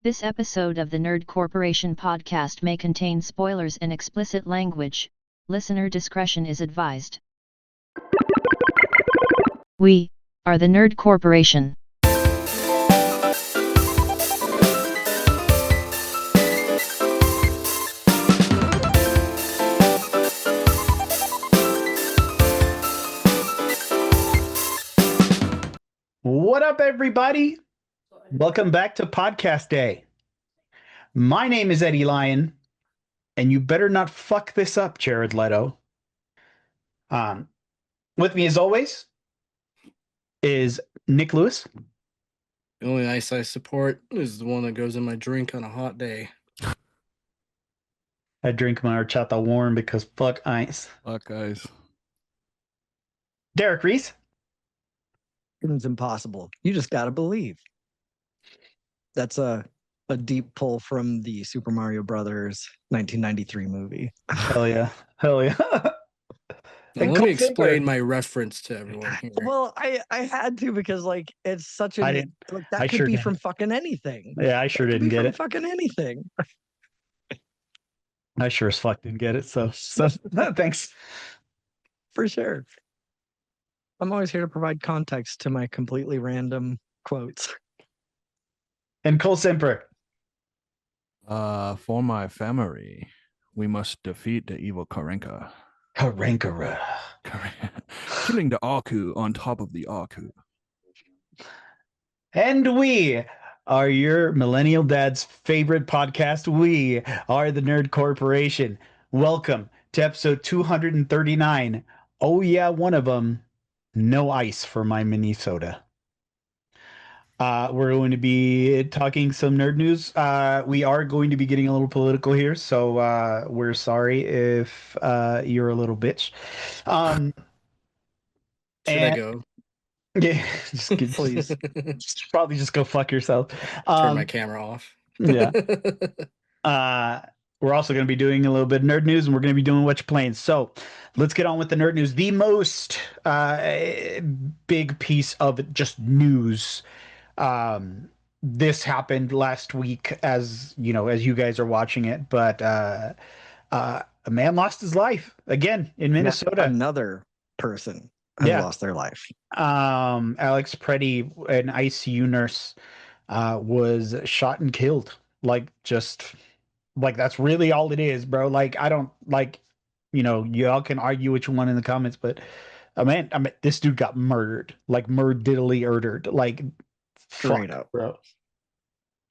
This episode of the Nerd Corporation podcast may contain spoilers and explicit language. Listener discretion is advised. We are the Nerd Corporation. What up, everybody? Welcome back to Podcast Day. My name is Eddie Lyon, and you better not fuck this up, Jared Leto. With me, as always, is Nick Lewis. The only ice I support is the one that goes in my drink on a hot day. I drink my horchata warm because fuck ice. Fuck ice. Derek Reese. It's impossible. You just gotta believe. That's a deep pull from the Super Mario Brothers 1993 movie. Hell yeah. Hell yeah. Now, let me explain my reference to everyone here. Well, I had to because like it's such I a didn't- like I that could sure be didn't. from fucking anything. Yeah, I sure Could didn't be get from it. fucking anything. I sure as fuck didn't get it. So thanks. For sure. I'm always here to provide context to my completely random quotes. And Cole Semper. For my family, we must defeat the evil Karenka. Karankara. Killing the Aku on top of the Aku. And we are your millennial dad's favorite podcast. We are the Nerd Corporation. Welcome to episode 239. Oh yeah, one of them. No ice for my Minnesota. We're going to be talking some nerd news. We are going to be getting a little political here, so we're sorry if you're a little bitch. Should I go? Yeah, Please. probably just go fuck yourself. Turn my camera off. Yeah. We're also going to be doing a little bit of nerd news, and we're going to be doing Whatcha Playin. So let's get on with the nerd news. The most big piece of just news. This happened last week, as you know, as you guys are watching it. But a man lost his life again in Minnesota. Another person has Yeah. lost their life. Alex Pretti, an ICU nurse, was shot and killed. Like that's really all it is, bro. Like I don't like, y'all can argue what you want in the comments, but I mean, this dude got murdered, like murderedly murdered, like Straight fuck, up. bro.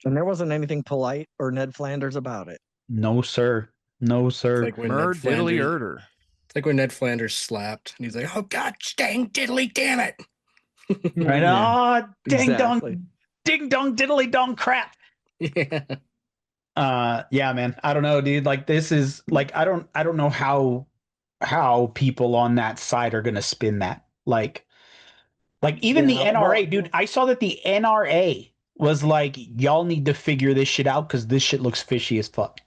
And there wasn't anything polite or Ned Flanders about it. No, sir. No, sir. Like when Murd Ned diddly Flanders, herder. it's like when Ned Flanders slapped, and he's like, "Oh God, dang diddly, damn it!" Right? Yeah, Oh, ding exactly. dong, ding dong, diddly dong, crap. Yeah. Yeah, man. I don't know, dude. Like this is like I don't know how people on that side are gonna spin that. Like even the Yeah, NRA, well- dude. I saw that the NRA was like, y'all need to figure this shit out because this shit looks fishy as fuck.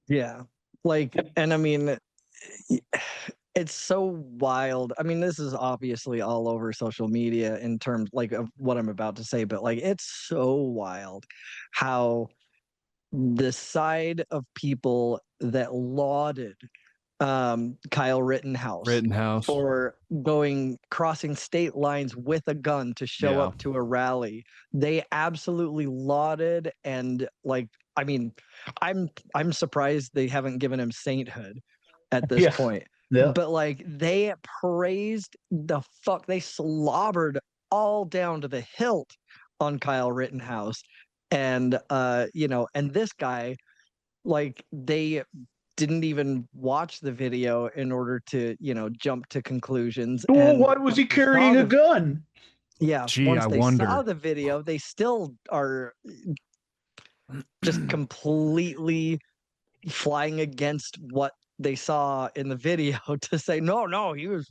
Yeah. Like, and I mean, it's so wild. I mean, this is obviously all over social media in terms like of what I'm about to say, but like it's so wild how the side of people that lauded Kyle Rittenhouse for crossing state lines with a gun to show Yeah. up to a rally. They absolutely lauded and like, I mean, I'm surprised they haven't given him sainthood at this Yeah. point. Yeah. But like they praised they slobbered all down to the hilt on Kyle Rittenhouse. And and this guy, like they didn't even watch the video in order to, jump to conclusions. Well, And why was he once they saw carrying a the- gun? Yeah, Gee, once I they wonder. saw the video, they still are just completely flying against what they saw in the video to say, no, he was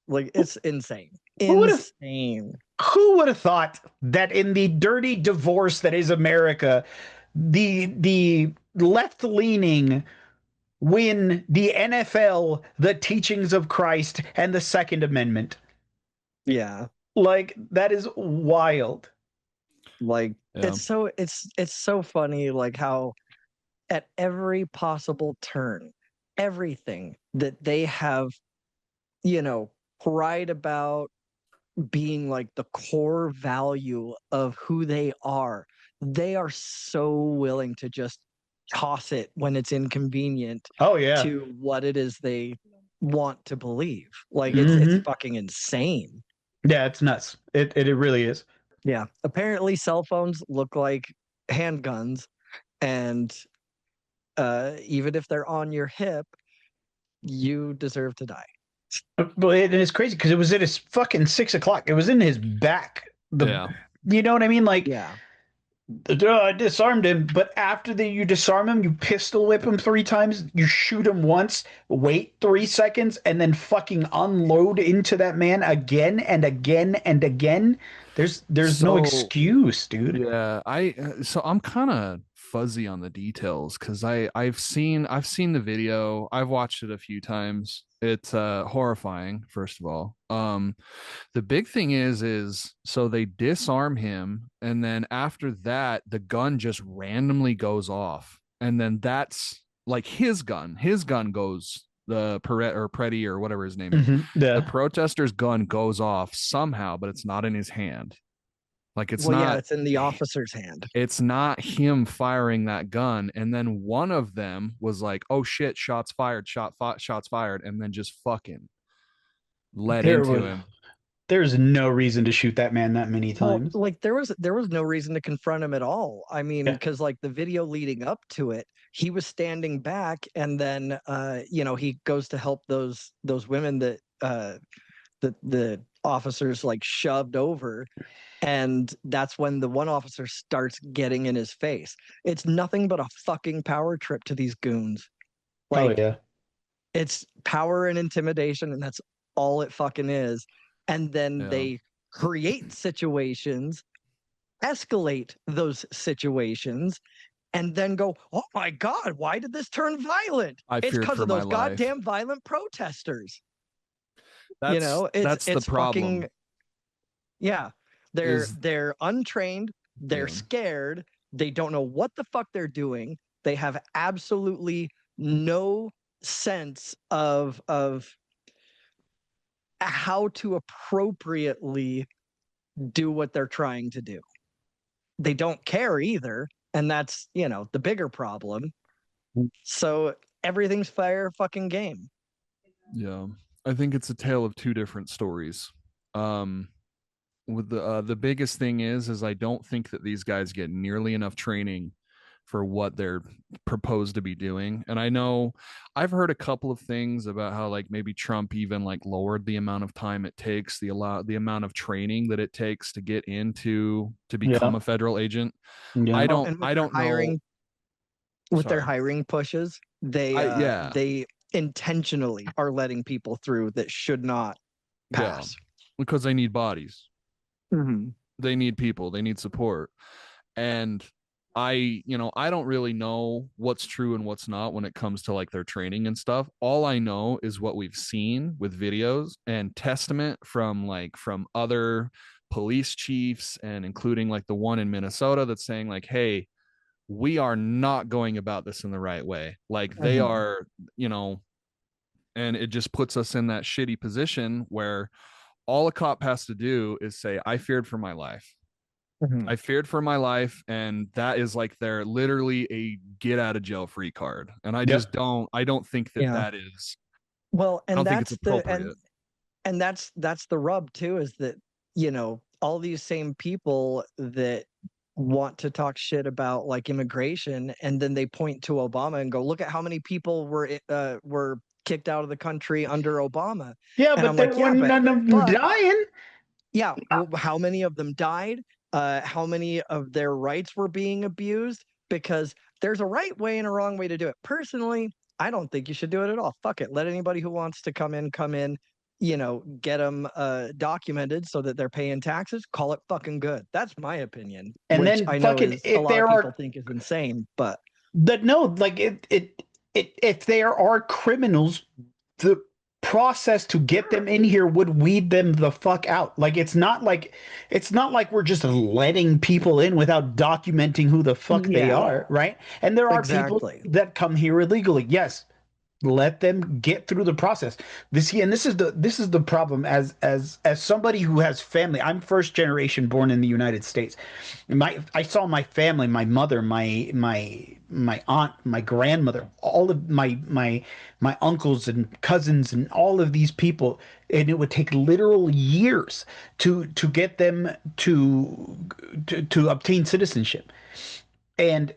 like, it's insane. Who would've- Insane. Who would have thought that in the dirty divorce that is America, the left-leaning win the NFL, the teachings of Christ, and the Second Amendment? Yeah. Like, that is wild. Like Yeah. it's so funny, like how at every possible turn, everything that they have, pride about being like the core value of who they are so willing to just toss it when it's inconvenient Oh yeah. to what it is they want to believe. Like it's Mhm. fucking insane. Yeah, it's nuts. It really is. Yeah. Apparently cell phones look like handguns, and even if they're on your hip, you deserve to die. But and it's crazy because it was at his fucking 6 o'clock. It was in his back. Yeah. You know what I mean? Like, Yeah. I disarmed him, but after you disarm him, you pistol whip him 3 times, you shoot him once, wait 3 seconds, and then fucking unload into that man again and again and again. There's no So, excuse, dude. yeah, so I'm kind of fuzzy on the details because I've seen the video. I've watched it a few times. It's horrifying, first of all. The big thing is so they disarm him, and then after that, the gun just randomly goes off, and then that's like his gun. His gun goes, the Pretti or whatever his name is. The Yeah. protester's gun goes off somehow, but it's not in his hand. Like it's Well, yeah, not. it's in the officer's hand. It's not him firing that gun. And then one of them was like, "Oh shit, shots fired, shots fired," and then just fucking led There into was him. there's no reason to shoot that man that many Well, times. like there was no reason to confront him at all. I mean, Yeah. because like the video leading up to it, he was standing back, and then he goes to help those women that the officers like shoved over, and that's when the one officer starts getting in his face. It's nothing but a fucking power trip to these goons. Oh Like yeah. it's power and intimidation, and that's all it fucking is. And then Yeah. they create situations, escalate those situations, and then go, "Oh my god, why did this turn violent?" I It's feared because for of my those life. goddamn violent protesters. That's It's the problem. fucking, yeah. They're Is they're untrained, they're Yeah. scared, they don't know what the fuck they're doing. They have absolutely no sense of how to appropriately do what they're trying to do. They don't care either, and that's, the bigger problem. So everything's fair fucking game. Yeah. I think it's a tale of two different stories. With the biggest thing is I don't think that these guys get nearly enough training for what they're proposed to be doing. And I know I've heard a couple of things about how like maybe Trump even like lowered the amount of time it takes, the amount of training that it takes to get into to become Yeah. a federal agent. Yeah. I Oh, don't and with I their don't know. hiring, with their Sorry. hiring pushes, they Yeah. they intentionally are letting people through that should not pass. Because they need bodies. Mm-hmm. They need people, they need support. And I don't really know what's true and what's not when it comes to like their training and stuff. All I know is what we've seen with videos and testament from other police chiefs, and including like the one in Minnesota that's saying like, hey, we are not going about this in the right way. Like they Mhm. are, and it just puts us in that shitty position where all a cop has to do is say, I feared for my life. Mhm. I feared for my life, and that is like they're literally a get out of jail free card. And I just don't think that Yeah. that is. Well, I and don't think it's that's the appropriate. and that's the rub too, is that, all these same people that want to talk shit about like immigration, and then they point to Obama and go, look at how many people were kicked out of the country under Obama. Yeah, And but I'm there like, were yeah, none of them but dying. yeah, how many of them died? How many of their rights were being abused? Because there's a right way and a wrong way to do it. Personally, I don't think you should do it at all. Fuck it. Let anybody who wants to come in, get them documented so that they're paying taxes. Call it fucking good. That's my opinion, And which then I know fucking is a lot of people think is insane, but no, like if there are criminals, the process to get them in here would weed them the fuck out. Like it's not like we're just letting people in without documenting who the fuck they Yeah. are, right? And there are people Exactly. that come here illegally. Yes, let them get through the process. This is the problem. As somebody who has family, I'm first generation born in the United States. I saw my family, my mother, my aunt, my grandmother, all of my uncles and cousins and all of these people, and it would take literal years to get them to obtain citizenship. And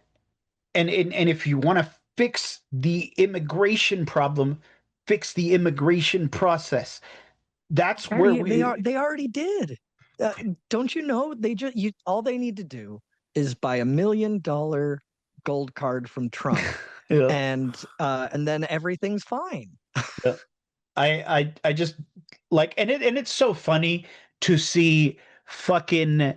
and if you want to fix the immigration problem, fix the immigration process. That's where They already did. Don't you know? All they need to do is buy $1 million gold card from Trump, yeah, and then everything's fine. yeah. I just like, and it's so funny to see fucking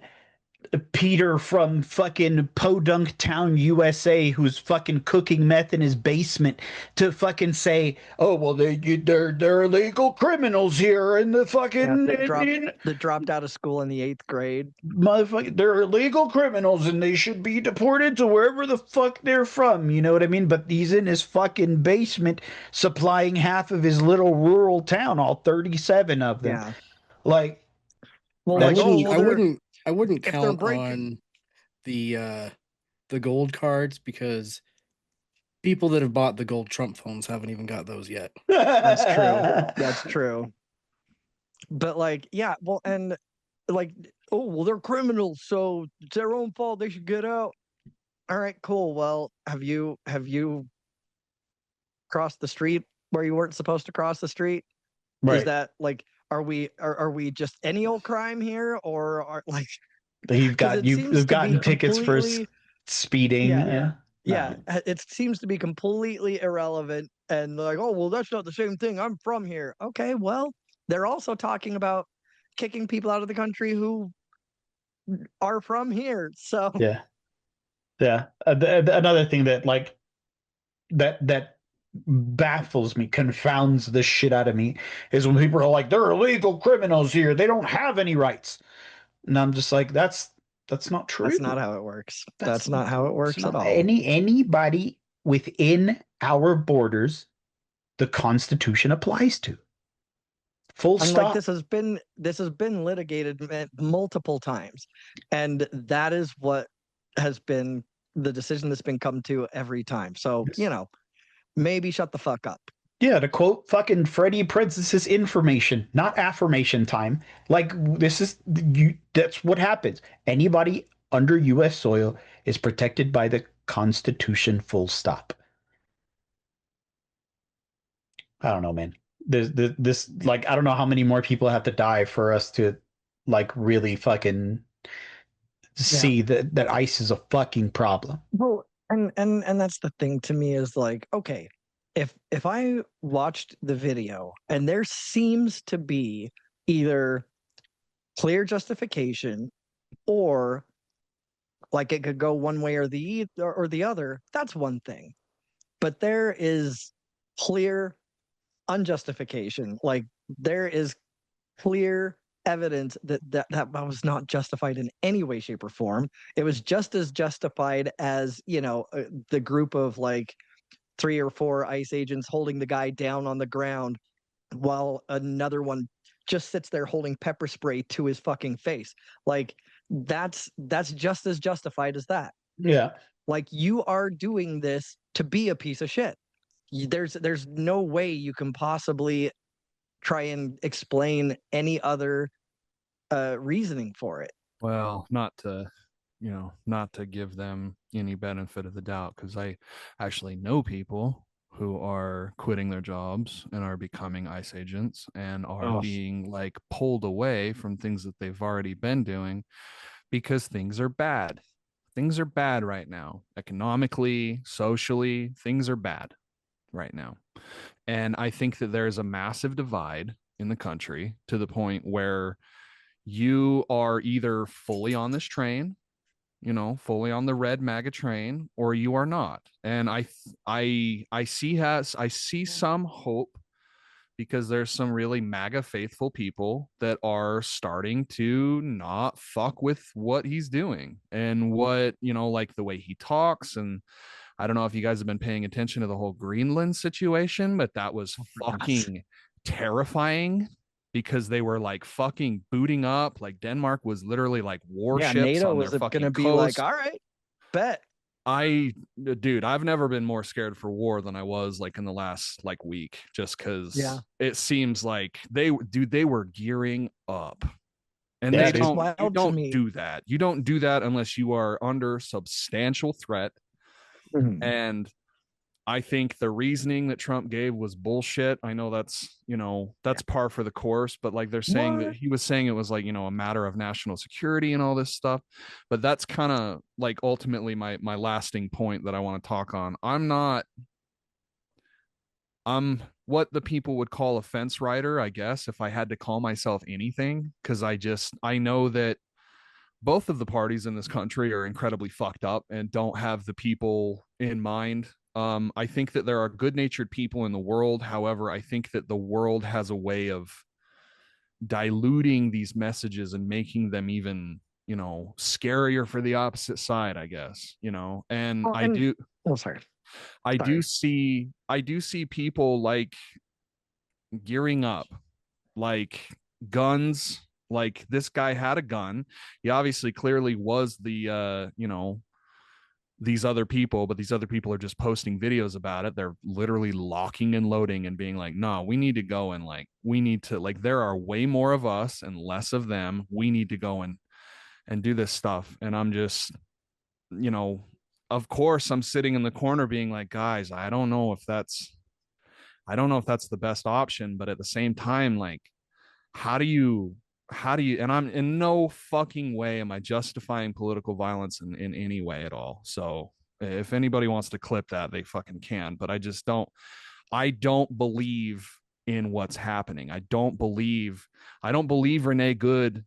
Peter from fucking Podunk Town, USA, who's fucking cooking meth in his basement, to fucking say, "Oh well, they're illegal criminals here, and the Yeah, fucking that dropped out of school in the 8th grade. motherfucker, they're illegal criminals, and they should be deported to wherever the fuck they're from." You know what I mean? But he's in his fucking basement supplying half of his little rural town, all 37 of them. Yeah. Like, Well, I like, that's oh, wouldn't. well, I they're wouldn't. I wouldn't if they're count breaking. on the gold cards because people that have bought the gold Trump phones haven't even got those yet. That's true. That's true. But like, yeah, well, and like, oh, well, they're criminals, so it's their own fault. They should get out. All right, cool. Well, have you crossed the street where you weren't supposed to cross the street? Is Right. that like, are we just any old crime here, or are like, You've because got it seems you've to be gotten tickets for completely, speeding. yeah, Yeah. yeah, it seems to be completely irrelevant, and like, oh, well, that's not the same thing. I'm from here. Okay, well, they're also talking about kicking people out of the country who are from here. So Yeah. Yeah. Another thing that like that baffles me, confounds the shit out of me, is when people are like, they're illegal criminals here. They don't have any rights. And I'm just like, that's not true. that's not how it works. That's not how it works at all. Anybody within our borders, the Constitution applies to. Full And like, stop. this has been litigated multiple times, and that is what has been the decision that's been come to every time. So Yes. maybe shut the fuck up. Yeah, to quote fucking Freddie Prinze, this is information, not affirmation time. Like, this is that's what happens. Anybody under US soil is protected by the Constitution, full stop. I don't know, man. This like, I don't know how many more people have to die for us to like really fucking see that ICE is a fucking problem. Well, and that's the thing to me, is like, okay, if I watched the video and there seems to be either clear justification, or like it could go one way or the other, that's one thing. But there is clear unjustification. Like, there is clear evidence that was not justified in any way, shape, or form. It was just as justified as, the group of like 3 or 4 ICE agents holding the guy down on the ground while another one just sits there holding pepper spray to his fucking face. Like, that's just as justified as that. Yeah. Like, you are doing this to be a piece of shit. There's no way you can possibly try and explain any other reasoning for it. Well, not to give them any benefit of the doubt, because I actually know people who are quitting their jobs and are becoming ICE agents and are being like pulled away from things that they've already been doing because things are bad. Things are bad right now. Economically, socially, things are bad right now. And I think that there's a massive divide in the country to the point where you are either fully on this train, fully on the red MAGA train, or you are not. And I see some hope because there's some really MAGA faithful people that are starting to not fuck with what he's doing and what, you know, like the way he talks. And I don't know if you guys have been paying attention to the whole Greenland situation, but that was fucking terrifying because they were like fucking booting up. Like Denmark was literally like warships NATO on their was fucking gonna be coast. like, all right, bet. Dude, I've never been more scared for war than I was like in the last like week, just because it seems like they were gearing up. And Yeah, they dude. don't do that. You don't do that unless you are under substantial threat. And I think the reasoning that Trump gave was bullshit. I know that's, you know, that's par for the course, but like they're saying that he was saying it was like, you know, a matter of national security and all this stuff. But that's kind of like ultimately my lasting point that I want to talk on. I'm what the people would call a fence rider, I guess, if I had to call myself anything, because I know that both of the parties in this country are incredibly fucked up and don't have the people in mind. I think that there are good-natured people in the world. However, I think that the world has a way of diluting these messages and making them even, you know, scarier for the opposite side, I guess, you know. And I do see people like gearing up, like guns. Like this guy had a gun. He obviously clearly was the you know, these other people, but these other people are just posting videos about it. They're literally locking and loading and being like, no, we need to go and like, we need to, like, there are way more of us and less of them. We need to go and do this stuff. And I'm just, you know, of course I'm sitting in the corner being like, guys, I don't know if that's the best option, but at the same time, like, how do you, and I'm in no fucking way am I justifying political violence in any way at all. So if anybody wants to clip that, they fucking can, but I don't believe in what's happening. I don't believe Renee Good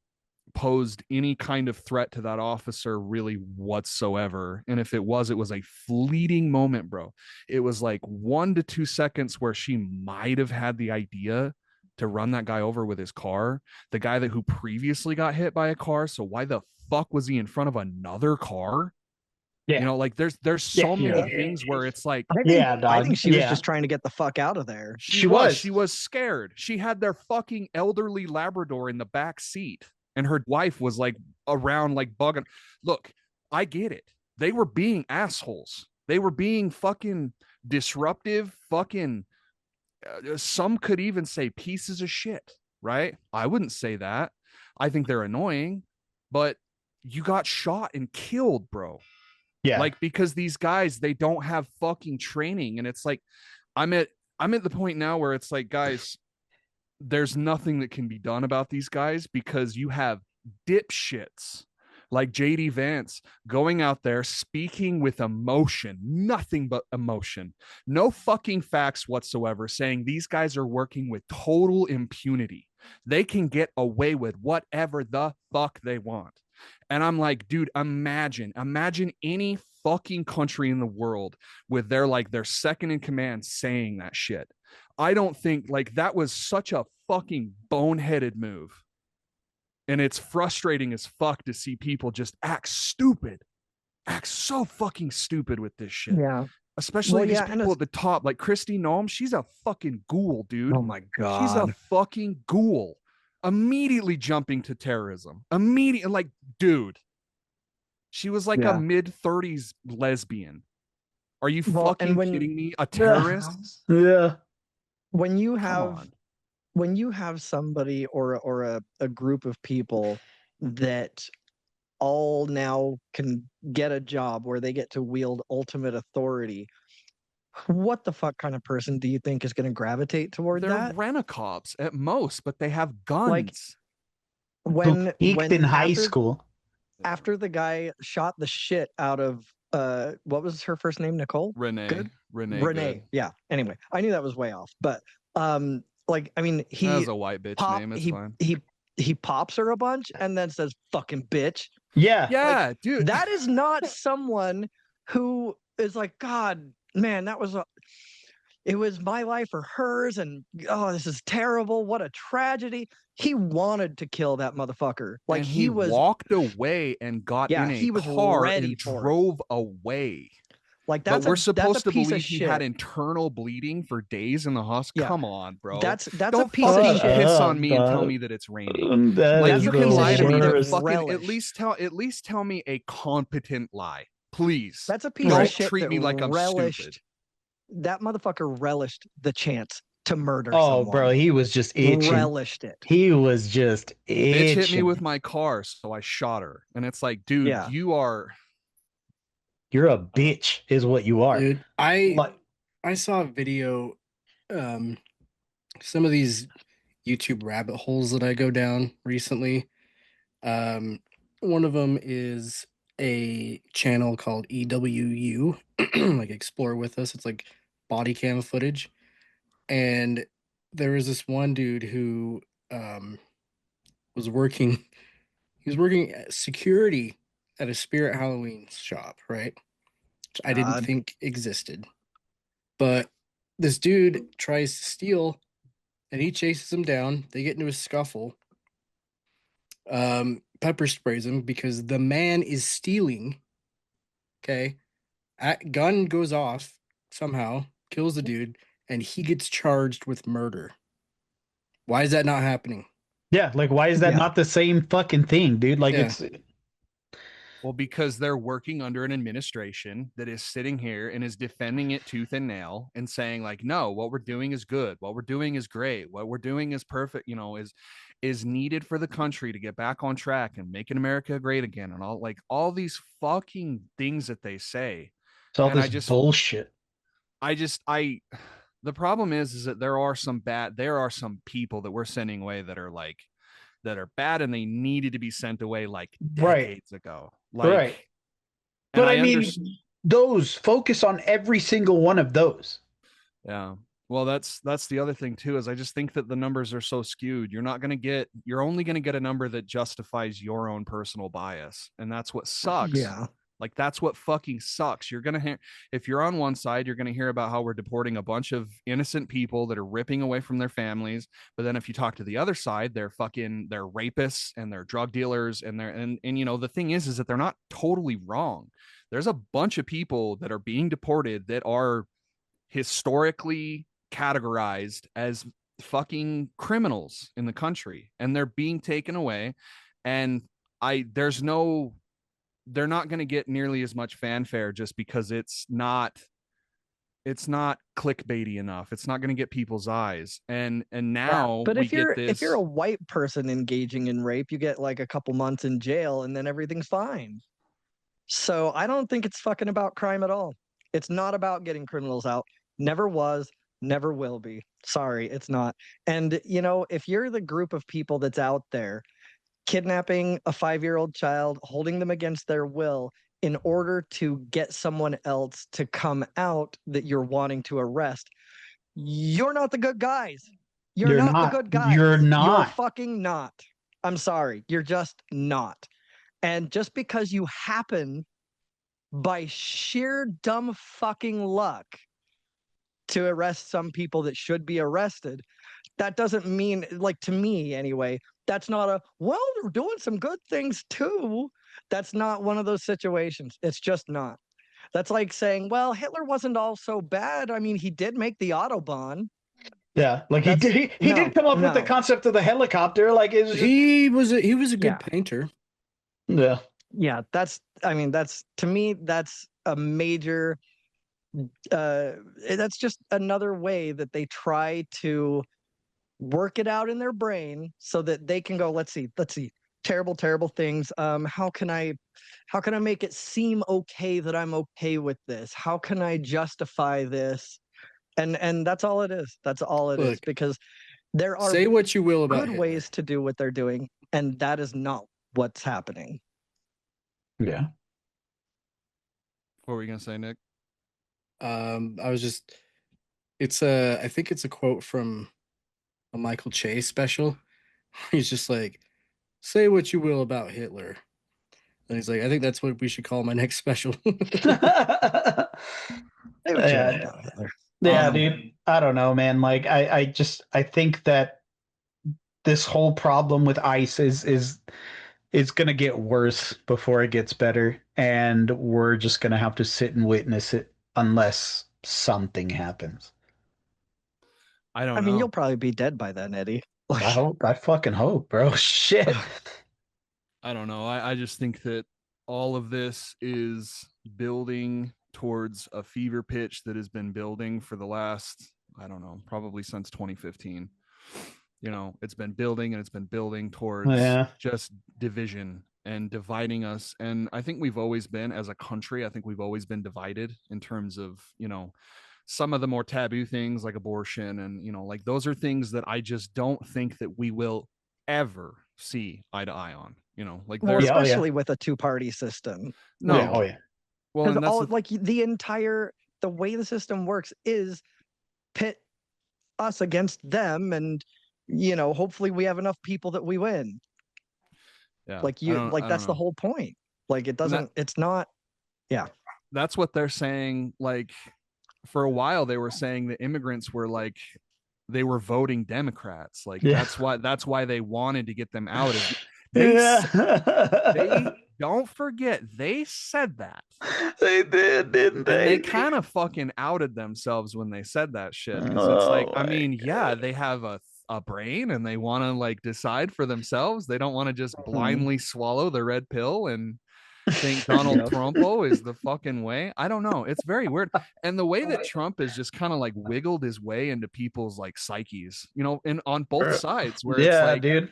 posed any kind of threat to that officer really whatsoever. And if it was a fleeting moment, bro. It was like 1 to 2 seconds where she might have had the idea to run that guy over with his car, the guy who previously got hit by a car. So why the fuck was he in front of another car? Yeah. You know, like there's so many things where it's like, I think she was just trying to get the fuck out of there. She was scared. She had their fucking elderly Labrador in the back seat, and her wife was like around, like bugging. Look, I get it. They were being assholes. They were being fucking disruptive, fucking. Some could even say pieces of shit, right? I wouldn't say that. I think they're annoying, but you got shot and killed, bro. Yeah. Like, because these guys, they don't have fucking training. And it's like, I'm at the point now where it's like, guys, there's nothing that can be done about these guys because you have dipshits like JD Vance going out there speaking with emotion, nothing but emotion, no fucking facts whatsoever, saying these guys are working with total impunity. They can get away with whatever the fuck they want. And I'm like, dude, imagine any fucking country in the world with their second in command saying that shit. I don't think, like, that was such a fucking boneheaded move. And it's frustrating as fuck to see people just act so fucking stupid with this shit. Yeah. Especially these people at the top, like Kristi Noem. She's a fucking ghoul, dude. Oh my God. She's a fucking ghoul. Immediately jumping to terrorism. Like, dude. She was like a mid-30s lesbian. Are you fucking kidding me? A terrorist? Yeah. When you have somebody or a group of people that all now can get a job where they get to wield ultimate authority, what the fuck kind of person do you think is going to gravitate toward that? They're rent-a-cops at most, but they have guns. Like, when in high school, after the guy shot the shit out of what was her first name? Nicole? Renee. Good? Renee. Good. Yeah. Anyway, I knew that was way off, but like, I mean, that was a white bitch name. It's fine. He pops her a bunch and then says "fucking bitch." Yeah. Yeah, like, dude. That is not someone who is like, God, man, that was it was my life or hers, and oh, this is terrible. What a tragedy. He wanted to kill that motherfucker. Like and he was walked away and got in a he was car ready and for it. drove away. Like But we're supposed to piece believe of he shit. had internal bleeding for days in the hospital. Yeah. Come on, bro. That's Don't a piece of fucking shit. piss on me and tell me that it's raining. Like Is you the can lie to me to worst. fucking at least tell me a competent lie, please. That's a piece Don't of shit treat that me like I'm stupid. That motherfucker relished the chance to murder Oh, someone. bro, he was just itching. Relished it. He was just itching. Bitch hit me with my car, so I shot her. And it's like, dude, Yeah. You're a bitch, is what you are. Dude, I saw a video, some of these YouTube rabbit holes that I go down recently. One of them is a channel called EWU, like Explore With Us. It's like body cam footage. And there was this one dude who was working, he was working at security at a Spirit Halloween shop, right? Which I didn't think existed. But this dude tries to steal and he chases him down. They get into a scuffle. Pepper sprays him because the man is stealing. Okay. Gun goes off somehow, kills the dude, and he gets charged with murder. Why is that not happening? Yeah, like why is that not the same fucking thing, dude? Like it's well, because they're working under an administration that is sitting here and is defending it tooth and nail and saying like, no, what we're doing is good. What we're doing is great. What we're doing is perfect, you know, is needed for the country to get back on track and making America great again. And all these fucking things that they say. It's all this bullshit. The problem is that there are some people that we're sending away that are bad and they needed to be sent away like decades ago. Right. But I mean, those focus on every single one of those. Yeah. Well, that's the other thing too, is I just think that the numbers are so skewed. You're only going to get a number that justifies your own personal bias. And that's what sucks. Yeah. Like that's what fucking sucks. You're going to hear, if you're on one side, you're going to hear about how we're deporting a bunch of innocent people that are ripping away from their families. But then if you talk to the other side, they're rapists and they're drug dealers and you know, the thing is that they're not totally wrong. There's a bunch of people that are being deported that are historically categorized as fucking criminals in the country and they're being taken away. And they're not going to get nearly as much fanfare just because it's not clickbaity enough. It's not going to get people's eyes. And now, but if you're a white person engaging in rape, you get like a couple months in jail and then everything's fine. So I don't think it's fucking about crime at all. It's not about getting criminals out. Never was, never will be. Sorry, it's not. And you know, if you're the group of people that's out there kidnapping a 5-year-old child, holding them against their will in order to get someone else to come out that you're wanting to arrest, you're not the good guys. You're not the good guys. You're not. You're fucking not. I'm sorry. You're just not. And just because you happen by sheer dumb fucking luck to arrest some people that should be arrested, that doesn't mean, like, to me anyway, that's not they're doing some good things too. That's not one of those situations. It's just not. That's like saying, well, Hitler wasn't all so bad. I mean, he did make the Autobahn. Yeah, like he did come up with the concept of the helicopter. Like he was a good painter. Yeah. Yeah, that's to me, that's a major that's just another way that they try to work it out in their brain so that they can go, let's see, terrible things. How can I make it seem okay that I'm okay with this? How can I justify this? And that's all it is. That's all it is, because there are say what you will about good ways to do what they're doing, and that is not what's happening. Yeah. What were you gonna say, Nick? I think it's a quote from a Michael Che special. He's just like, say what you will about Hitler. And he's like, I think that's what we should call my next special. Yeah, dude. I don't know, man. Like I think that this whole problem with ICE is gonna get worse before it gets better, and we're just gonna have to sit and witness it unless something happens. I don't I mean, know. you'll probably be dead by then, Eddie. I hope, I fucking hope, bro. Shit. I don't know. I just think that all of this is building towards a fever pitch that has been building for the last, I don't know, probably since 2015. It's been building and it's been building towards Yeah. just division and dividing us. And I think we've always been, as a country, I think we've always been divided in terms of, some of the more taboo things like abortion and, like those are things that I just don't think that we will ever see eye to eye on. Like Well, Yeah, oh yeah. especially with a two-party system. No. Oh yeah. Well, Because and that's all like the way the system works is pit us against them, and hopefully we have enough people that we win. yeah. Like I don't that's the know. whole point. Like it And doesn't. It's not. Yeah. that's what they're saying. Like for a while, they were saying that immigrants were like they were voting Democrats. Like Yeah. that's why they wanted to get them out. Is they Yeah. don't forget they said that. They did, didn't And they? they kind of fucking outed themselves when they said that shit. Because it's like, Oh I my mean, yeah, God. they have a brain and they want to like decide for themselves. They don't want to just blindly swallow the red pill and think Donald Yep. Trumpo is the fucking way. I don't know. It's very weird. And the way that Trump has just kind of like wiggled his way into people's like psyches, and on both sides, where it's Yeah, like dude.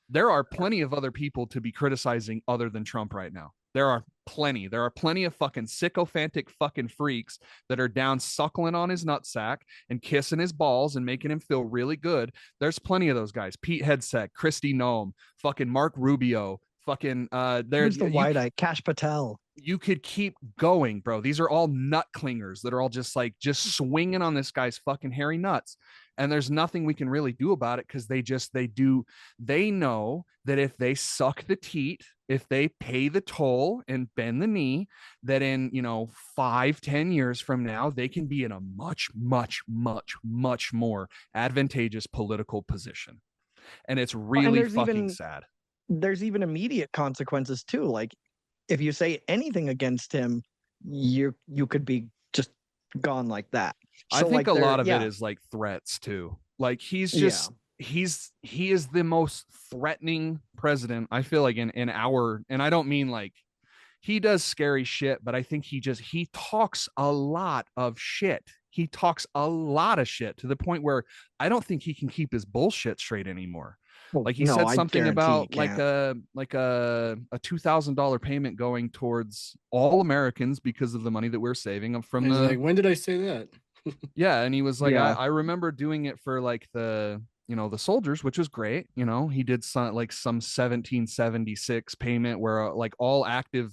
there are plenty of other people to be criticizing other than Trump right now. There are plenty. There are plenty of fucking sycophantic fucking freaks that are down suckling on his nutsack and kissing his balls and making him feel really good. There's plenty of those guys. Pete Hegseth, Christy Nome, fucking Mark Rubio, fucking Who's the wide eye? Cash Patel. you could keep going, bro. These are all nut clingers that are all just swinging on this guy's fucking hairy nuts. And there's nothing we can really do about it because they know that if they suck the teat, if they pay the toll and bend the knee, that in, 5-10 years from now, they can be in a much, much, much, much more advantageous political position. And it's really fucking sad. There's even immediate consequences too. Like if you say anything against him, you could be just gone like that. I think a lot of it is like threats too. Like he's just he is the most threatening president I feel like in our, and I don't mean like he does scary shit, but I think he talks a lot of shit. He talks a lot of shit to the point where I don't think he can keep his bullshit straight anymore. Like he said something about like a $2,000 payment going towards all Americans because of the money that we're saving from the. Like, when did I say that? Yeah, and he was like, I remember doing it for like the the soldiers, which was great. He did some 1776 payment where like all active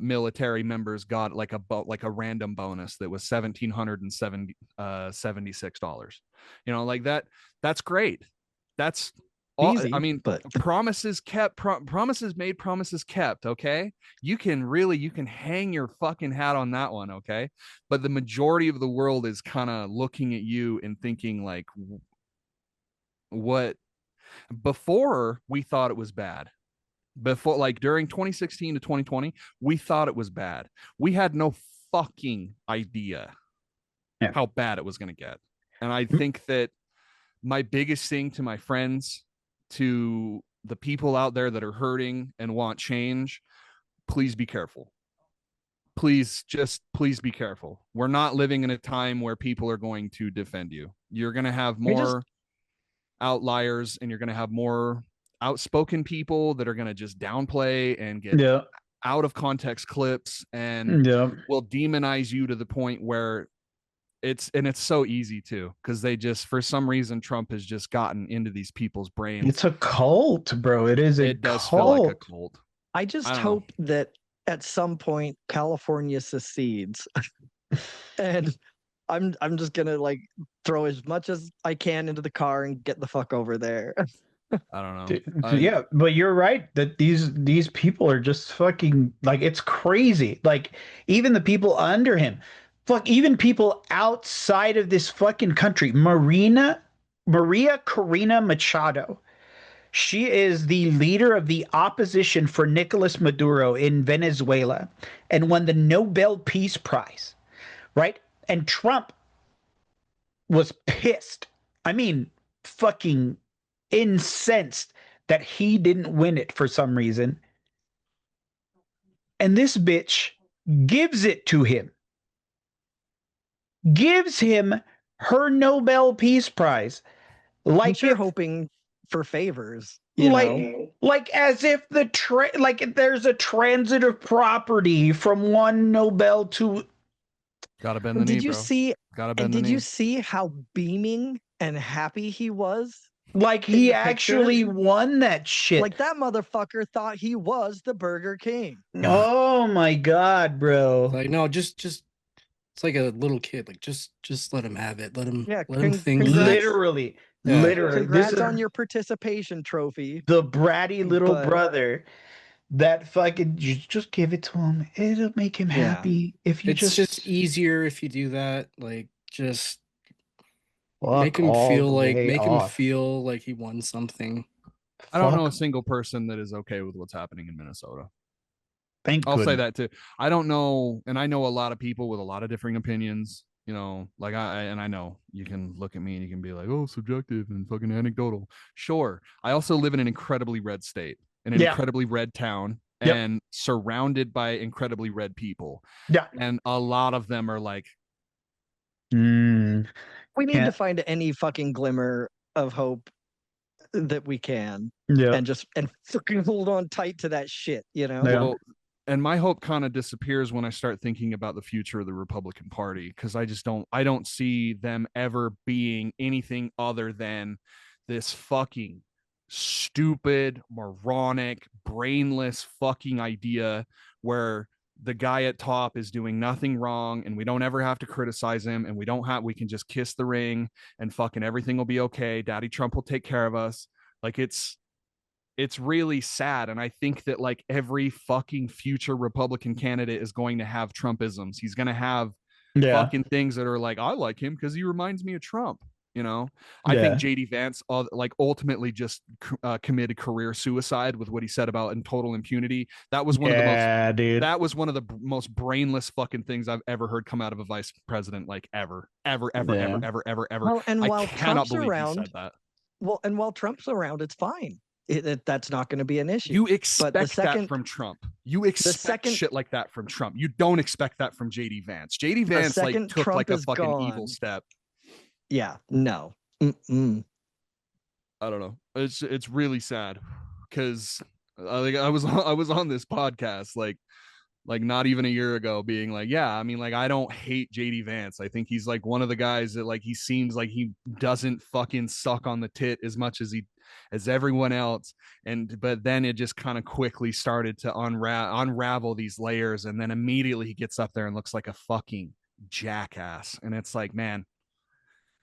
military members got like a random bonus that was $1,776. Like that's great. That's all. Easy, I mean, but promises kept, promises made, promises kept. Okay, you can hang your fucking hat on that one. Okay, but the majority of the world is kind of looking at you and thinking like, what? Before we thought it was bad. Before, like during 2016 to 2020, we thought it was bad. We had no fucking idea how bad it was going to get. And I think that my biggest thing to my friends, to the people out there that are hurting and want change, please be careful. Please be careful. We're not living in a time where people are going to defend you. You're going to have more outliers, and you're going to have more outspoken people that are going to just downplay and get out of context clips and will demonize you to the point where it's so easy too, because they just, for some reason, Trump has just gotten into these people's brains. It's a cult, bro. It does feel like a cult. I just hope that at some point California secedes and I'm just gonna like throw as much as I can into the car and get the fuck over there. I don't know. Yeah, but you're right that these people are just fucking like, it's crazy. Like even the people under him, fuck, even people outside of this fucking country. Maria Corina Machado. She is the leader of the opposition for Nicolas Maduro in Venezuela and won the Nobel Peace Prize, right? And Trump was pissed. I mean, fucking incensed that he didn't win it for some reason. And this bitch gives it to him, gives him her Nobel Peace Prize. I'm Like sure if, hoping for favors, you know. like as if like there's a transit of property from one Nobel to Gotta bend the knee, Did you bro. see Gotta and bend the did you knee. see how beaming and happy he was? like In he the actually picture? won that shit. Like that motherfucker thought he was the Burger King. Oh my god, bro. Like, no, just it's like a little kid. Like, just let him have it. Let him Yeah, think. congrats. Literally, Yeah. literally. This Congrats is on your participation trophy. the bratty little But brother that fucking just give it to him. It'll make him Yeah. happy if you It's just easier if you do that. Like, just fuck all the way make him off. feel like he won something. I don't know a Fuck. single person that is okay with what's happening in Minnesota. Thank I'll say goodness. that too. I don't know, and I know a lot of people with a lot of differing opinions. You know, like I know you can look at me and you can be like, oh, subjective and fucking anecdotal. Sure. I also live in an incredibly red state, in an Yeah. incredibly red town, Yep. and surrounded by incredibly red people. Yeah. And a lot of them are like, Mm, we need yeah. to find any fucking glimmer of hope that we can Yeah. and fucking hold on tight to that shit, you know? Yeah. well, and my hope kind of disappears when I start thinking about the future of the Republican Party, because I don't see them ever being anything other than this fucking stupid, moronic, brainless fucking idea where the guy at top is doing nothing wrong and we don't ever have to criticize him, and we can just kiss the ring and fucking everything will be okay. Daddy Trump will take care of us. Like, it's really sad. And I think that like every fucking future Republican candidate is going to have Trumpisms. He's going to have Yeah. fucking things that are like, I like him because he reminds me of Trump. You know, I Yeah. think JD Vance like ultimately just committed career suicide with what he said about in total impunity. That was one of the most dude. that was one of the most brainless fucking things I've ever heard come out of a vice president, like ever. Yeah. Well, and I while cannot Trump's believe he around, said that. while Trump's around, it's fine. That's not going to be an issue. You But the expect second that from Trump. You expect second- shit like that from Trump. You don't expect that from JD Vance. JD Vance like second took Trump like a is fucking gone, evil step. yeah, no. Mm-mm. I don't know. It's really sad because like I was on this podcast like not even a year ago being like, yeah, I mean, like, I don't hate JD Vance. I think he's like one of the guys that like he seems like he doesn't fucking suck on the tit as much as everyone else. But then it just kind of quickly started to unravel these layers, and then immediately he gets up there and looks like a fucking jackass. And it's like, man,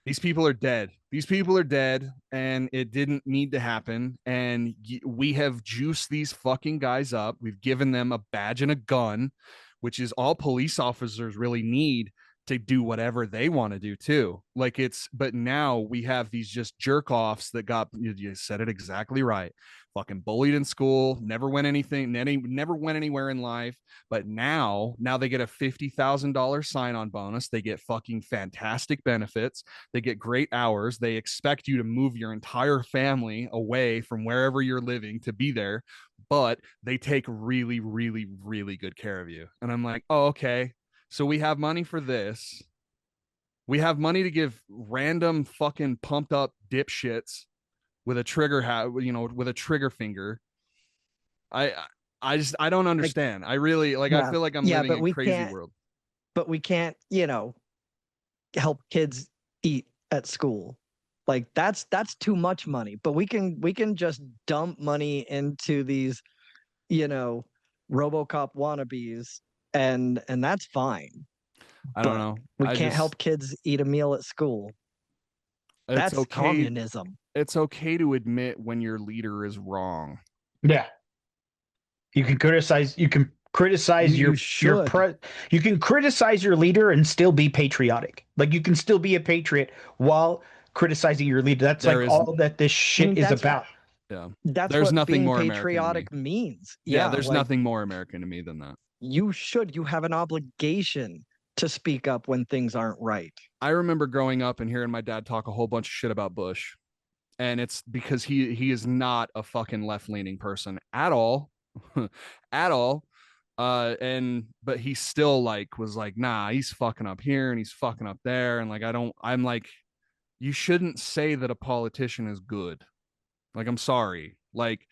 these people are dead. These people are dead, and it didn't need to happen. And we have juiced these fucking guys up. We've given them a badge and a gun, which is all police officers really need to do whatever they want to do too. But now we have these just jerk offs that you said it exactly right. Fucking bullied in school, never went anywhere in life. But now they get a $50,000 sign-on bonus. They get fucking fantastic benefits. They get great hours. They expect you to move your entire family away from wherever you're living to be there, but they take really, really, really good care of you. And I'm like, oh, okay. So we have money for this. We have money to give random fucking pumped up dipshits with a trigger with a trigger finger. I don't understand. I really I Yeah. feel like I'm living in a crazy world. But we can't, help kids eat at school. Like that's too much money. But we can just dump money into these, RoboCop wannabes, and that's fine. I don't know. We can't help kids eat a meal at school. That's okay. communism. It's okay to admit when your leader is wrong. Yeah. You can criticize You your should. you can criticize your leader and still be patriotic. Like you can still be a patriot while criticizing your leader. That's There like is, all that this I shit mean, is about. yeah. that's There's what nothing being more American to me. patriotic means. Yeah, Yeah, there's like nothing more American to me than that. you have an obligation to speak up when things aren't right. I remember growing up and hearing my dad talk a whole bunch of shit about Bush. And it's because he is not a fucking left-leaning person at all. At all. And but he still like was like, nah, he's fucking up here and he's fucking up there. And like I'm like, you shouldn't say that a politician is good. Like, I'm sorry. Like,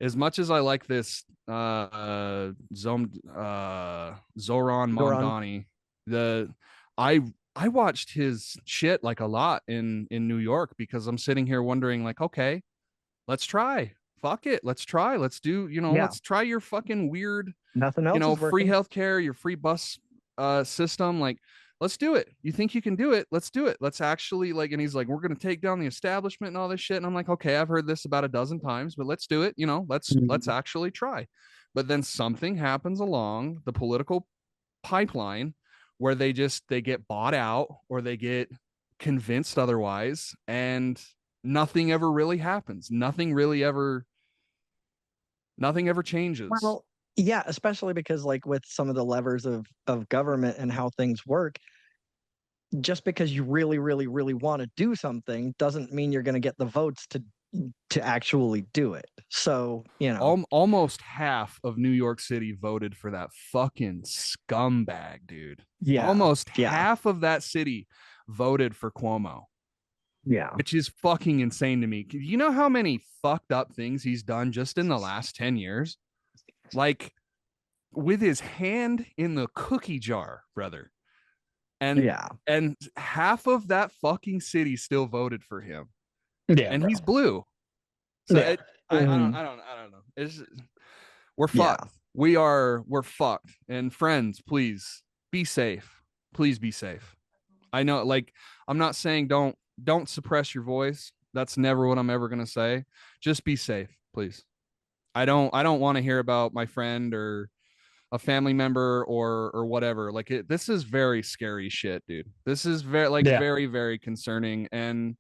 as much as I like this Zoran Doron, Mondani, the I I watched his shit like a lot in New York because I'm sitting here wondering like, okay, let's try. Fuck it. Let's try. Let's do, yeah, let's try your fucking weird, nothing else is free working. healthcare, your free bus system. Like, let's do it. You think you can do it? Let's do it. Let's actually like, and he's like, we're gonna take down the establishment and all this shit. And I'm like, okay, I've heard this about a dozen times, but let's do it. Let's Mhm. actually try. But then something happens along the political pipeline where they get bought out or they get convinced otherwise, and nothing ever really happens. Nothing ever changes. Well, yeah, especially because like with some of the levers of government and how things work, just because you really, really, really want to do something doesn't mean you're going to get the votes to actually do it. So, Almost half of New York City voted for that fucking scumbag, dude. yeah, Almost yeah, half of that city voted for Cuomo, yeah. which is fucking insane to me. You know how many fucked up things he's done just in the last 10 years? Like, with his hand in the cookie jar, brother. And Yeah. and half of that fucking city still voted for him. Yeah, And bro. he's blue. So Yeah. I don't know. We're Yeah. fucked. We're fucked. And friends, please be safe. Please be safe. I know, like, I'm not saying don't suppress your voice. That's never what I'm ever gonna say. Just be safe, please. I don't want to hear about my friend or a family member or whatever. Like, this is very scary shit, dude. This is Yeah. very, very concerning. And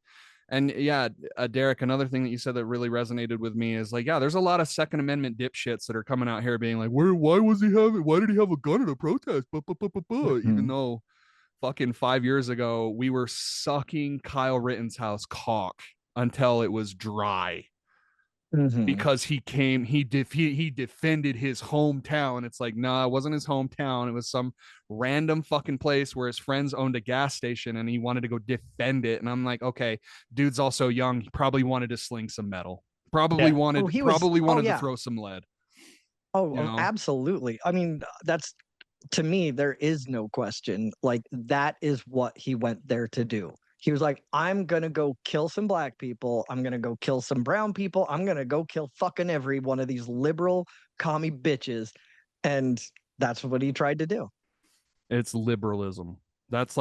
yeah, Derek, another thing that you said that really resonated with me is like, yeah, there's a lot of Second Amendment dipshits that are coming out here being like, why did he have a gun at a protest? Even Mhm. though fucking 5 years ago, we were sucking Kyle Ritten's house cock until it was dry Mhm. because he defended his hometown. It's like, nah, it wasn't his hometown. It was some random fucking place where his friends owned a gas station and he wanted to go defend it. And I'm like, okay, dude's also young. He probably wanted to sling some metal. Yeah. Oh, he was. Probably Oh, wanted to yeah. throw some lead. Oh, absolutely. I mean, that's to me, there is no question. Like, that is what he went there to do. He was like, I'm going to go kill some black people. I'm going to go kill some brown people. I'm going to go kill fucking every one of these liberal commie bitches. And that's what he tried to do. It's liberalism. That's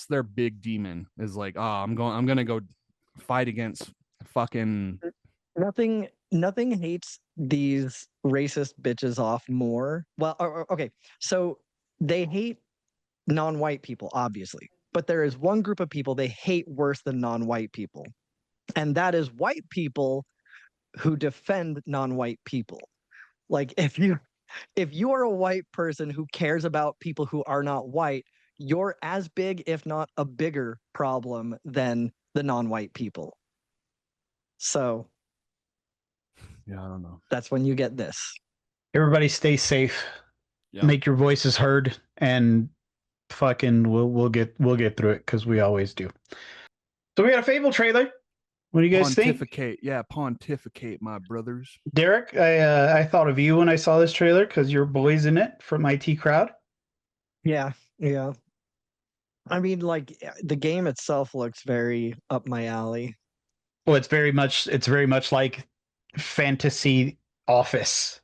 their big demon is like, I'm gonna go fight against fucking Nothing hates these racist bitches off more. Well, okay. So they hate non-white people, obviously. But there is one group of people they hate worse than non-white people. And that is white people who defend non-white people. Like if you are a white person who cares about people who are not white, you're as big, if not a bigger problem than the non-white people. So yeah, I don't know. that's when you get this. Everybody stay safe. Yeah. Make your voices heard, and fucking we'll get through it because we always do. So we got a Fable trailer. What do you guys think? Pontificate, yeah, pontificate, my brothers. Derek, I thought of you when I saw this trailer because you're boys in it from IT Crowd. Yeah, yeah. I mean, like the game itself looks very up my alley. Well, it's very much like fantasy office.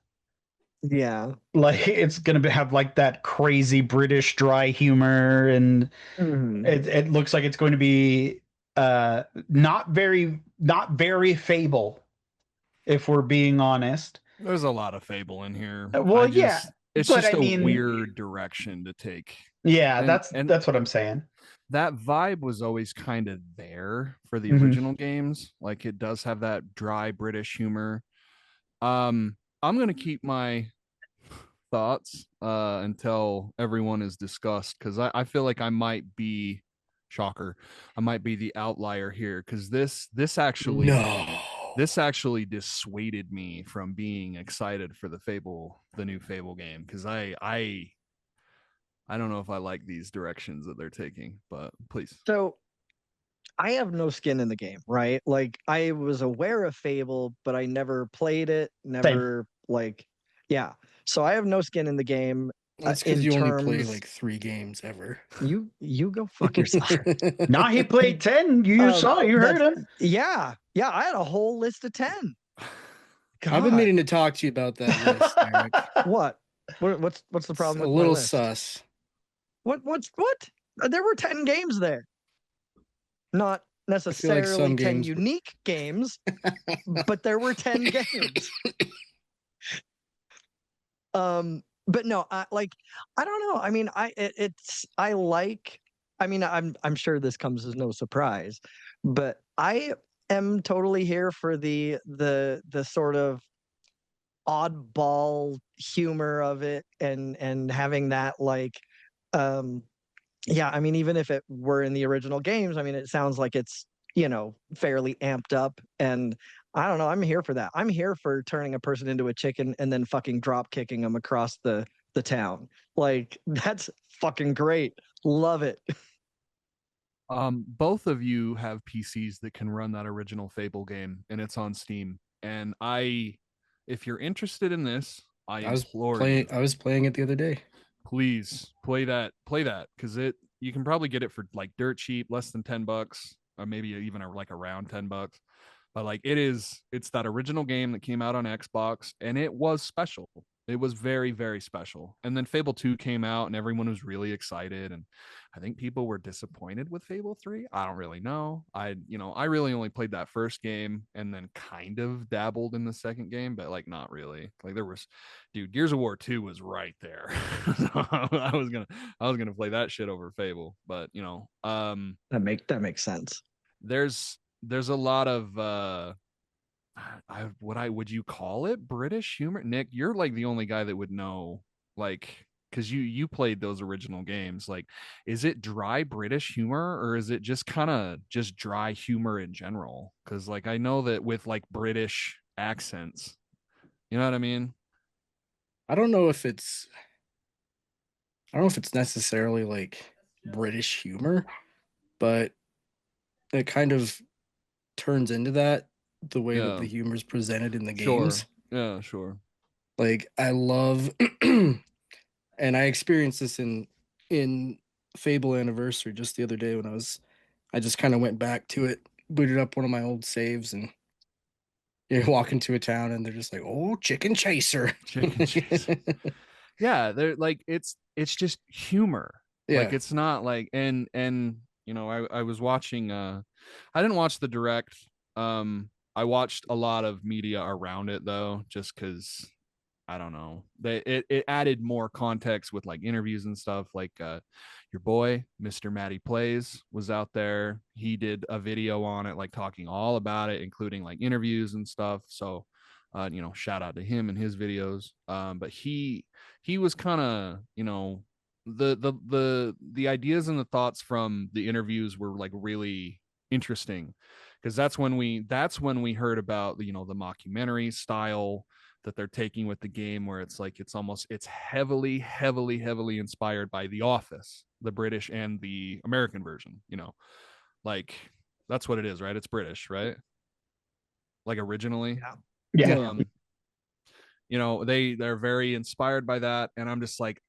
Yeah. Like it's gonna have like that crazy British dry humor, and Mhm. it looks like it's going to be not very Fable, if we're being honest. There's a lot of Fable in here. Well, yeah. it's But just I mean, a weird direction to take. Yeah, And that's what I'm saying. that vibe was always kind of there for the Mhm. original games. Like it does have that dry British humor. I'm gonna keep my thoughts until everyone is discussed, because I feel like I might be shocker. I might be the outlier here, because this actually dissuaded me from being excited for the new Fable game, because I don't know if I like these directions that they're taking, but please. So I have no skin in the game, right? Like I was aware of Fable, but I never played it, Same. never like yeah. So I have no skin in the game That's because in you only play terms like 3 games ever. you go fuck yourself. Nah, he played 10. You saw, you heard That's him. yeah. Yeah, I had a whole list of 10. I've been God. meaning to talk to you about that list, Eric. What? What's the It's problem a with my little list? sus. What? There were 10 games there. Not I feel like necessarily some 10 games unique games, but there were 10 games. But no, I don't know. I mean, I'm sure this comes as no surprise, but I am totally here for the sort of oddball humor of it and having that like yeah, I mean, even if it were in the original games, I mean, it sounds like it's, fairly amped up. And I don't know, I'm here for that. I'm here for turning a person into a chicken and then fucking drop kicking them across the town. Like, that's fucking great. Love it. Both of you have PCs that can run that original Fable game, and it's on Steam. And if you're interested in this, I implore you, I was playing it the other day. please play that, because you can probably get it for like dirt cheap, less than $10, or maybe even like around $10. But like it's that original game that came out on Xbox, and it was special. It was very, very special. And then Fable 2 came out, and everyone was really excited. And I think people were disappointed with Fable 3. I don't really know. I really only played that first game and then kind of dabbled in the second game, but like not really. Like dude, Gears of War 2 was right there. So I was gonna play that shit over Fable. But That makes sense. there's a lot of would you call it British humor? Nick, you're like the only guy that would know, like, because you played those original games. Like, is it dry British humor, or is it just kind of just dry humor in general? Because like I know that with like British accents, you know what I mean? I don't know if it's necessarily like British humor, but it kind of turns into that the way that Yeah, the humor is presented in the sure. games. Yeah, sure. Like I love and I experienced this in Fable Anniversary just the other day when I just kind of went back to it, booted up one of my old saves, and you walk into a town and they're just like, "Oh, chicken chaser." Chicken chaser. Yeah, they're like it's just humor. Yeah. Like it's not like and I was watching I didn't watch the direct. I watched a lot of media around it though, just because I don't know. It added more context with like interviews and stuff. Like your boy, Mr. Matty Plays, was out there. He did a video on it, like talking all about it, including like interviews and stuff. So shout out to him and his videos. But he was kind of, the ideas and the thoughts from the interviews were like really interesting, because that's when we heard about the mockumentary style that they're taking with the game, where it's heavily, heavily, heavily inspired by The Office, the British and the American version. Like that's what it is, right? It's British, right? Like originally. Yeah. They're very inspired by that, and I'm just like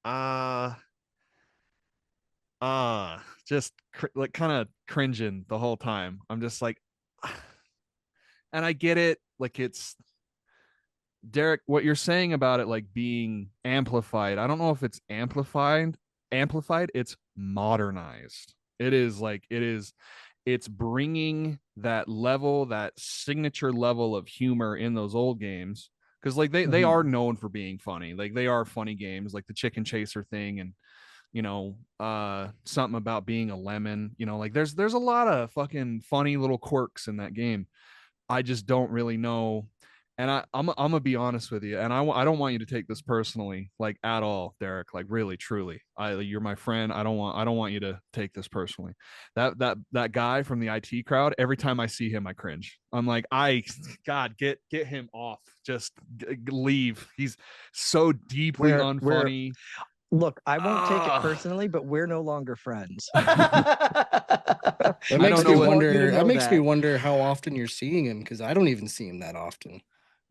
uh just like kind of cringing the whole time. I'm just like and I get it, like it's Derek, what you're saying about it like being amplified. I don't know if it's amplified, it's modernized. It's bringing that signature level of humor in those old games, because like they are known for being funny. Like they are funny games, like the chicken chaser thing, and something about being a lemon. Like there's a lot of fucking funny little quirks in that game. I just don't really know. And I'm gonna be honest with you, and I don't want you to take this personally, like at all, Derek. Like really, truly, you're my friend. I don't want you to take this personally. That guy from the IT crowd. Every time I see him, I cringe. I'm like, God, get him off. Just leave. He's so deeply unfunny. Look, I won't take it personally, but we're no longer friends. That makes me wonder how often you're seeing him, because I don't even see him that often.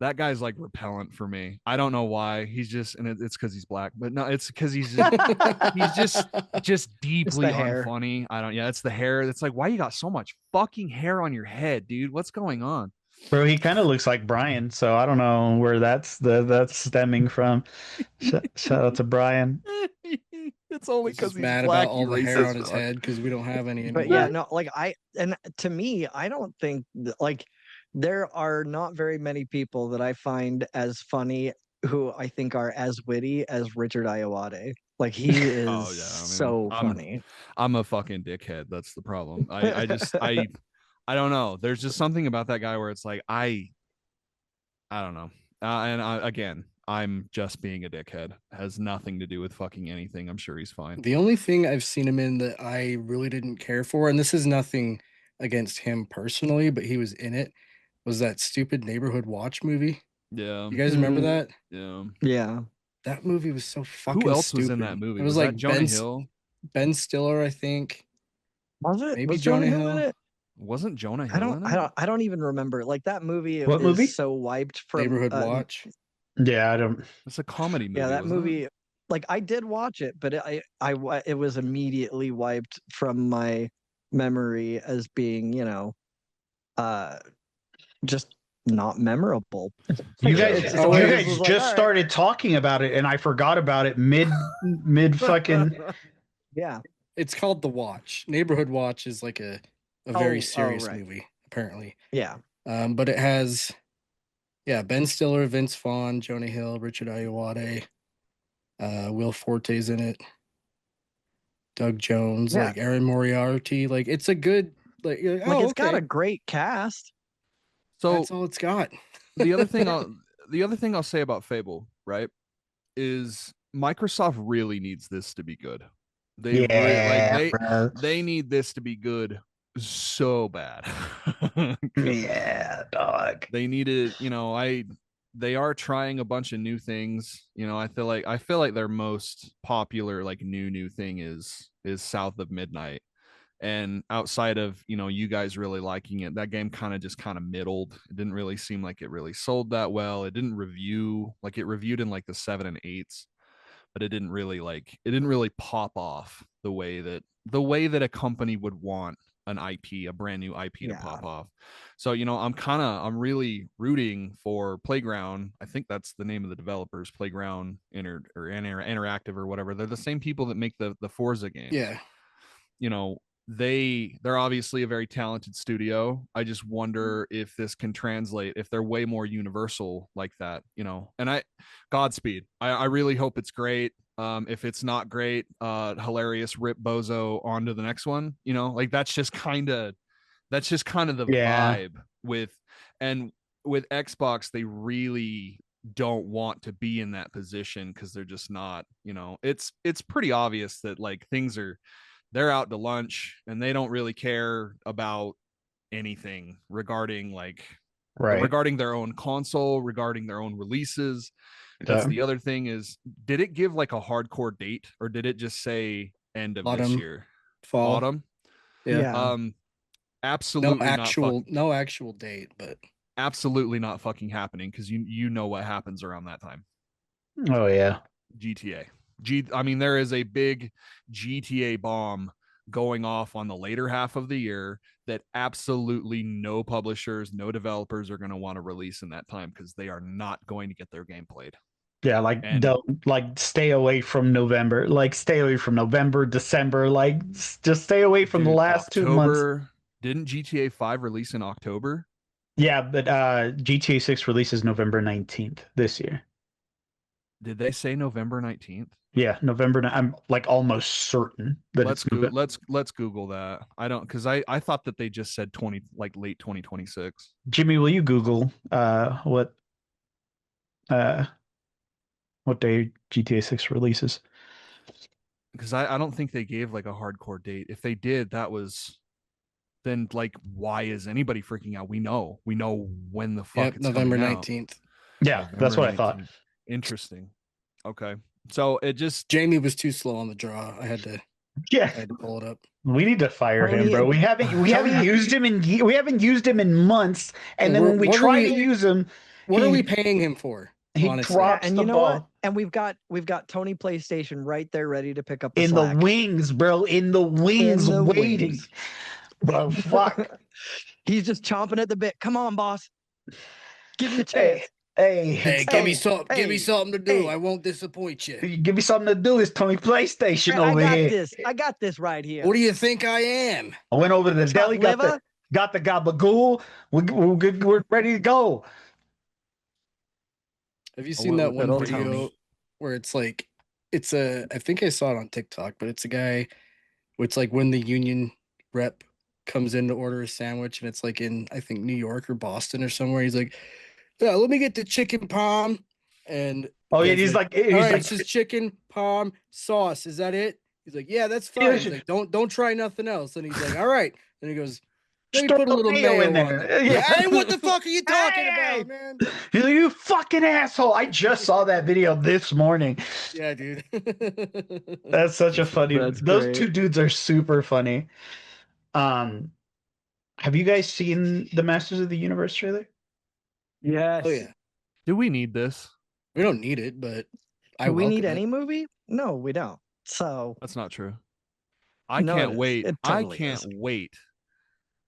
That guy's like repellent for me. I don't know why. He's just, and it's because he's black, but no, it's because he's just deeply unfunny. It's the hair. It's like, why you got so much fucking hair on your head, dude? What's going on? Bro, he kind of looks like Brian, so I don't know where that's stemming from. Shout out to Brian. It's only because he's mad black, about all the hair on his head because we don't have any anymore. But yeah, no, like to me, I don't think like there are not very many people that I find as funny who I think are as witty as Richard Ayoade. Like he is so funny. I'm a fucking dickhead. That's the problem. I don't know. There's just something about that guy where it's like I don't know. Again, I'm just being a dickhead. Has nothing to do with fucking anything. I'm sure he's fine. The only thing I've seen him in that I really didn't care for, and this is nothing against him personally, but he was in it, was that stupid Neighborhood Watch movie. Yeah. You guys remember that? Yeah. Yeah. That movie was so fucking Who else stupid. was in that movie? It was like Jonah Hill? Ben Stiller, I think. Was it? Maybe was Jonah Hill in it? Wasn't Jonah Hill I don't even remember. Like that movie What movie? so wiped from Neighborhood Watch. Yeah, I don't. It's a comedy movie. Yeah, that movie. Like I did watch it, but it was immediately wiped from my memory as being, just not memorable. You guys just started talking about it, and I forgot about it mid fucking. Yeah, it's called The Watch. Neighborhood Watch is like a very serious movie, apparently. Yeah. But it has, Ben Stiller, Vince Vaughn, Jonah Hill, Richard Ayoade, Will Forte's in it, Doug Jones, like Aaron Moriarty. Like it's a good, it's got a great cast. So that's all it's got. the other thing I'll say about Fable, right, is Microsoft really needs this to be good. They need this to be good so bad. Yeah, dog. They needed, they are trying a bunch of new things. I feel like their most popular like new thing is South of Midnight. And outside of, you guys really liking it, that game kind of middled. It didn't really seem like it really sold that well. It didn't review, like it reviewed in like the 7 and 8s, but it didn't really pop off the way that a company would want an IP, a brand new IP to pop off. So, I'm really rooting for Playground. I think that's the name of the developers, Playground Interactive or whatever. They're the same people that make the Forza games. Yeah. They're obviously a very talented studio. I just wonder if this can translate, if they're way more universal like that, and Godspeed. I really hope it's great. If it's not great, hilarious, rip bozo on to the next one, like that's just kind of the vibe with Xbox. They really don't want to be in that position because they're just not, it's pretty obvious that like they're out to lunch and they don't really care about anything regarding regarding their own console, regarding their own releases. That's the other thing is, did it give like a hardcore date or did it just say end of this year? Fall. Autumn? Yeah. Absolutely no actual date, but absolutely not fucking happening because you know what happens around that time. Oh yeah. GTA. There is a big GTA bomb going off on the later half of the year that absolutely no publishers, no developers are going to want to release in that time because they are not going to get their game played. Yeah, stay away from November. Like stay away from November, December. Like just stay away from the last 2 months. Didn't GTA 5 release in October? Yeah, but GTA 6 releases November 19th this year. Did they say November 19th? Yeah, I'm like almost certain that let's Google that. I don't, because I thought that they just said late 2026. Jimmy, will you Google what day GTA 6 releases? Because I don't think they gave like a hardcore date. If they did, then like, why is anybody freaking out? We know when the fuck it's November coming out. 19th. Yeah, November that's what 19th. I thought. Interesting. Okay, so Jamie was too slow on the draw. I had to pull it up. We need to fire him, bro. We haven't used him in months, and then when we try to use him, what are we paying him for? He honestly? drops and the you know ball. what? And we've got Tony PlayStation right there ready to pick up the in slack. the wings, bro. In the wings, waiting. Wings. Bro, fuck. He's just chomping at the bit. Come on, boss. Give me a chance. Hey, give me something to do. I won't disappoint you. Give me something to do. It's Tony PlayStation over here. I got this right here. What do you think I am? I went over to the deli, got the gabagool. We're ready to go. Have you seen that one video where it's like, I think I saw it on TikTok, but it's a guy, it's like when the union rep comes in to order a sandwich, and it's like in, I think, New York or Boston or somewhere. He's like, yeah, let me get the chicken palm. And he's like, it's just chicken palm sauce. Is that it? He's like, yeah, that's fine. He's like, don't try nothing else. And he's like, all right. And he goes, let me put a little mayo in there. Yeah. Hey, what the fuck are you talking about, man? You fucking asshole. I just saw that video this morning. Yeah, dude. That's such a funny. Those great. two dudes are super funny. Have you guys seen the Masters of the Universe trailer? Yes. Oh, yeah. Do we need this? We don't need it, but Do we need any movie? No, we don't. So that's not true. I can't wait. I can't wait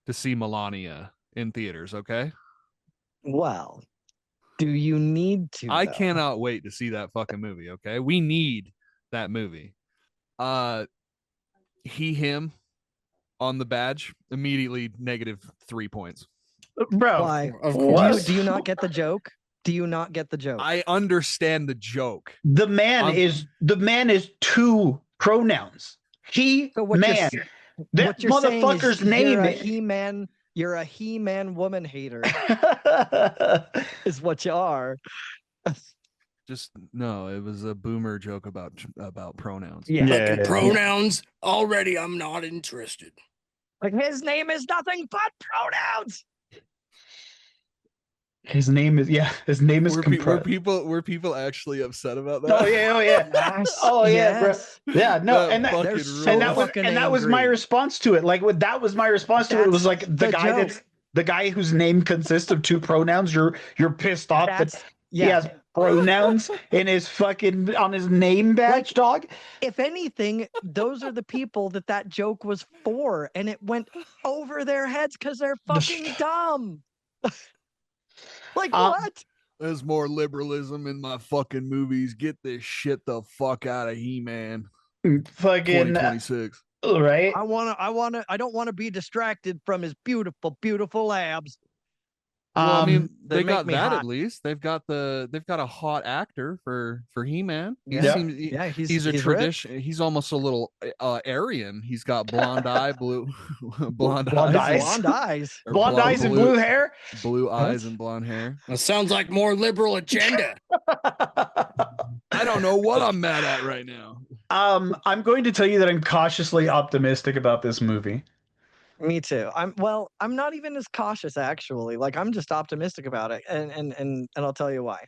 to see Melania in theaters. Okay. Well, do you need to? I cannot wait to see that fucking movie. Okay, we need that movie. Him on the badge immediately -3 points. Bro, why? Of course. Do you not get the joke? Do you not get the joke? I understand the joke. The man is 2 pronouns. He, so man. That motherfucker's name is He-Man. You're a He-Man woman hater. Is what you are. Just no, it was a boomer joke about pronouns. Yeah. Pronouns. Already, I'm not interested. Like, his name is nothing but pronouns. His name is Were people actually upset about that? Oh yeah. Yes, oh yeah, yes. bro. Yeah, no, that was my response to it. Like, that was my response to it. It was like the guy whose name consists of 2 pronouns. You're pissed off that he has pronouns in his fucking on his name badge, dog. If anything, those are the people that joke was for, and it went over their heads because they're fucking dumb. Like, what? There's more liberalism in my fucking movies. Get this shit the fuck out of He-Man. Fucking 2026. Right? I don't want to be distracted from his beautiful, beautiful abs. Well, I mean, they got that at least. They've got a hot actor for He-Man. He's a tradition. He's almost a little Aryan. He's got blonde eye, blonde eyes and blue hair, blue eyes and blonde hair. That sounds like more liberal agenda. I don't know what I'm mad at right now. I'm going to tell you that I'm cautiously optimistic about this movie. Me too. I'm not even as cautious, actually. Like, I'm just optimistic about it, and I'll tell you why.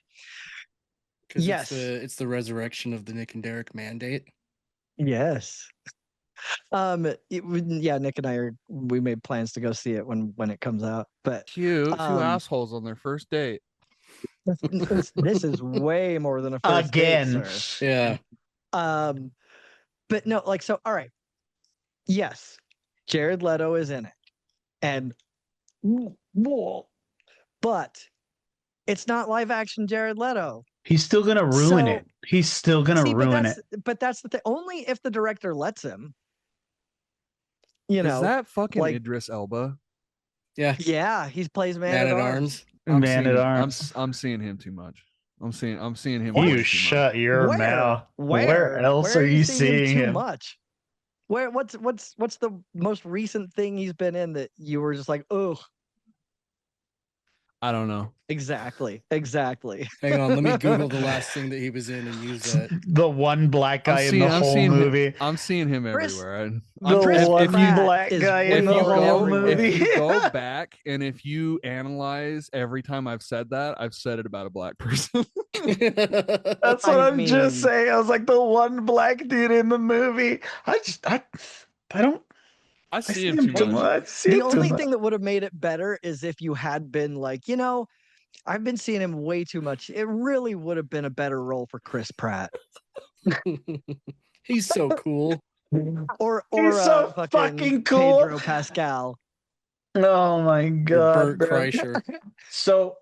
Yes, it's the resurrection of the Nick and Derek mandate. Yes. Nick and I we made plans to go see it when it comes out. But cute, 2 assholes on their first date. This is way more than a first date, sir. Yeah. But no, like, so all right. Yes. Jared Leto is in it, and but it's not live action Jared Leto. He's still gonna ruin it. He's still gonna ruin it. But that's the thing. Only if the director lets him. You know, is that fucking Idris Elba? Yeah. Yeah, he plays Man at Arms. Man at Arms. I'm seeing him too much. I'm seeing him. You way too shut much. your mouth. Where else are you seeing too him? much? What's the most recent thing he's been in that you were just like, ugh? I don't know. Exactly. Hang on, let me Google the last thing that he was in and use that. The one black guy in the whole movie. I'm seeing him Chris- everywhere. The one black guy in the whole movie. If you go back and if you analyze every time I've said that, I've said it about a black person. That's what I'm just saying. I was like the one black dude in the movie. I don't. I see him too much. The only thing that would have made it better is if you had been like, I've been seeing him way too much. It really would have been a better role for Chris Pratt. He's so cool. Or He's so fucking cool. Pedro Pascal. Oh my god, Bert Kreischer. So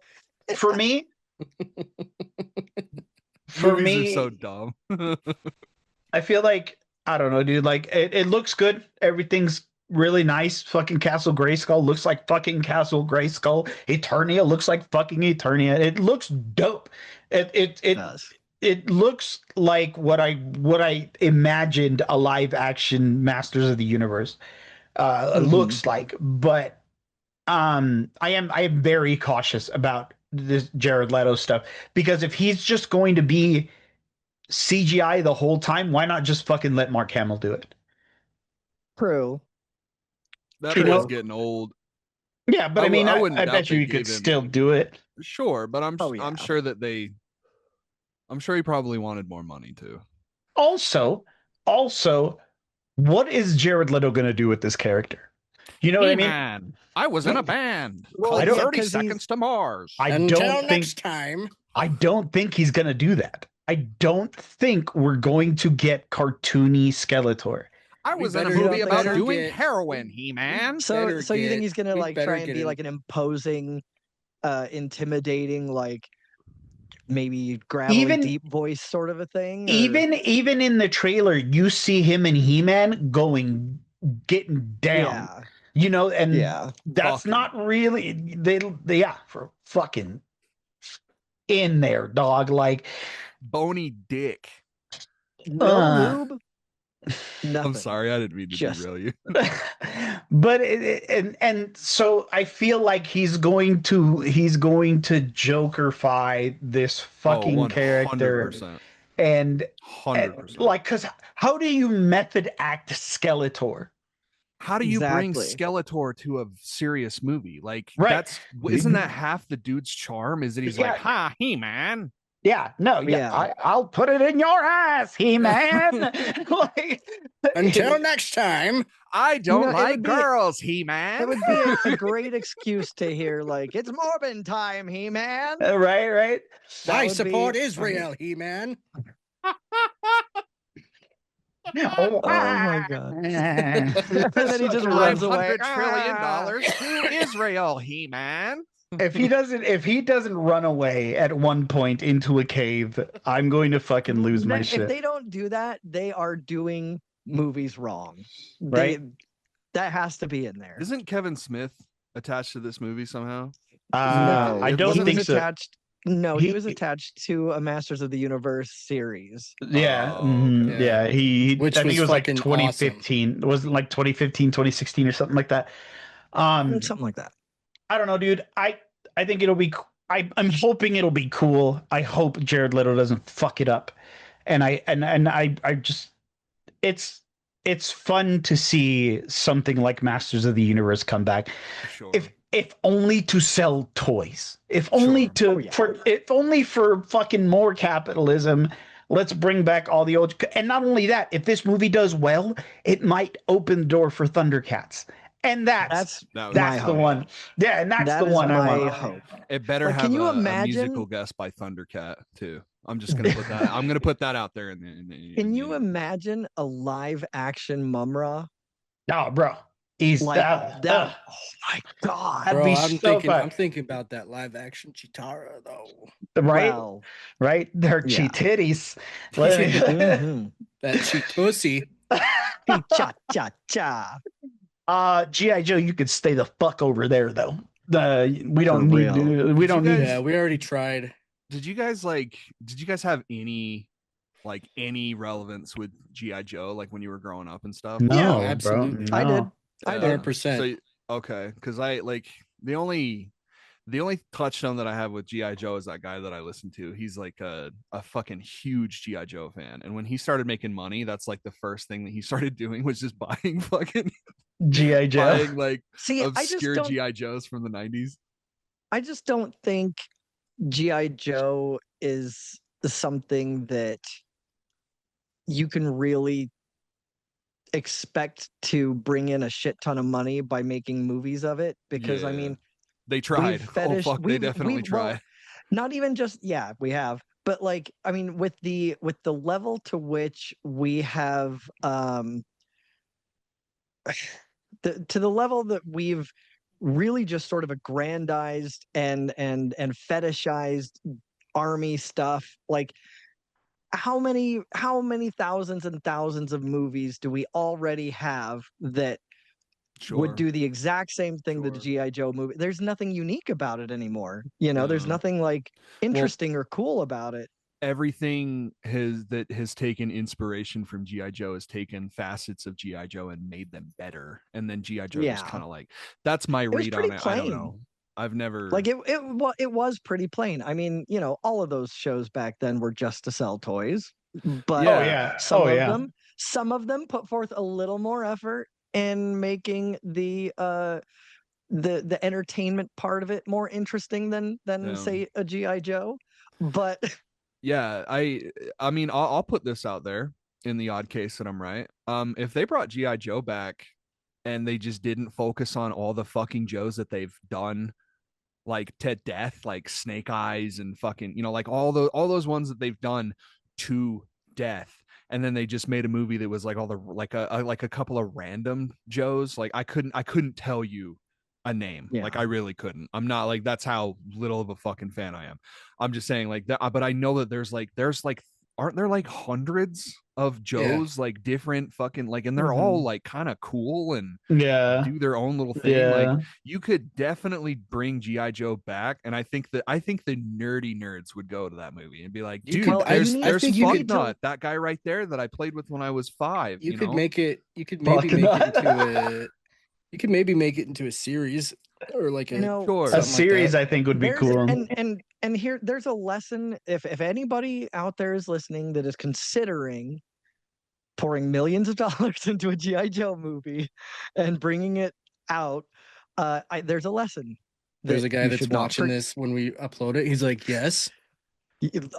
for me, Movies are so dumb. I feel like I don't know, dude. Like it looks good. Everything's really nice. Fucking Castle Grayskull looks like fucking Castle Grayskull. Eternia looks like fucking Eternia. It looks dope. It does. It looks like what I imagined a live action Masters of the Universe looks like. But I am very cautious about this Jared Leto stuff, because if he's just going to be CGI the whole time, why not just fucking let Mark Hamill do it? True. That boy's getting old. Yeah, but I bet you could still do it. Sure, but I'm sure that I'm sure he probably wanted more money too. Also, what is Jared Leto going to do with this character? You know what I mean? I was in a band called 30 Seconds to Mars. Until next time. I don't think he's going to do that. I don't think we're going to get cartoony Skeletor. I was in a movie about doing heroin, He-Man. So you think he's gonna try and be like an imposing, intimidating, like maybe gravelly deep voice sort of a thing? Even in the trailer, you see him and He-Man getting down. Yeah. That's not really they for fucking in there, dog. Like bony dick. No lube. Nothing. I'm sorry, I didn't mean to derail you. But and so I feel like he's going to Jokerify this fucking character. 100%. And 100%. Like, because how do you method act Skeletor? How do you bring Skeletor to a serious movie? Like, isn't that half the dude's charm? Is that he's like, ha, He-Man. Yeah, no, I'll put it in your ass, He-Man. Until next time. I don't like girls, He-Man. It would be a great excuse to hear, like, it's Morbin time, He-Man. Right. I support Israel, He-Man. Oh my god. And then he just runs away. $500 trillion to Israel, He-Man. If he doesn't run away at one point into a cave, I'm going to fucking lose my shit. If they don't do that, they are doing movies wrong. Right? That has to be in there. Isn't Kevin Smith attached to this movie somehow? No, I don't think so. No, he was attached to a Masters of the Universe series. Yeah. Yeah. I think it was like 2015. Awesome. Was it like 2015, 2016 or something like that? Something like that. I don't know, dude. I think it'll be. I'm hoping it'll be cool. I hope Jared Leto doesn't fuck it up, and I just it's fun to see something like Masters of the Universe come back. Sure. If only to sell toys. If only for fucking more capitalism. Let's bring back all the old. And not only that, if this movie does well, it might open the door for Thundercats. And that's the one. Yeah, and that's the one I want. Hope. It better have a musical guest by Thundercat too. I'm just gonna put that. I'm gonna put that out there. Can you imagine a live action Mumra? No, bro. He's like that. Oh my god, bro! I'm thinking about that live action Chitara though. Right, right. They're cheetitties. That cheetussy. Cha cha cha. GI Joe, you could stay the fuck over there though. We For don't need real. to. We Did you don't need. guys- Yeah, we already tried. Did you guys have any relevance with GI Joe like when you were growing up and stuff? No, Yeah, bro. absolutely. No. I did. I did. 100%. So okay, because I like the only touchstone that I have with GI Joe is that guy that I listen to. He's like a fucking huge GI Joe fan, and when he started making money, that's like the first thing that he started doing was just buying fucking GI Joe. buying like See, obscure GI Joes from the 90s. I just don't think GI Joe is something that you can really expect to bring in a shit ton of money by making movies of it, because I Yeah. mean, They tried. fetish- Oh fuck, they we've- definitely we've- well, tried. not even just, yeah, we have, but like, I mean, with the level to which we have to the level that we've really just sort of aggrandized and fetishized army stuff, like how many thousands and thousands of movies do we already have that would Sure. do the exact same thing that the Sure. GI Joe movie? There's nothing unique about it anymore. You know, there's No. nothing like interesting or cool about it. Everything has taken inspiration from GI Joe has taken facets of GI Joe and made them better, and then GI Joe just Yeah. kind of like, that's my was read pretty on it. I don't plain. know. I've never Like it was pretty plain. I mean, you know, all of those shows back then were just to sell toys, but Oh yeah. some of them put forth a little more effort in making the entertainment part of it more interesting than Yeah. say a GI Joe. But Yeah, I mean, I'll put this out there in the odd case that I'm right. If they brought GI Joe back and they just didn't focus on all the fucking Joes that they've done like to death, like Snake Eyes and fucking, like all those ones that they've done to death, and then they just made a movie that was like all the like a couple of random Joes, like I couldn't tell you a name. Yeah. Like I really couldn't. I'm not like, that's how little of a fucking fan I am. I'm just saying like that, but I know that there's like aren't there like hundreds of Joes, like different fucking like, and they're all like kind of cool and Yeah. do their own little thing. Like Yeah. you could definitely bring GI Joe back, and I think the nerdy nerds would go to that movie and be like, You dude, could- I there's think you could Fucknut, that guy right there that I played with when I was 5. You could know? make it. You could maybe Fucking make it into a. You could maybe make it into a series or like You know, Sure. A something like series, that. I think, would be there's cool. and here there's a lesson. If anybody out there is listening that is considering pouring millions of dollars into a GI Joe movie and bringing it out, there's a lesson. There's that a guy you that's should not watching this when we upload it. He's like, "Yes,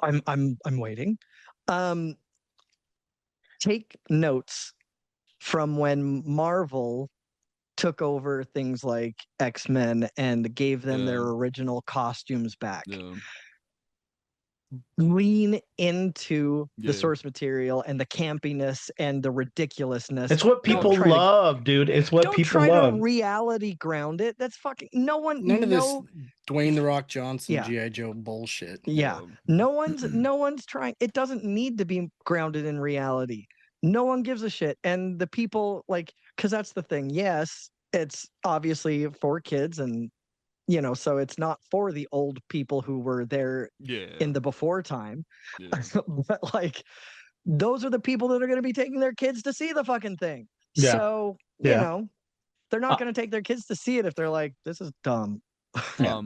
I'm waiting. Take notes from when Marvel took over things like X-Men and gave them their Yeah. original costumes back. Yeah. Lean into the Yeah. source material and the campiness and the ridiculousness. It's what Don't people try to- love, dude. It's what Don't people try love. to reality ground it. That's fucking no one. none of this no, Dwayne the Rock Johnson Yeah. GI Joe bullshit." Yeah, no one's trying. It doesn't need to be grounded in reality. No one gives a shit, and the people like, because that's the thing. Yes, it's obviously for kids, and so it's not for the old people who were there Yeah. in the before time. Yeah. But like, those are the people that are going to be taking their kids to see the fucking thing. Yeah. So Yeah. they're not going to take their kids to see it if they're like, this is dumb. Yeah.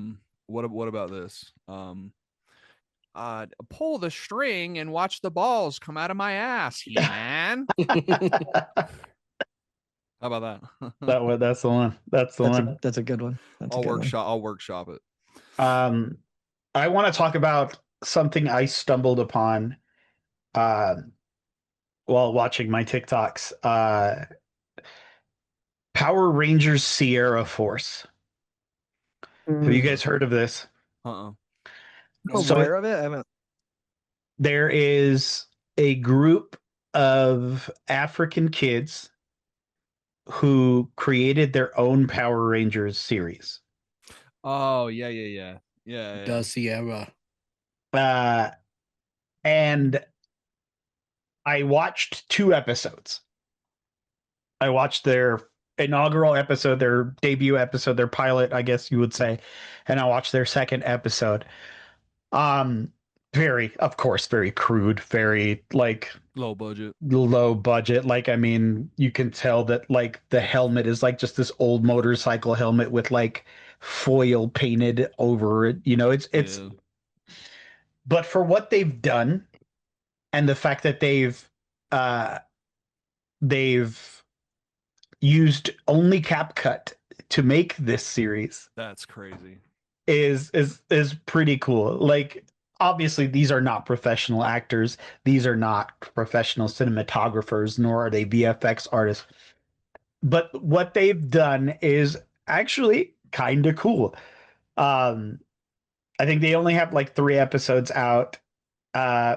What about this? Pull the string and watch the balls come out of my ass, man. How about that? That's the one. That's the one. That's a good one. That's a good one. I'll workshop it. I want to talk about something I stumbled upon while watching my TikToks. Power Rangers Sierra Force. Have you guys heard of this? I'm So aware of it. I haven't. there is a group of African kids who created their own Power Rangers series. Oh yeah. Da Sierra. And I watched 2 episodes. I watched their inaugural episode, their debut episode, their pilot, I guess you would say, and I watched their second episode. Um, very, of course, very crude, very like Low budget. low budget. Like, I mean, you can tell that like the helmet is like just this old motorcycle helmet with like foil painted over it. You know, it's Yeah. but for what they've done and the fact that uh they've used only CapCut to make this series That's crazy. is pretty cool. Like obviously these are not professional actors, these are not professional cinematographers, nor are they VFX artists. But what they've done is actually kind of cool. Um I think they only have like 3 episodes out. Uh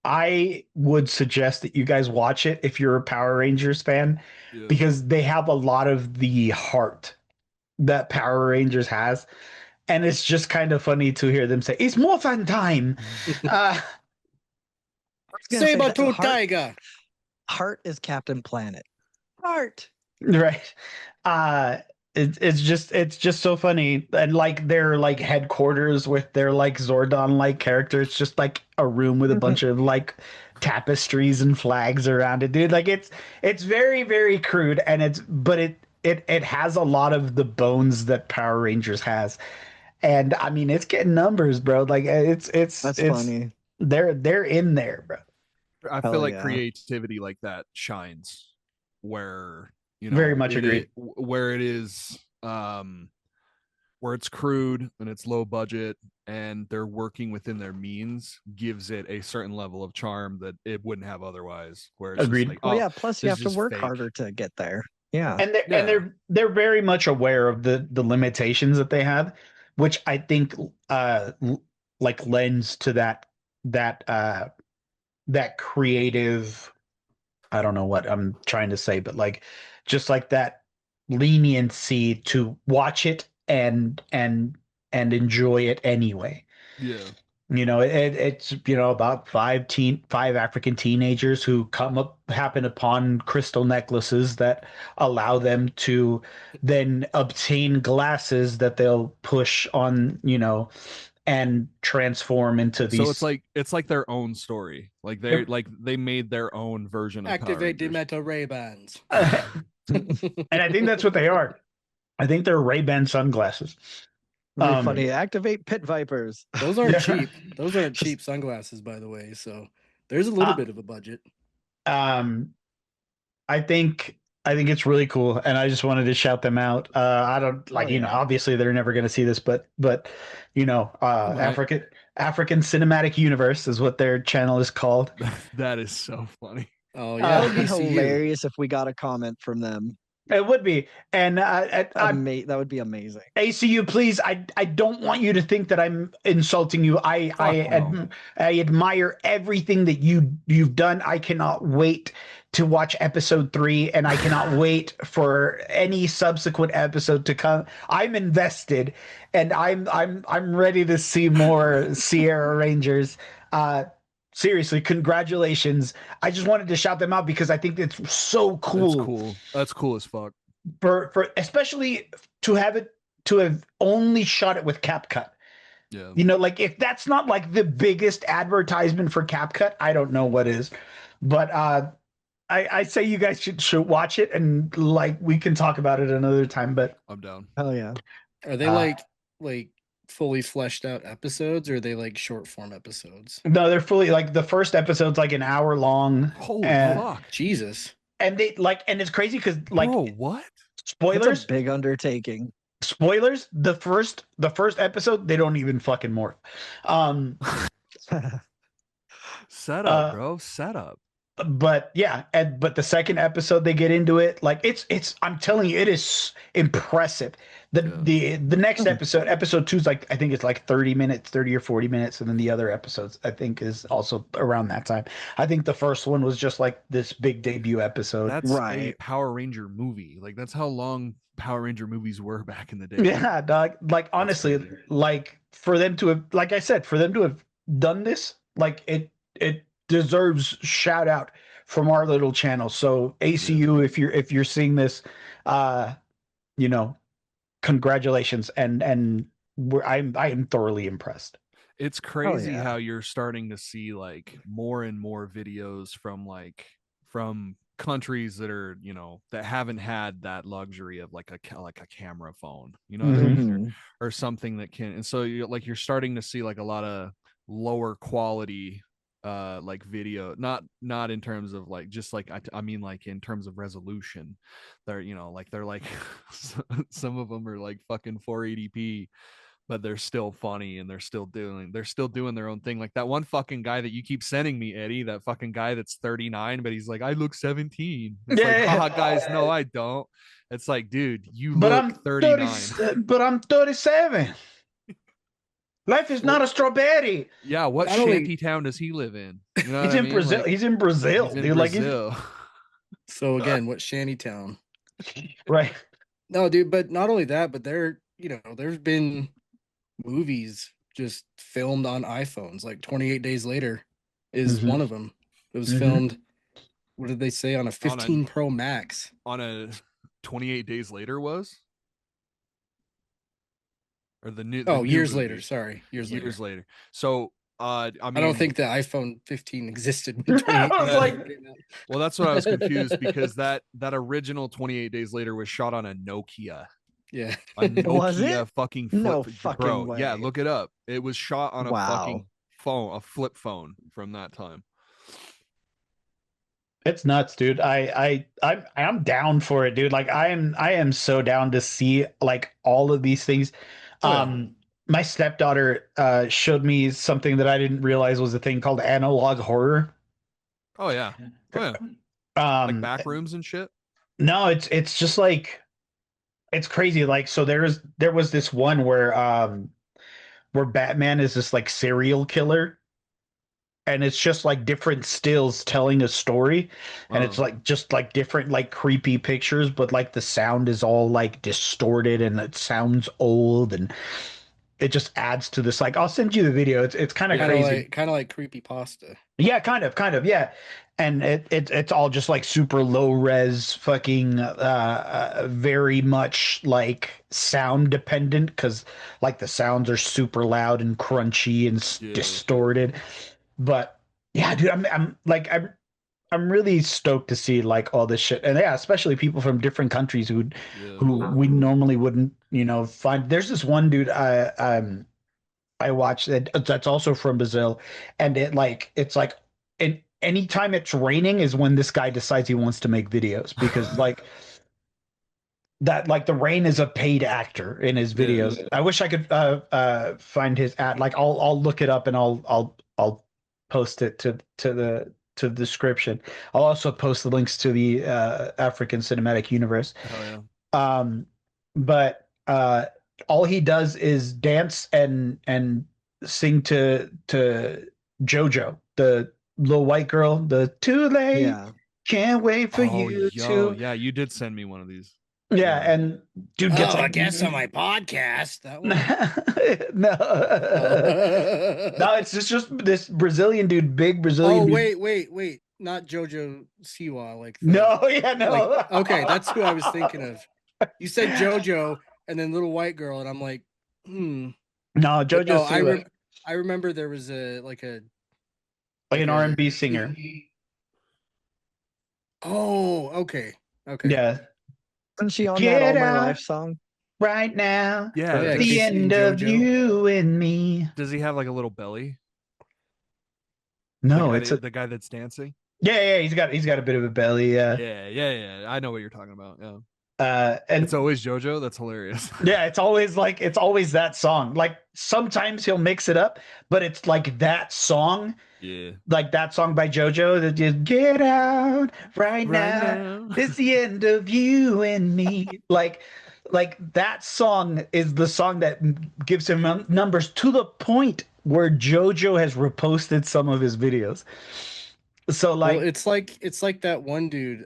I would suggest that you guys watch it if you're a Power Rangers fan, Yeah. because they have a lot of the heart that Power Rangers has. And it's just kind of funny to hear them say, "It's more fun time." Uh, gonna say that Saber-tooth Heart- tiger. Heart is Captain Planet. Heart. right. It's just so funny. And like their like headquarters with their like Zordon like character, it's just like a room with a bunch of like tapestries and flags around it, dude. Like it's very, very crude, and it has a lot of the bones that Power Rangers has. And I mean, it's getting numbers, bro. Like That's it's funny. they're in there, bro. I Hell feel like yeah. creativity like that shines where, you know, Very much agree. where it is where it's crude and it's low budget and they're working within their means gives it a certain level of charm that it wouldn't have otherwise. Where it's Agreed. just like, Oh, oh yeah. Plus, you this have is to just work fake. harder to get there. Yeah. And they're Yeah. and they're very much aware of the limitations that they have, which I think like lends to that creative, I don't know what I'm trying to say, but like just like that leniency to watch it and enjoy it anyway. Yeah. You know, it's about five African teenagers who happen upon crystal necklaces that allow them to then obtain glasses that they'll push on, and transform into these. So it's like their own story. Like they made their own version of Power Activate the Rangers. Meta Ray-Bans. And I think that's what they are. I think they're Ray-Ban sunglasses. Really funny. Activate Pit Vipers. Those aren't Yeah. cheap. Those aren't cheap sunglasses, by the way. So there's a little bit of a budget. I think it's really cool, and I just wanted to shout them out. I don't like, yeah. obviously they're never going to see this, but Right. African Cinematic Universe is what their channel is called. That is so funny. Oh That yeah, would be ACU. hilarious if we got a comment from them. It would be, and That would be amazing. ACU, please. I don't want you to think that I'm insulting you. I admire everything that you've done. I cannot wait to watch episode 3, and I cannot wait for any subsequent episode to come. I'm invested, and I'm ready to see more Sierra Rangers. Seriously, congratulations. I just wanted to shout them out because I think it's so cool. That's cool. That's cool as fuck. For especially to have only shot it with CapCut. Yeah. Like if that's not like the biggest advertisement for CapCut, I don't know what is. But I say you guys should watch it, and like we can talk about it another time. But I'm down. Hell yeah. Are they like fully fleshed out episodes, or are they like short form episodes? no, they're fully like the first episode's like an hour long. Holy and, fuck. Jesus. And they and it's crazy because like Bro, what? spoilers. It's a big undertaking. Spoilers. The first episode, they don't even fucking morph. Set up, bro. Set up. But yeah, but the second episode they get into it, like it's I'm telling you, it is impressive. The next episode 2 is like, I think it's like 30 minutes, 30 or 40 minutes, and then the other episodes I think is also around that time. I think the first one was just like this big debut episode. That's right. a Power Ranger movie. Like that's how long Power Ranger movies were back in the day. Yeah, dog. Like honestly, crazy. like for them to have, like I said, for them to have done this, like it deserves shout out from our little channel. So ACU, if you're seeing this, you know, congratulations, and I am thoroughly impressed. It's crazy yeah. how you're starting to see like more and more videos from countries that are, you know, that haven't had that luxury of like a camera phone, you know what I mean, Mhm. or something that can. And so you're starting to see like a lot of lower quality like video, not in terms of like just like I mean like in terms of resolution. They're, you know, like they're like some of them are like fucking 480p, but they're still funny and they're still doing their own thing. Like that one fucking guy that you keep sending me, Eddie, that fucking guy that's 39, but he's like, I look 17. It's like, haha, guys, no, I don't. It's like, dude, you But look I'm 39. 30. But I'm 37. Life is not a strawberry. Yeah, what Not only shanty town does he live in? You know He's what I in mean? Brazil. Like He's in Brazil, he's in dude. Brazil. so again, what shantytown? Right. No, dude, but not only that, but there's been movies just filmed on iPhones. Like 28 Days Later is Mhm. one of them. It was Mhm. filmed, what did they say, on a 15 Pro Max? On a 28 Days Later was? Or the new Years movie. later. Sorry, years later. So I mean, I don't think the iPhone 15 existed when I 28 was Days like, Later came out. well, that's what I was confused because that original 28 Days Later was shot on a Nokia. Yeah. A Was Nokia it? fucking No flip, fucking bro. way. Yeah, look it up. It was shot on a fucking Wow. phone, a flip phone from that time. it's nuts, dude. I'm down for it, dude. Like I am so down to see like all of these things. Oh, yeah. My stepdaughter showed me something that I didn't realize was a thing called analog horror. Oh yeah, oh yeah, like Um, back rooms and shit. no, it's just like it's crazy. Like so there was this one where Batman is this like serial killer, and it's just like different stills telling a story, and it's Oh, like just like different like creepy pictures, but like the sound is all like distorted and it sounds old, and it just adds to this. Like I'll send you the video. It's kind of Yeah. crazy. Kind of like creepy pasta. Yeah, kind of, yeah. And it's all just like super low res, fucking very much like sound dependent because like the sounds are super loud and crunchy and Yeah, distorted. But yeah, dude, I'm really stoked to see like all this shit, and yeah, especially people from different countries yeah. who we normally wouldn't, you know, find. There's this one dude I watched that's also from Brazil, and it's like and anytime it's raining is when this guy decides he wants to make videos because like that like the rain is a paid actor in his Yeah. videos. I wish I could find his ad. Like I'll look it up and I'll post it to the description. I'll also post the links to the African Cinematic Universe. Hell yeah. But all he does is dance and sing to JoJo, the little white girl, the too late, Yeah. can't wait for Oh, you yo, to. yeah, you did send me one of these. Yeah, Yeah. and dude gets like on my podcast. That one. no. Oh, No, it's just this Brazilian dude, big oh Brazilian dude. wait. Not Jojo Siwa, like No, yeah, no. like okay, that's who I was thinking of. You said JoJo and then little white girl, and I'm like, No, But JoJo no, Siwa, I remember there was a like like an a R&B singer. Oh, okay. Yeah. Isn't she on that Get All My out Life song? right now. Yeah. Yeah, The Casey end and of JoJo. you and me. Does he have like a little belly? No, it's the guy that's dancing. yeah. He's got a bit of a belly. Yeah. I know what you're talking about. Yeah. And It's always JoJo. That's hilarious. yeah, it's always that song. Like sometimes he'll mix it up, but it's like that song, Yeah. like that song by JoJo that just get out right Right now. now. It's the end of you and me. Like that song is the song that gives him numbers to the point where JoJo has reposted some of his videos. So Well, like it's like that one dude,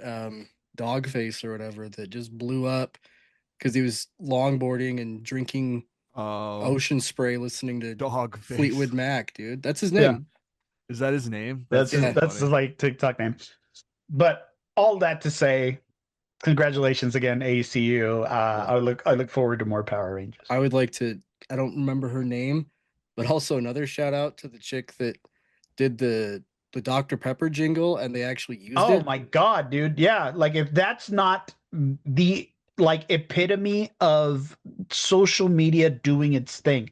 Dogface or whatever, that just blew up because he was longboarding and drinking ocean spray, listening to Dog face. Fleetwood Mac, dude. That's his Yeah. name. Is that his name? that's so his, that's his funny. like TikTok name. But all that to say, Congratulations again, ACU. I look forward to more Power Rangers. I would like to. I don't remember her name, but also another shout out to the chick that did the Dr. Pepper jingle, and they actually used Oh it. my God, dude. Yeah. Like if that's not the like epitome of social media doing its thing.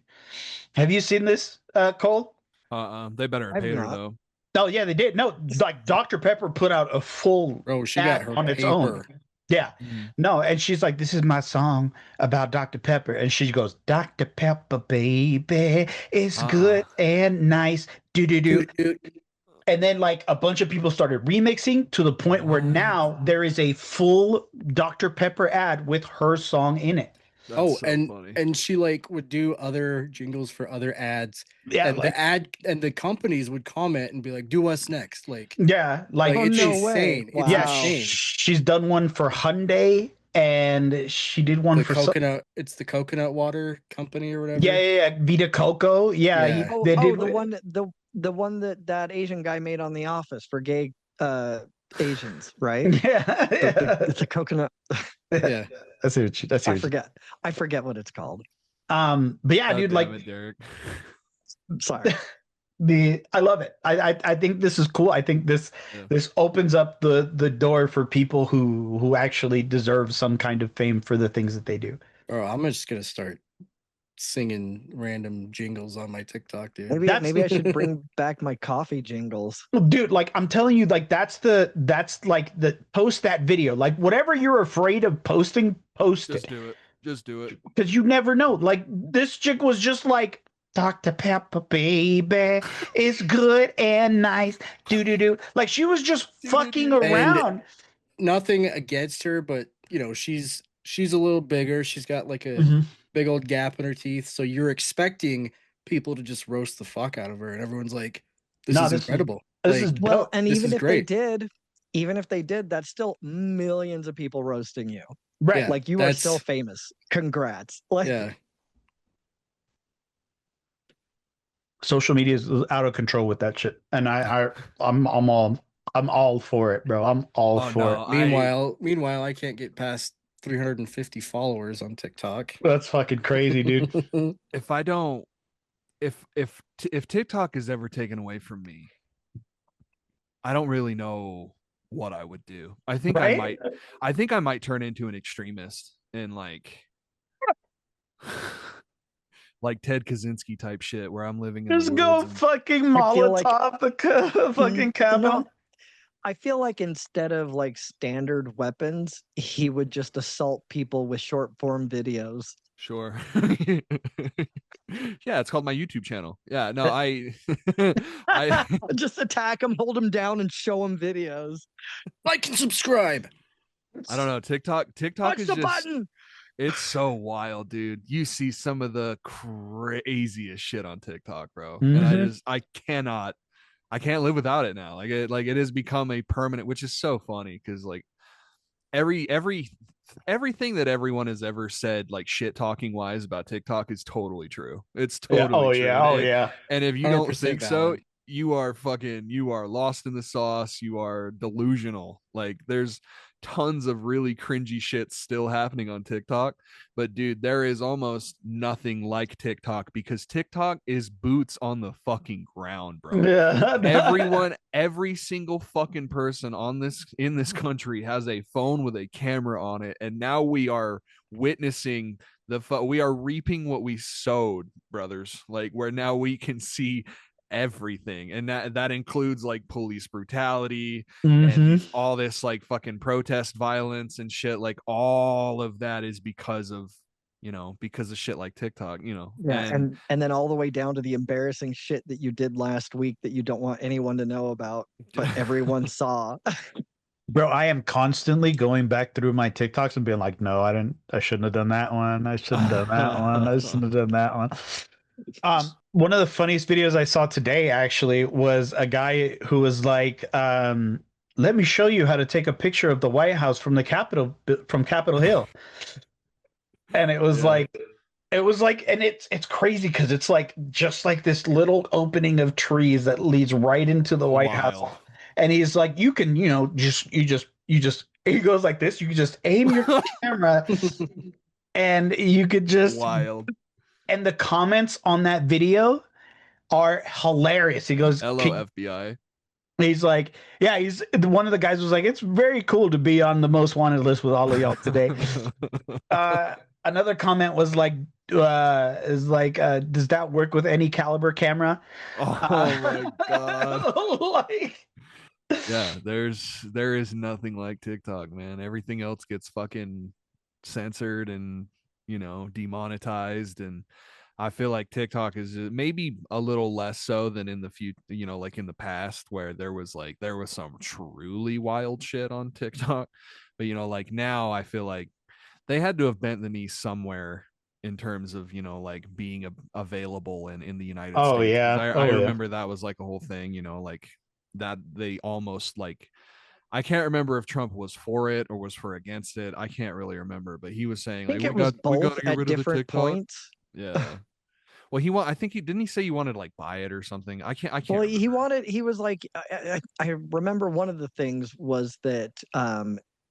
Have you seen this, Cole? They better have I've paid her not. though. Oh yeah, they did. No, like Dr. Pepper put out a full Bro, she got ad her on its own. paper. Yeah. Mhm. No, and she's like, this is my song about Dr. Pepper. And she goes, Dr. Pepper, baby, it's good and nice. Do do do. And then like a bunch of people started remixing to the point where now there is a full Dr. Pepper ad with her song in it. That's so funny. And she like would do other jingles for other ads. Yeah, And like the ad and the companies would comment and be like, do us next. yeah, like Oh, it's no way. insane. It's yeah, Wow. insane. she's done one for Hyundai and she did one The for coconut, it's the coconut water company or whatever. yeah, Vita Coco. Yeah, Yeah. they did The one that Asian guy made on The Office for gay Asians, right? yeah, It's a coconut. Yeah. That's it. That's I it. forget what it's called. But yeah, God dude, damn like it, Derek. Sorry. I love it. I think this is cool. I think this opens up the door for people who actually deserve some kind of fame for the things that they do. Bro, I'm just gonna start singing random jingles on my TikTok, dude. Maybe I should bring back my coffee jingles. Dude, like I'm telling you, like that's like the post that video. Like whatever you're afraid of posting, post Just it. do it. Just do it. Because you never know. Like this chick was just like Dr. Pepper, baby, it's good and nice. Do do do. Like she was just fucking around. Nothing against her, but you know, she's a little bigger. She's got like a big old gap in her teeth. So you're expecting people to just roast the fuck out of her, and everyone's like, "This is incredible." This is well, and this even is if great. they did, that's still millions of people roasting you. Right. Yeah, Like you are still famous. Congrats. Like Yeah. Social media is out of control with that shit. And I'm all for it, bro. I'm all for it. Meanwhile, I can't get past 350 followers on TikTok. That's fucking crazy, dude. If TikTok is ever taken away from me, I don't really know what I would do. I think I might turn into an extremist and like Ted Kaczynski type shit where I'm living in just go fucking Molotov the fucking Capitol. I feel like instead of like standard weapons, he would just assault people with short form videos. Sure. Yeah, it's called my YouTube channel. Yeah, no, I just attack him, hold him down, and show him videos. Like and subscribe. I don't know. TikTok Push is the just button. It's so wild, dude. You see some of the craziest shit on TikTok, bro. And I can't live without it now. Like it has become a permanent, which is so funny because like everything that everyone has ever said, like shit talking wise about TikTok is totally true. It's totally true. Oh yeah. And if you don't 100% think valid. so, you are lost in the sauce. You are delusional. Like there's tons of really cringy shit still happening on TikTok, but dude, there is almost nothing like TikTok because TikTok is boots on the fucking ground, bro. Yeah. Every single fucking person in this country has a phone with a camera on it, and now we are witnessing we are reaping what we sowed, brothers. Like where now we can see everything, and that includes like police brutality and all this like fucking protest violence and shit. Like all of that is because of shit like TikTok, Yeah, and then all the way down to the embarrassing shit that you did last week that you don't want anyone to know about, but everyone saw. Bro, I am constantly going back through my TikToks and being like, no, I shouldn't have done that one. I shouldn't have done that one. I shouldn't have done that one. One of the funniest videos I saw today actually was a guy who was like, let me show you how to take a picture of the White House from Capitol Hill. And it was like, and it's crazy because it's like just like this little opening of trees that leads right into the White House. And he's like, you can, you just He goes like this. You can just aim your camera, and you could just. Wild. And the comments on that video are hilarious. He goes, Hello, FBI. he's like, yeah, he's one of the guys was like, it's very cool to be on the most wanted list with all of y'all today. Another comment was like, does that work with any caliber camera? Oh my god. Like, Yeah, there is nothing like TikTok, man. Everything else gets fucking censored and, demonetized, and I feel like TikTok is maybe a little less so than in the few, like in the past where there was some truly wild shit on TikTok. But like now I feel like they had to have bent the knee somewhere in terms of, like being available in the United oh States. 'Cause yeah, I oh yeah. remember that was like a whole thing, like that they almost like I can't remember if Trump was for it or was for against it. I can't really remember, but he was saying I like think it was we got both to get at rid of the different TikTok. points. Yeah. Well, I think he didn't he say he wanted to like buy it or something. I can't Well, remember. he was like, I remember one of the things was that,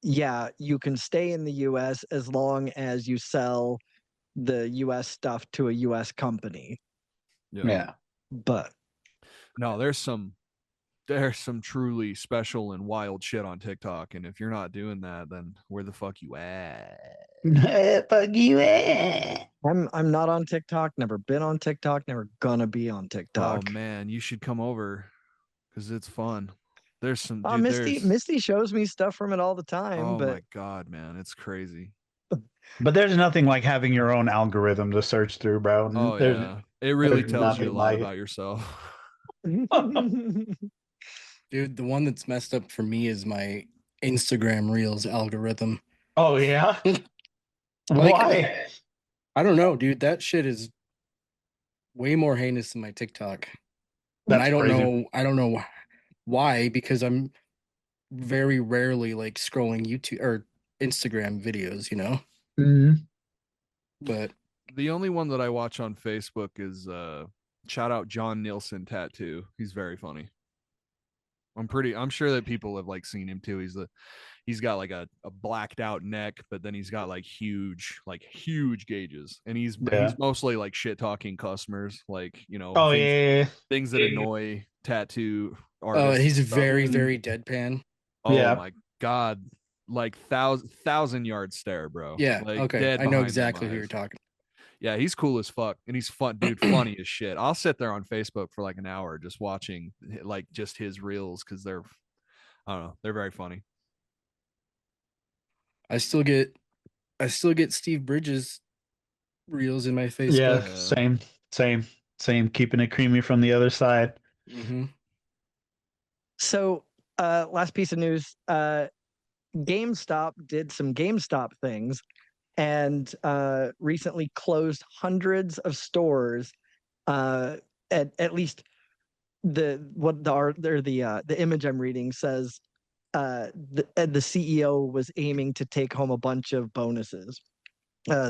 yeah, you can stay in the US as long as you sell the US stuff to a US company. Yeah. Yeah. But No, there's some truly special and wild shit on TikTok, and if you're not doing that, then where the fuck you at? Fuck you. Eh. I'm not on TikTok, never been on TikTok, never gonna be on Oh TikTok. man, you should come over because it's fun. There's some Misty shows me stuff from it all the time, oh but my god, man, it's crazy. But there's nothing like having your own algorithm to search through, bro. Oh yeah, it really there's tells you a nothing lot like about yourself. Dude, the one that's messed up for me is my Instagram Reels algorithm. Oh yeah. Like, Why? I don't know, dude. That shit is way more heinous than my TikTok. And That's crazy. I don't know why, because I'm very rarely like scrolling YouTube or Instagram videos, Mhm. But The only one that I watch on Facebook is shout out John Nielsen Tattoo. He's very funny. I'm sure that people have like seen him too. He's got like a blacked out neck, but then he's got like huge gauges, and Yeah. he's mostly like shit talking customers, like Oh things yeah. things that annoy tattoo artists. he's and stuff. very, very deadpan. Oh Yeah. my god, like thousand yard stare, bro. Yeah, Like okay. dead I know behind them exactly who you're eyes. talking. Yeah, he's cool as fuck, and he's fun, dude. Funny as shit. I'll sit there on Facebook for like an hour just watching like just his reels because I don't know, they're very funny. I still get Steve Bridges reels in my Yeah. Facebook. Same. Keeping it creamy from the other side. Mm-hmm. so last piece of news, GameStop did some GameStop things and recently closed hundreds of stores. At least the image I'm reading says the CEO was aiming to take home a bunch of bonuses,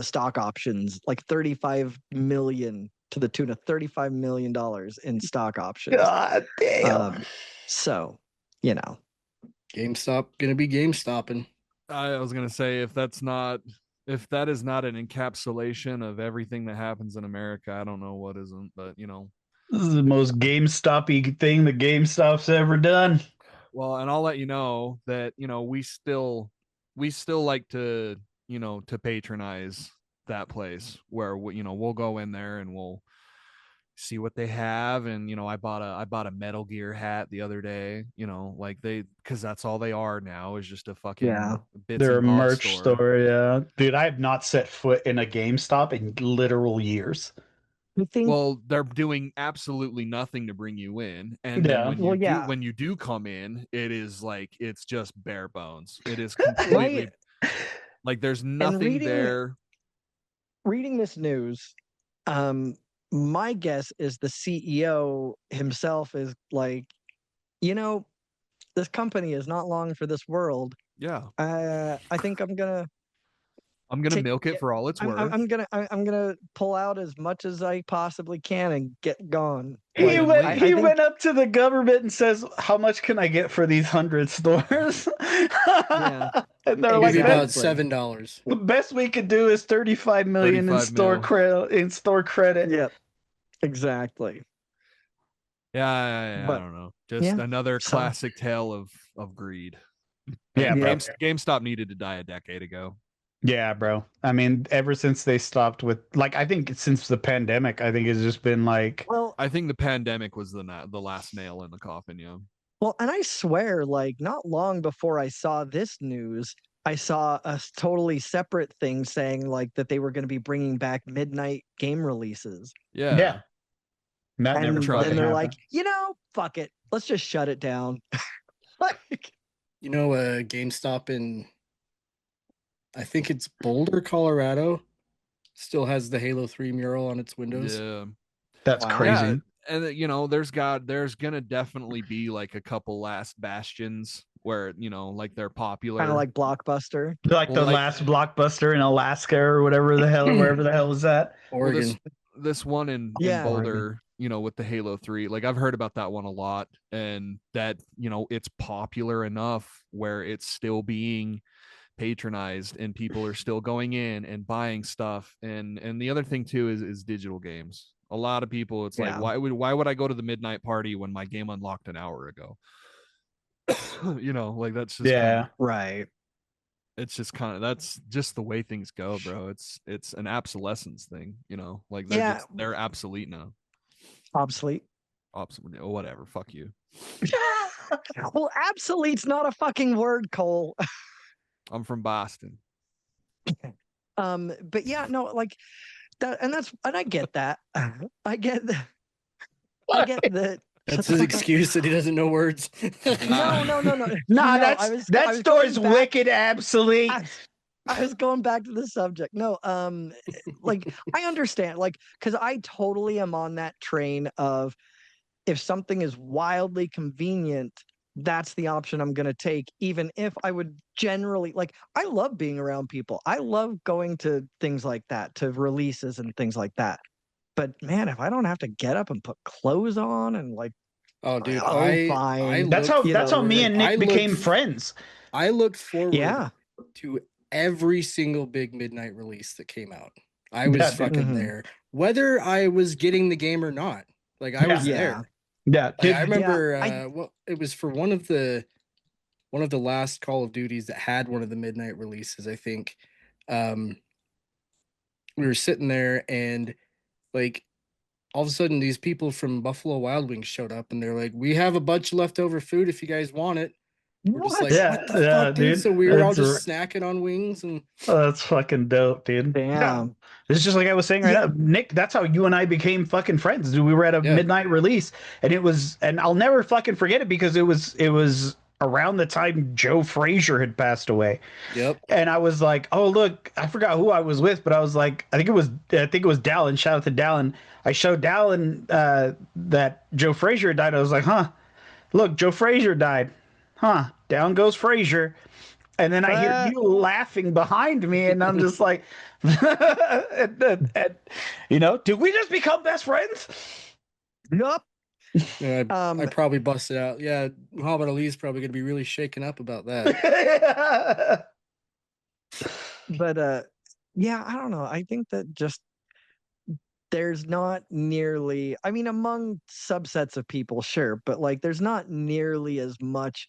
stock options, like 35 million, to the tune of $35 million in stock options. God damn. So, GameStop gonna be GameStopping. I was gonna say if that is not an encapsulation of everything that happens in America, I don't know what isn't. But This is the most GameStop-y thing that GameStop's ever done. well, and I'll let you know that we still like to to patronize that place where we'll go in there and we'll see what they have. And I bought a Metal Gear hat the other day, like because that's all they are now, is just a fucking bits They're a and bobs merch store, yeah. Dude, I have not set foot in a GameStop in literal years. I think, Well, they're doing absolutely nothing to bring you in, and then Yeah. when you do come in, it is like it's just bare bones. It is completely like there's nothing there. reading this news, my guess is the CEO himself is like, this company is not long for this world. Yeah. I think I'm gonna I'm gonna milk it for all it's worth. I'm gonna pull out as much as I possibly can and get gone. He Like, went up to the government and says, "How much can I get for these 100 stores?" Yeah. And they're I'll like, give you about Exactly. $7. "The best we could do is 35 million in 35 store mil. credit." In store credit. Yep. Exactly. Yeah, I But don't know. Just yeah, another so- classic tale of greed. Yeah, And bro. GameStop needed to die a decade ago. Yeah, bro. I mean, ever since they stopped with, like, I think since the pandemic, I think it's just been like, Well, I think the pandemic was the last nail in the coffin. Yeah. well, and I swear, like, not long before I saw this news, I saw a totally separate thing saying like that they were going to be bringing back midnight game releases. Yeah. yeah, that never And tried. then fucking they're happened. like, fuck it. Let's just shut it down. Like, You know, GameStop in, I think it's Boulder, Colorado, still has the Halo 3 mural on its windows. Yeah. That's Wow. crazy. Yeah, and you know, there's gonna definitely be like a couple last bastions where, you know, like they're popular. kind of like Blockbuster. Like Well, the like- last Blockbuster in Alaska or whatever the hell, wherever the hell was that. Oregon. Well, this one in Yeah. Boulder, you know, with the Halo 3, like I've heard about that one a lot, and that, you know, it's popular enough where it's still being patronized and people are still going in and buying stuff. And the other thing too is digital games. A lot of people, it's like, Yeah. why would I go to the midnight party when my game unlocked an hour ago? You know, like that's just Yeah. Right. it's just kind of, that's just the way things go, bro. It's an obsolescence thing, you know, like Yeah. they're obsolete now. Obsolete. Obsolete, or whatever, fuck you. Well, obsolete's not a fucking word, Cole. I'm from Boston. But yeah, no, like that, and I get that. I get that. I get that. That's his excuse that he doesn't know words. No. Nah, No, that I was story's going back- wicked obsolete. I was going back to the subject. No, like I understand, like, because I totally am on that train of if something is wildly convenient, that's the option I'm going to take, even if I would generally like, I love being around people. I love going to things like that, to releases and things like that. But man, if I don't have to get up and put clothes on and like, Oh, dude, fine. That's how me and Nick became friends. I looked forward Yeah. to every single big midnight release that came out. I was Yeah, dude. fucking Mhm. there, whether I was getting the game or not. Like I was Yeah. there. Yeah, Like, dude. I remember, I- well, it was for one of the last Call of Duties that had one of the midnight releases. I think we were sitting there, and like all of a sudden, these people from Buffalo Wild Wings showed up, and they're like, "We have a bunch of leftover food if you guys want it." We're just like, Yeah, "What the yeah, fuck, dude?" dude. So we were all That's just snacking on wings, and Oh, that's fucking dope, dude. Damn. It's just like I was saying right Yeah. now, Nick. That's how you and I became fucking friends. Dude, we were at a Yeah. midnight release, and I'll never fucking forget it because it was around the time Joe Frazier had passed away. yep, And I was like, oh look, I forgot who I was with, but I was like, I think it was Dallin. Shout out to Dallin. I showed Dallin that Joe Frazier died. I was like, huh, look, Joe Frazier died. Huh, down goes Frazier. And then I hear you laughing behind me, and I'm just like, you know, did we just become best friends? Yup. yeah, I Um, probably busted out. Yeah, Muhammad Ali's probably gonna be really shaken up about that. but yeah, I don't know. I think that just there's not nearly, I mean, among subsets of people, sure, but like there's not nearly as much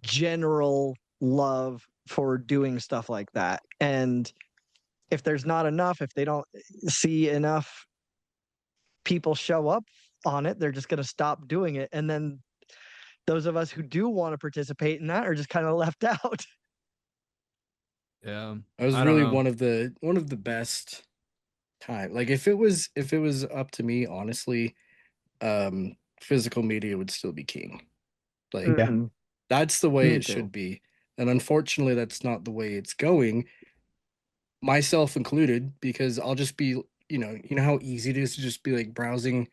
general love for doing stuff like that. And if there's not enough, if they don't see enough people show up on it, they're just going to stop doing it. And then those of us who do want to participate in that are just kind of left out. Yeah, That was I don't really know. one of the best time. Like if it was up to me, honestly, physical media would still be king. Like Mhm. that's the way Me it too. should be. And unfortunately that's not the way it's going, myself included, because I'll just be, you know how easy it is to just be like browsing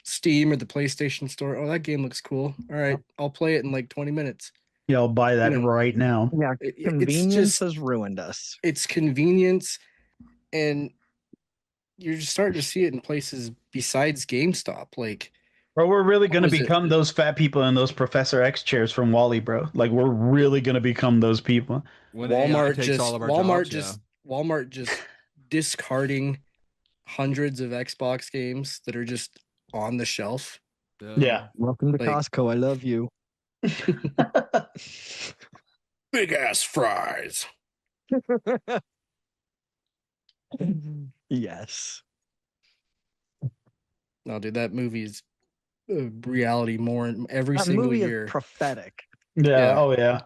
Steam or the PlayStation Store. Oh, that game looks cool. All right, I'll play it in like 20 minutes. Yeah, I'll buy that right now. Yeah, It's convenience just has ruined us. it's convenience, and you're just starting to see it in places besides GameStop. Like, Bro, we're really what gonna was it? become those fat people in those Professor X chairs from Wall-E, bro. Like we're really gonna become those people. When AI Walmart takes just all of our Walmart jobs, just Walmart just discarding hundreds of Xbox games that are just on the shelf. Yeah. Welcome to Like- Costco. I love you. Big ass fries. Yes. No, dude, that movie's reality more every That single movie year. is prophetic. Yeah. Yeah. Oh yeah.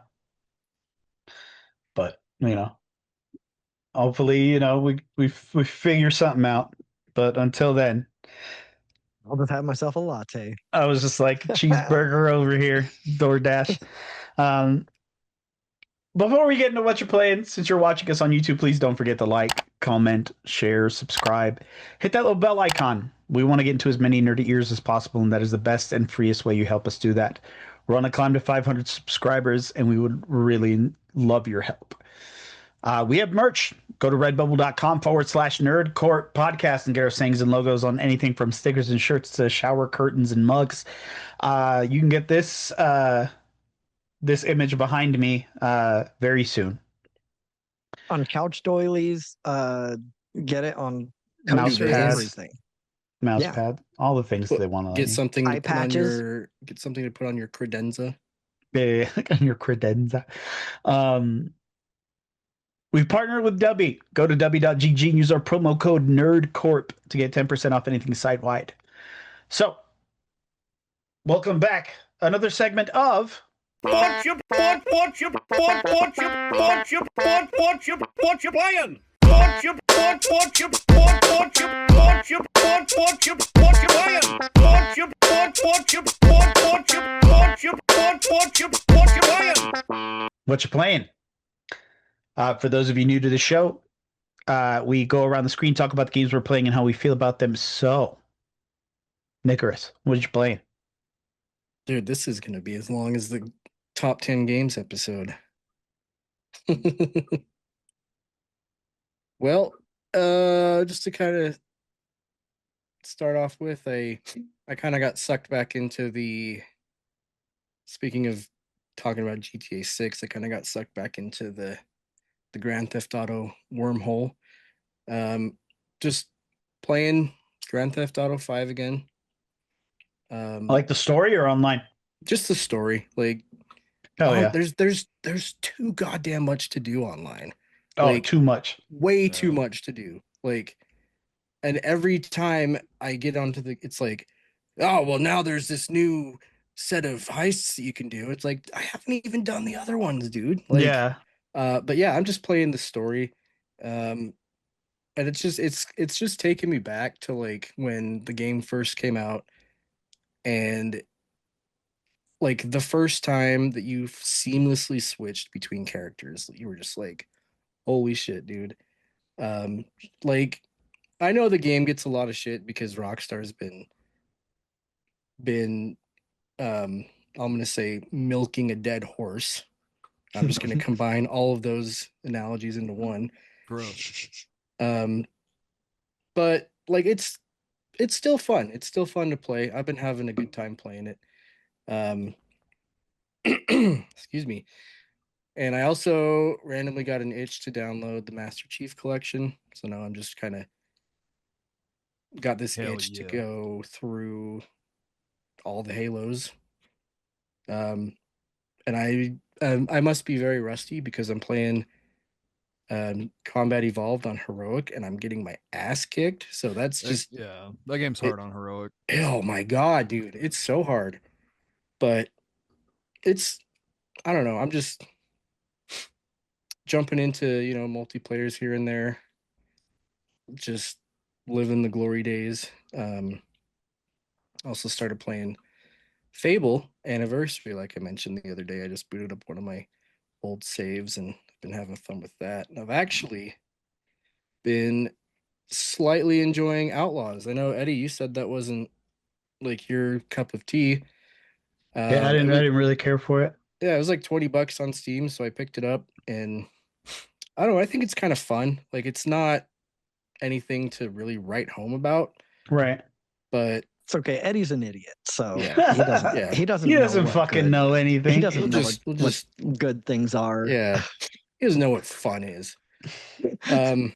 But hopefully, we figure something out. But until then, I'll just have myself a latte. I was just like cheeseburger over here, DoorDash. Before we get into what you're playing, since you're watching us on YouTube, please don't forget to like, comment, share, subscribe. Hit that little bell icon. We want to get into as many nerdy ears as possible, and that is the best and freest way you help us do that. We're on a climb to 500 subscribers, and we would really love your help. We have merch. Go to redbubble.com/nerdcourt podcast and get our sayings and logos on anything from stickers and shirts to shower curtains and mugs. You can get this this image behind me very soon. On couch doilies, get it on Mouse coasters, pads. everything. Mouse Yeah. pad, all the things they want to Get something Eye to put on patches. get something to put on your credenza. Yeah, on your credenza. We've partnered with Dubby. Go to dubby.gg and use our promo code NERDCORP to get 10% off anything site-wide. So, welcome back. Another segment of Whatcha playing? Whatcha playing? What You Playing? For those of you new to the show, we go around the screen, talk about the games we're playing and how we feel about them. So, Nicholas, what you playing? Dude, this is going to be as long as the top 10 games episode. Well, just to kind of start off with, I kind of got sucked back into speaking of talking about GTA 6, I kind of got sucked back into the Grand Theft Auto wormhole. Just playing Grand Theft Auto 5 again. Like the story or online? Just the story. Like, Oh yeah. There's too goddamn much to do online. Oh, Like, too much. Way too much to do. Like, and every time I get onto it's like, oh well, now there's this new set of heists that you can do. It's like I haven't even done the other ones, dude. Like, yeah. But yeah, I'm just playing the story. And it's just taking me back to like when the game first came out, and like the first time that you seamlessly switched between characters, you were just like, holy shit, dude. Like, I know the game gets a lot of shit because Rockstar's been I'm gonna say milking a dead horse. I'm just gonna combine all of those analogies into one. gross. But like it's still fun. It's still fun to play. I've been having a good time playing it. Excuse me. And I also randomly got an itch to download the Master Chief Collection. So now I'm just kind of got this Hell itch to yeah. go through all the Halos. And I must be very rusty because I'm playing Combat Evolved on Heroic and I'm getting my ass kicked. So that's just Yeah, that game's hard on Heroic. Oh my god, dude, it's so hard. But I don't know, I'm just jumping into, multiplayers here and there. Just living the glory days. Also started playing Fable Anniversary, like I mentioned the other day. I just booted up one of my old saves and been having fun with that. And I've actually been slightly enjoying Outlaws. I know, Eddie, you said that wasn't like your cup of tea. Yeah, I didn't really care for it. Yeah, it was like $20 on Steam, so I picked it up, and I don't know, I think it's kind of fun. Like, it's not anything to really write home about, Right. but It's okay. Eddie's an idiot, so Yeah. he doesn't. Yeah. He doesn't. He know doesn't what fucking good- know He anything. doesn't know we'll what just good things are. yeah, he doesn't know what fun is. Um,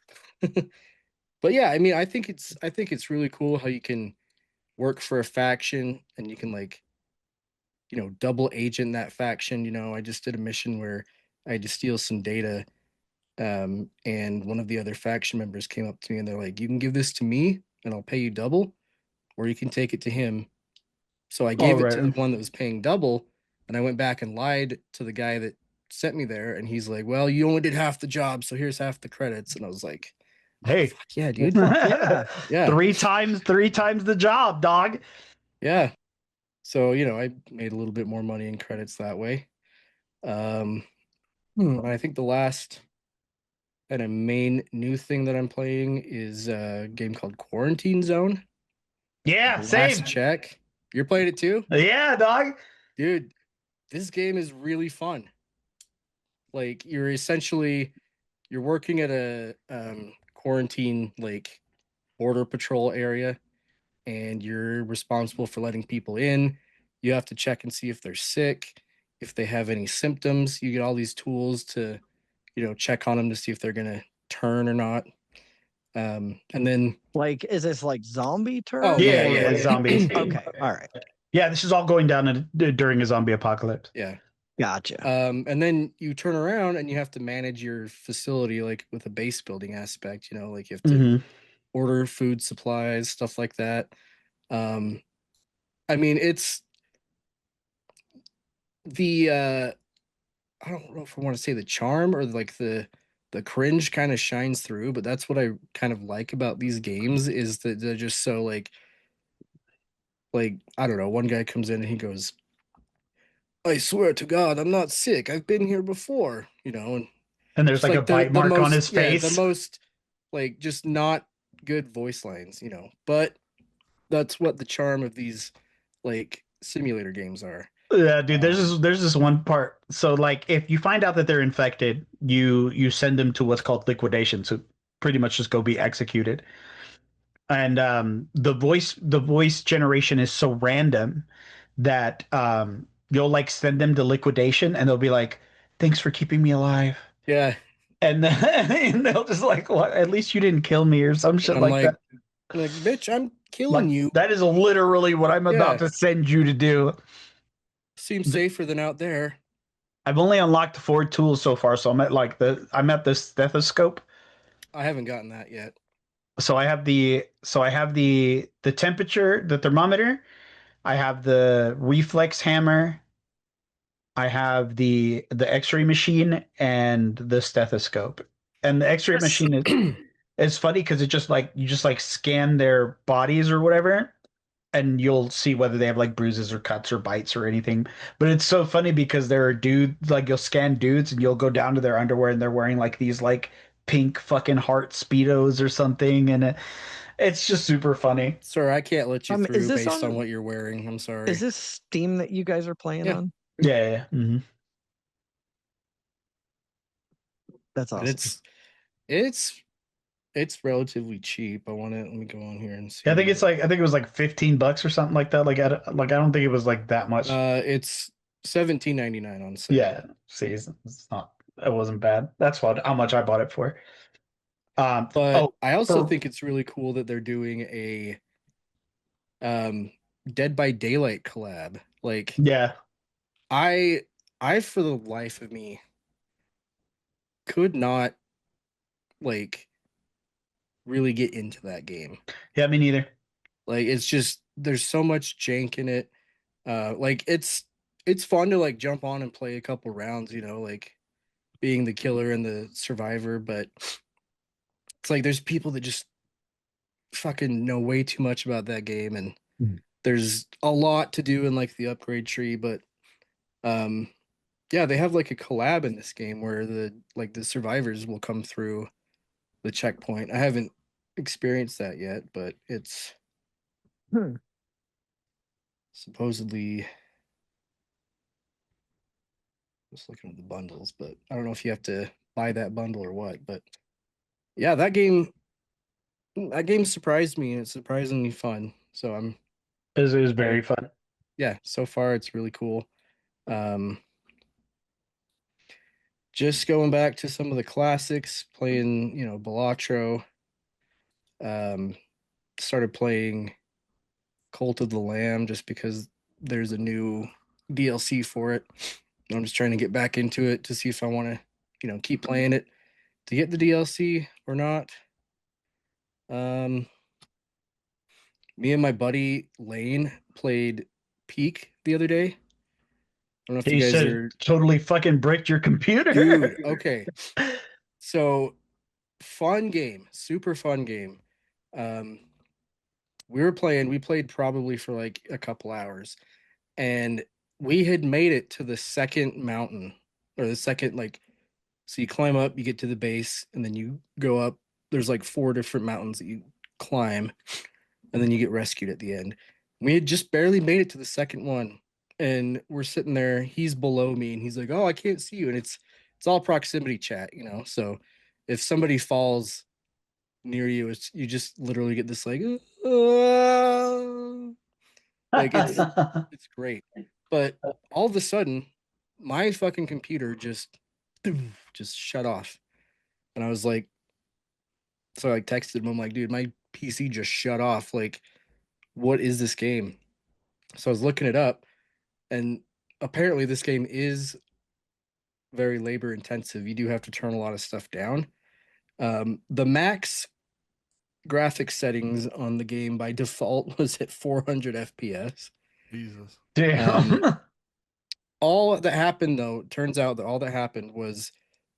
but yeah, I mean, I think it's really cool how you can work for a faction and you can, like, double agent that faction. I just did a mission where I had to steal some data, and one of the other faction members came up to me and they're like, "You can give this to me and I'll pay you double, or you can take it to him." So I gave it to the one that was paying double, and I went back and lied to the guy that sent me there, and he's like, "Well, you only did half the job, so here's half the credits." And I was like, "Oh, Hey. fuck yeah, dude. Yeah. Yeah. Three times the job, dog. Yeah." So, I made a little bit more money in credits that way. And I think the last and a main new thing that I'm playing is a game called Quarantine Zone. Yeah, Last same. check. You're playing it too? Yeah, dog. Dude, this game is really fun. Like, you're working at a quarantine, like, border patrol area, and you're responsible for letting people in. You have to check and see if they're sick, if they have any symptoms. You get all these tools to, check on them to see if they're gonna turn or not. And then Like, is this like zombie turn? Oh, Yeah, yeah, like zombies. Okay. All right. Yeah, this is all going down during a zombie apocalypse. yeah. Gotcha. And then you turn around and you have to manage your facility, like, with a base building aspect, like you have to Mhm. order food supplies, stuff like that. I mean, it's the I don't know if I want to say the charm or, like, the cringe kind of shines through, but that's what I kind of like about these games, is that they're just so, like, I don't know, one guy comes in and he goes, "I swear to God, I'm not sick. I've been here before," and And there's just like a like the bite mark on his the face. most, like, just not good voice lines, but that's what the charm of these, like, simulator games are. Yeah, dude, there's this one part. So like if you find out that they're infected, you send them to what's called liquidation, so pretty much just go be executed. And the voice generation is so random that you'll like send them to liquidation and they'll be like, "Thanks for keeping me alive." Yeah. And then and they'll just like, "What? At least you didn't kill me," or some shit I'm like that. like, "Bitch, I'm killing Like you. that is literally what I'm about Yeah. to send you to do. Seems safer than out there." I've only unlocked 4 tools so far, so I'm at the stethoscope. I haven't gotten that yet. So I have the temperature, the thermometer. I have the reflex hammer. I have the X-ray machine and the stethoscope. And the X-ray machine is funny because it just like you just like scan their bodies or whatever, and you'll see whether they have like bruises or cuts or bites or anything. But it's so funny because there are dudes like you'll scan dudes and you'll go down to their underwear and they're wearing like these like pink fucking heart speedos or something, and it's just super funny. Sir, I can't let you Is through this based on on- what you're wearing. I'm sorry. Is this Steam that you guys are playing Yeah. on? Yeah. Mhm. That's And awesome. it's relatively cheap. Let me go on here and see. Yeah, I think it was like $15 or something like that. Like I don't think it was like that much. It's $17.99 on sale. Yeah, see, it wasn't bad. That's how much I bought it for. But I also think it's really cool that they're doing a Dead by Daylight collab. Like, yeah, I for the life of me could not, like, really get into that game. yeah, me neither. Like, it's just there's so much jank in it. Like, it's fun to, like, jump on and play a couple rounds, like being the killer and the survivor, but it's like there's people that just fucking know way too much about that game, and there's a lot to do in, like, the upgrade tree, but yeah, they have like a collab in this game where the survivors will come through the checkpoint. I haven't experienced that yet, but it's Hmm. supposedly Just looking at the bundles, but I don't know if you have to buy that bundle or what. But yeah, that game surprised me, and it's surprisingly fun. So It was very fun. yeah, so far it's really cool. Just going back to some of the classics, playing, Balatro. Started playing Cult of the Lamb just because there's a new DLC for it. I'm just trying to get back into it to see if I want to, keep playing it to get the DLC or not. Me and my buddy Lane played Peak the other day. I don't know if you He guys said are, totally fucking bricked your computer. dude. Okay, so fun game, super fun game. Um, we played probably for like a couple hours, and we had made it to the second mountain, or the second, like, so you climb up, you get to the base, and then you go up. There's like 4 different mountains that you climb, and then you get rescued at the end. We had just barely made it to the second one, and we're sitting there. He's below me, and he's like, "Oh, I can't see you." And it's all proximity chat, So if somebody falls near you, you just literally get this like, like it's great. But all of a sudden, my fucking computer just shut off, and I was like, so I texted him. I'm like, dude, my PC just shut off. Like, what is this game? So I was looking it up, and apparently this game is very labor intensive. You do have to turn a lot of stuff down. The max graphics settings on the game by default was at 400 FPS. Jesus. Damn. All that happened, though, turns out that all that happened was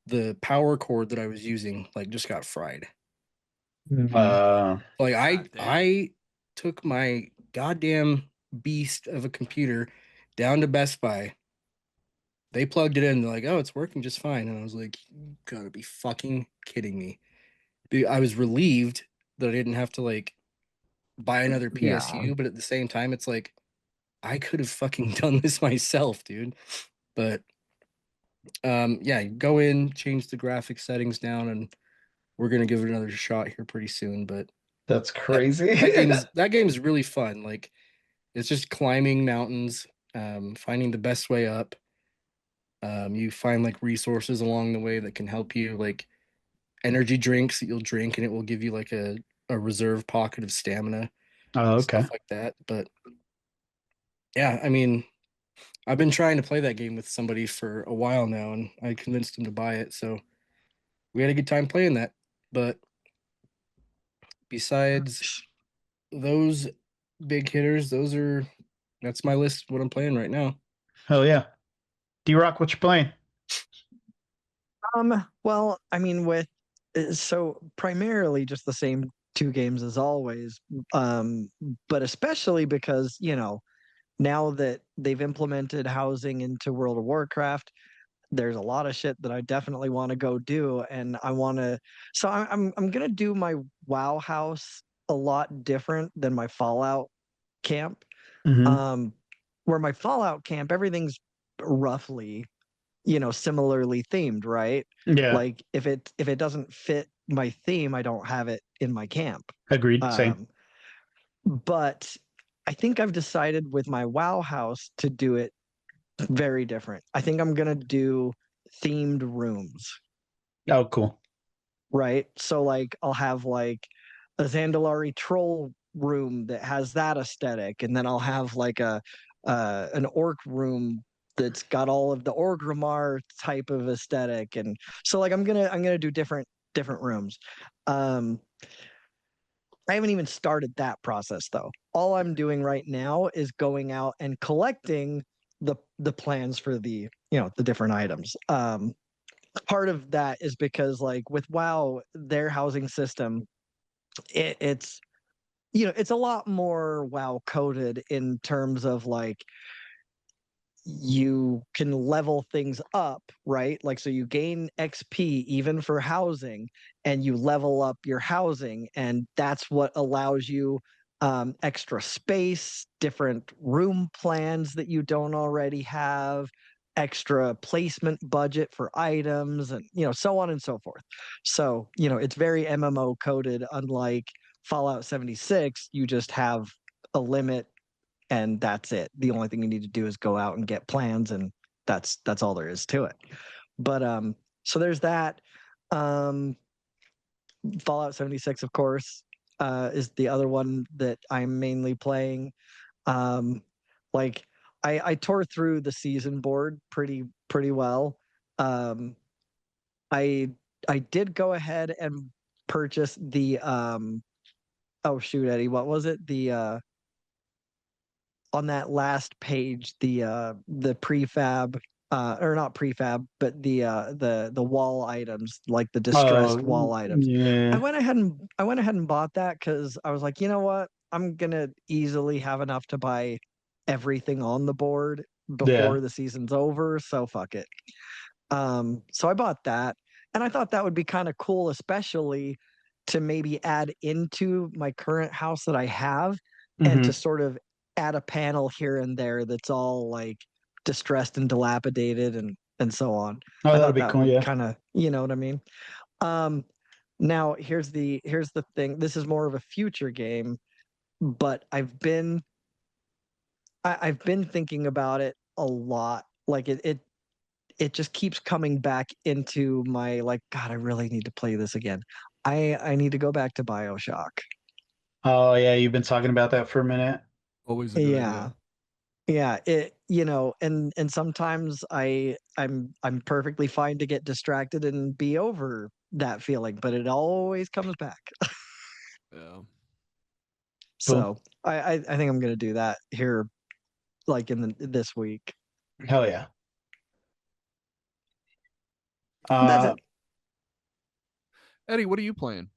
the power cord that I was using like just got fried. Like I took my goddamn beast of a computer down to Best Buy. They plugged it in. They're like, "Oh, it's working just fine." And I was like, "You gotta be fucking kidding me!" I was relieved that I didn't have to like buy another PSU, but at the same time, it's like I could have fucking done this myself, dude. But yeah, go in, change the graphic settings down, and we're gonna give it another shot here pretty soon. But That's crazy. that game's really fun. Like, it's just climbing mountains, finding the best way up. You find like resources along the way that can help you, like energy drinks that you'll drink, and it will give you like a reserve pocket of stamina, Oh, okay. stuff like that. But yeah, I mean, I've been trying to play that game with somebody for a while now, and I convinced him to buy it. So we had a good time playing that. But besides those big hitters, that's my list of what I'm playing right now. Hell yeah. D-Rock, what you playing? Well, I mean, so primarily just the same 2 games as always. But especially because, now that they've implemented housing into World of Warcraft, there's a lot of shit that I definitely want to go do, and I want to. So I'm gonna do my WoW house a lot different than my Fallout camp. Mm-hmm. Where my Fallout camp, everything's roughly, similarly themed, right? Yeah. Like if it doesn't fit my theme, I don't have it in my camp. Agreed. Same. But I think I've decided with my WoW house to do it very different. I think I'm gonna do themed rooms, Oh, cool. right? So like I'll have like a Zandalari troll room that has that aesthetic, and then I'll have like an orc room that's got all of the Orgrimmar type of aesthetic, and so like I'm gonna do different rooms. Um, I haven't even started that process though. All I'm doing right now is going out and collecting the plans for the different items. Part of that is because like with WoW, their housing system, it's it's a lot more WoW coded in terms of like you can level things up, right? Like, so you gain XP even for housing, and you level up your housing, and that's what allows you extra space, different room plans that you don't already have, extra placement budget for items and so on and so forth. So it's very MMO coded, unlike Fallout 76. You just have a limit and that's it. The only thing you need to do is go out and get plans, and that's all there is to it. But so there's that. Fallout 76, of course, is the other one that I'm mainly playing. Like I tore through the season board pretty well. I did go ahead and purchase the oh shoot, Eddie, what was it? The on that last page, the prefab, or not prefab, but the wall items, like the distressed wall items. Yeah. I went ahead and bought that because I was like, you know what? I'm gonna easily have enough to buy everything on the board before the season's over. So fuck it. So I bought that, and I thought that would be kind of cool, especially to maybe add into my current house that I have, and to sort of add a panel here and there that's all like distressed and dilapidated and so on. Oh, I that'll thought be that cool. would Yeah. kind of, you know what I mean? Now here's the thing. This is more of a future game, but I've been thinking about it a lot. Like it just keeps coming back into my, like, God, I really need to play this again. I need to go back to BioShock. Oh yeah, you've been talking about that for a minute. Always a good idea. Yeah, it and sometimes I'm perfectly fine to get distracted and be over that feeling, but it always comes back. Yeah. So I think I'm gonna do that here, like in this week. Hell yeah. That's it. Eddie, what are you playing?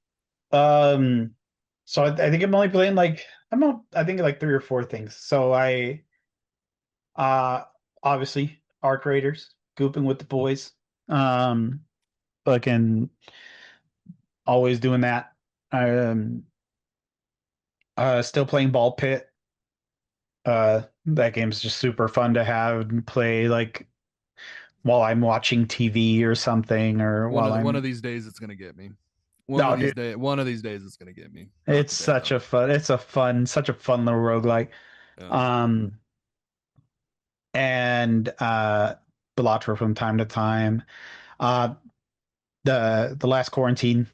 So I think I'm only playing like I think like 3 or 4 things. So I obviously Arc Raiders, gooping with the boys. Fucking always doing that. Still playing Ball Pit. That game's just super fun to have and play like while I'm watching TV or something, or One of these days it's gonna get me. One of these days it's gonna get me. It's such a fun little roguelike. Yeah. And Balatro from time to time. The last quarantine,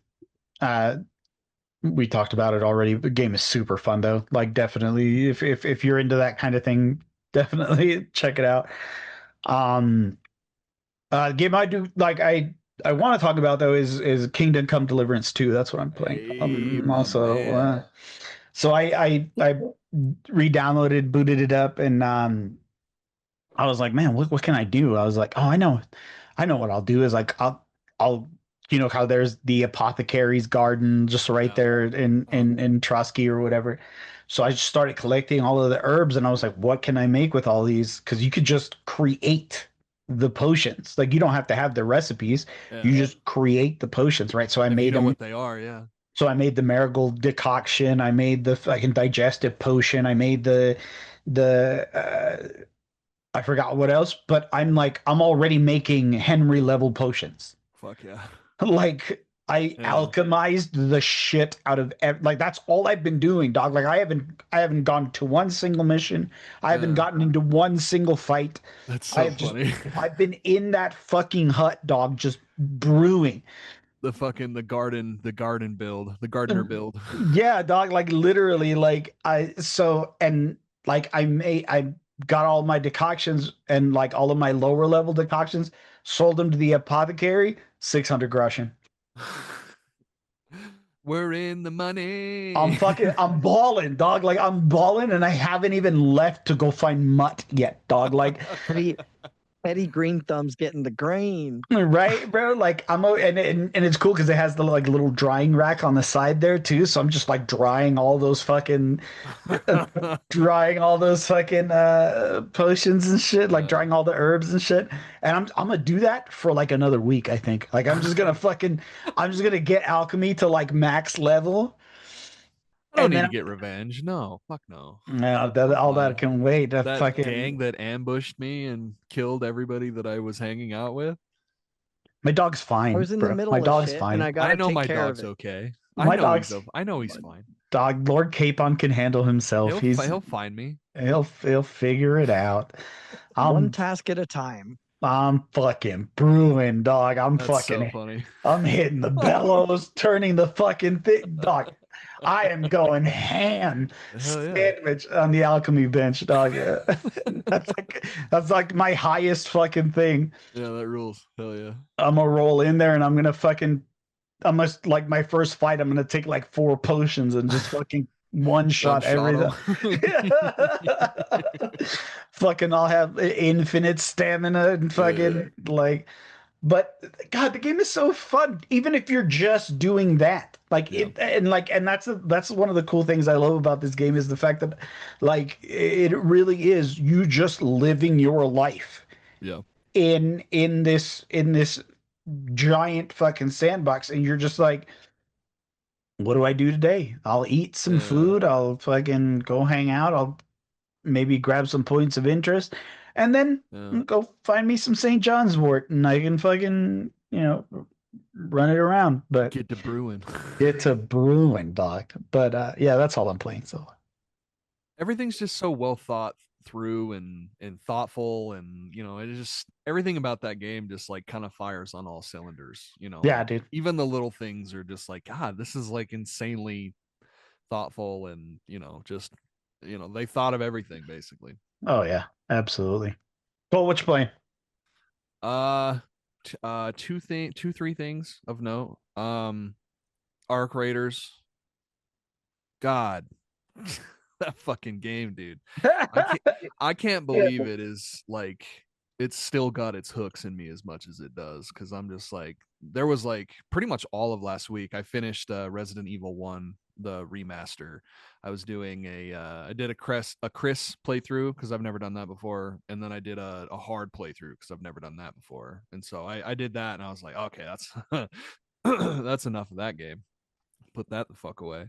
we talked about it already. The game is super fun though. Like definitely if you're into that kind of thing, definitely check it out. Game I do like I want to talk about though is Kingdom Come Deliverance 2. That's what I'm playing. Also, so I re-downloaded, booted it up, and I was like, man, what can I do? I was like, oh, I know what I'll do is like I'll how there's the apothecary's garden just right there in Trotsky or whatever. So I just started collecting all of the herbs, and I was like, what can I make with all these? Because you could just create the potions. Like you don't have to have the recipes. Yeah. You just create the potions, right? So I made them. What they are, yeah. So I made the marigold decoction. I made the fucking digestive potion. I made the I forgot what else, but I'm already making Henry level potions. Fuck yeah. Like I alchemized the shit out of like that's all I've been doing, dog. Like I haven't gone to one single mission. I haven't gotten into one single fight. That's so funny. I've been in that fucking hut, dog, just brewing. The gardener build. Yeah, dog, like literally like I got all my decoctions and like all of my lower level decoctions, sold them to the apothecary, 600 groschen. We're in the money. I'm balling, dog. Like I'm balling, and I haven't even left to go find mutt yet, dog. Like Eddie Green Thumb's getting the grain, right, bro? Like and it's cool because it has the like little drying rack on the side there too. So I'm just like drying all those fucking potions and shit, like drying all the herbs and shit. And I'm gonna do that for like another week, I think. Like I'm just gonna get alchemy to like max level. don't and need then to get revenge. No, fuck no. no, I'm all fine. that can wait. That That fucking gang that ambushed me and killed everybody that I was hanging out with. my dog's fine. I was in the bro. middle My of dog's shit, and fine. I I gotta know take my care of dog's it. okay. My I know dog's he's fine. dog. Lord Capon can handle himself. He'll find me. He'll figure it out. One task at a time. I'm fucking brewing, dog. That's so funny. I'm hitting the bellows, turning the fucking thing, dog. I am going ham Hell yeah. sandwich on the alchemy bench, dog. That's like my highest fucking thing. Yeah, that rules. Hell yeah. I'm gonna roll in there and I must like my first fight. I'm gonna take like 4 potions and just fucking one shot everything. 'em. Fucking, I'll have infinite stamina and fucking like. But God, the game is so fun. Even if you're just doing that, like Yeah. and that's one of the cool things I love about this game is the fact that, like, it really is you just living your life Yeah. in this giant fucking sandbox, and you're just like, what do I do today? I'll eat some food. I'll fucking go hang out. I'll maybe grab some points of interest, and then Yeah. go find me some St. John's wort, and I can fucking run it around. But Get to brewing. get to brewing, dog. But yeah, that's all I'm playing. So Everything's just so well thought through and thoughtful, and it just everything about that game just like kind of fires on all cylinders. yeah, Like, dude. even the little things are just like, God, this is like insanely thoughtful, and just they thought of everything basically. Oh yeah, absolutely. Well, what you playing? Two, three things of note. Arc Raiders. God, that fucking game, dude. I can't believe it is like it's still got its hooks in me as much as it does, because I'm just like, there was like pretty much all of last week I finished Resident Evil 1, the remaster. I was doing I did a Chris playthrough because I've never done that before, and then I did a hard playthrough because I've never done that before, and so I did that, and I was like, okay, that's that's enough of that game. Put that the fuck away.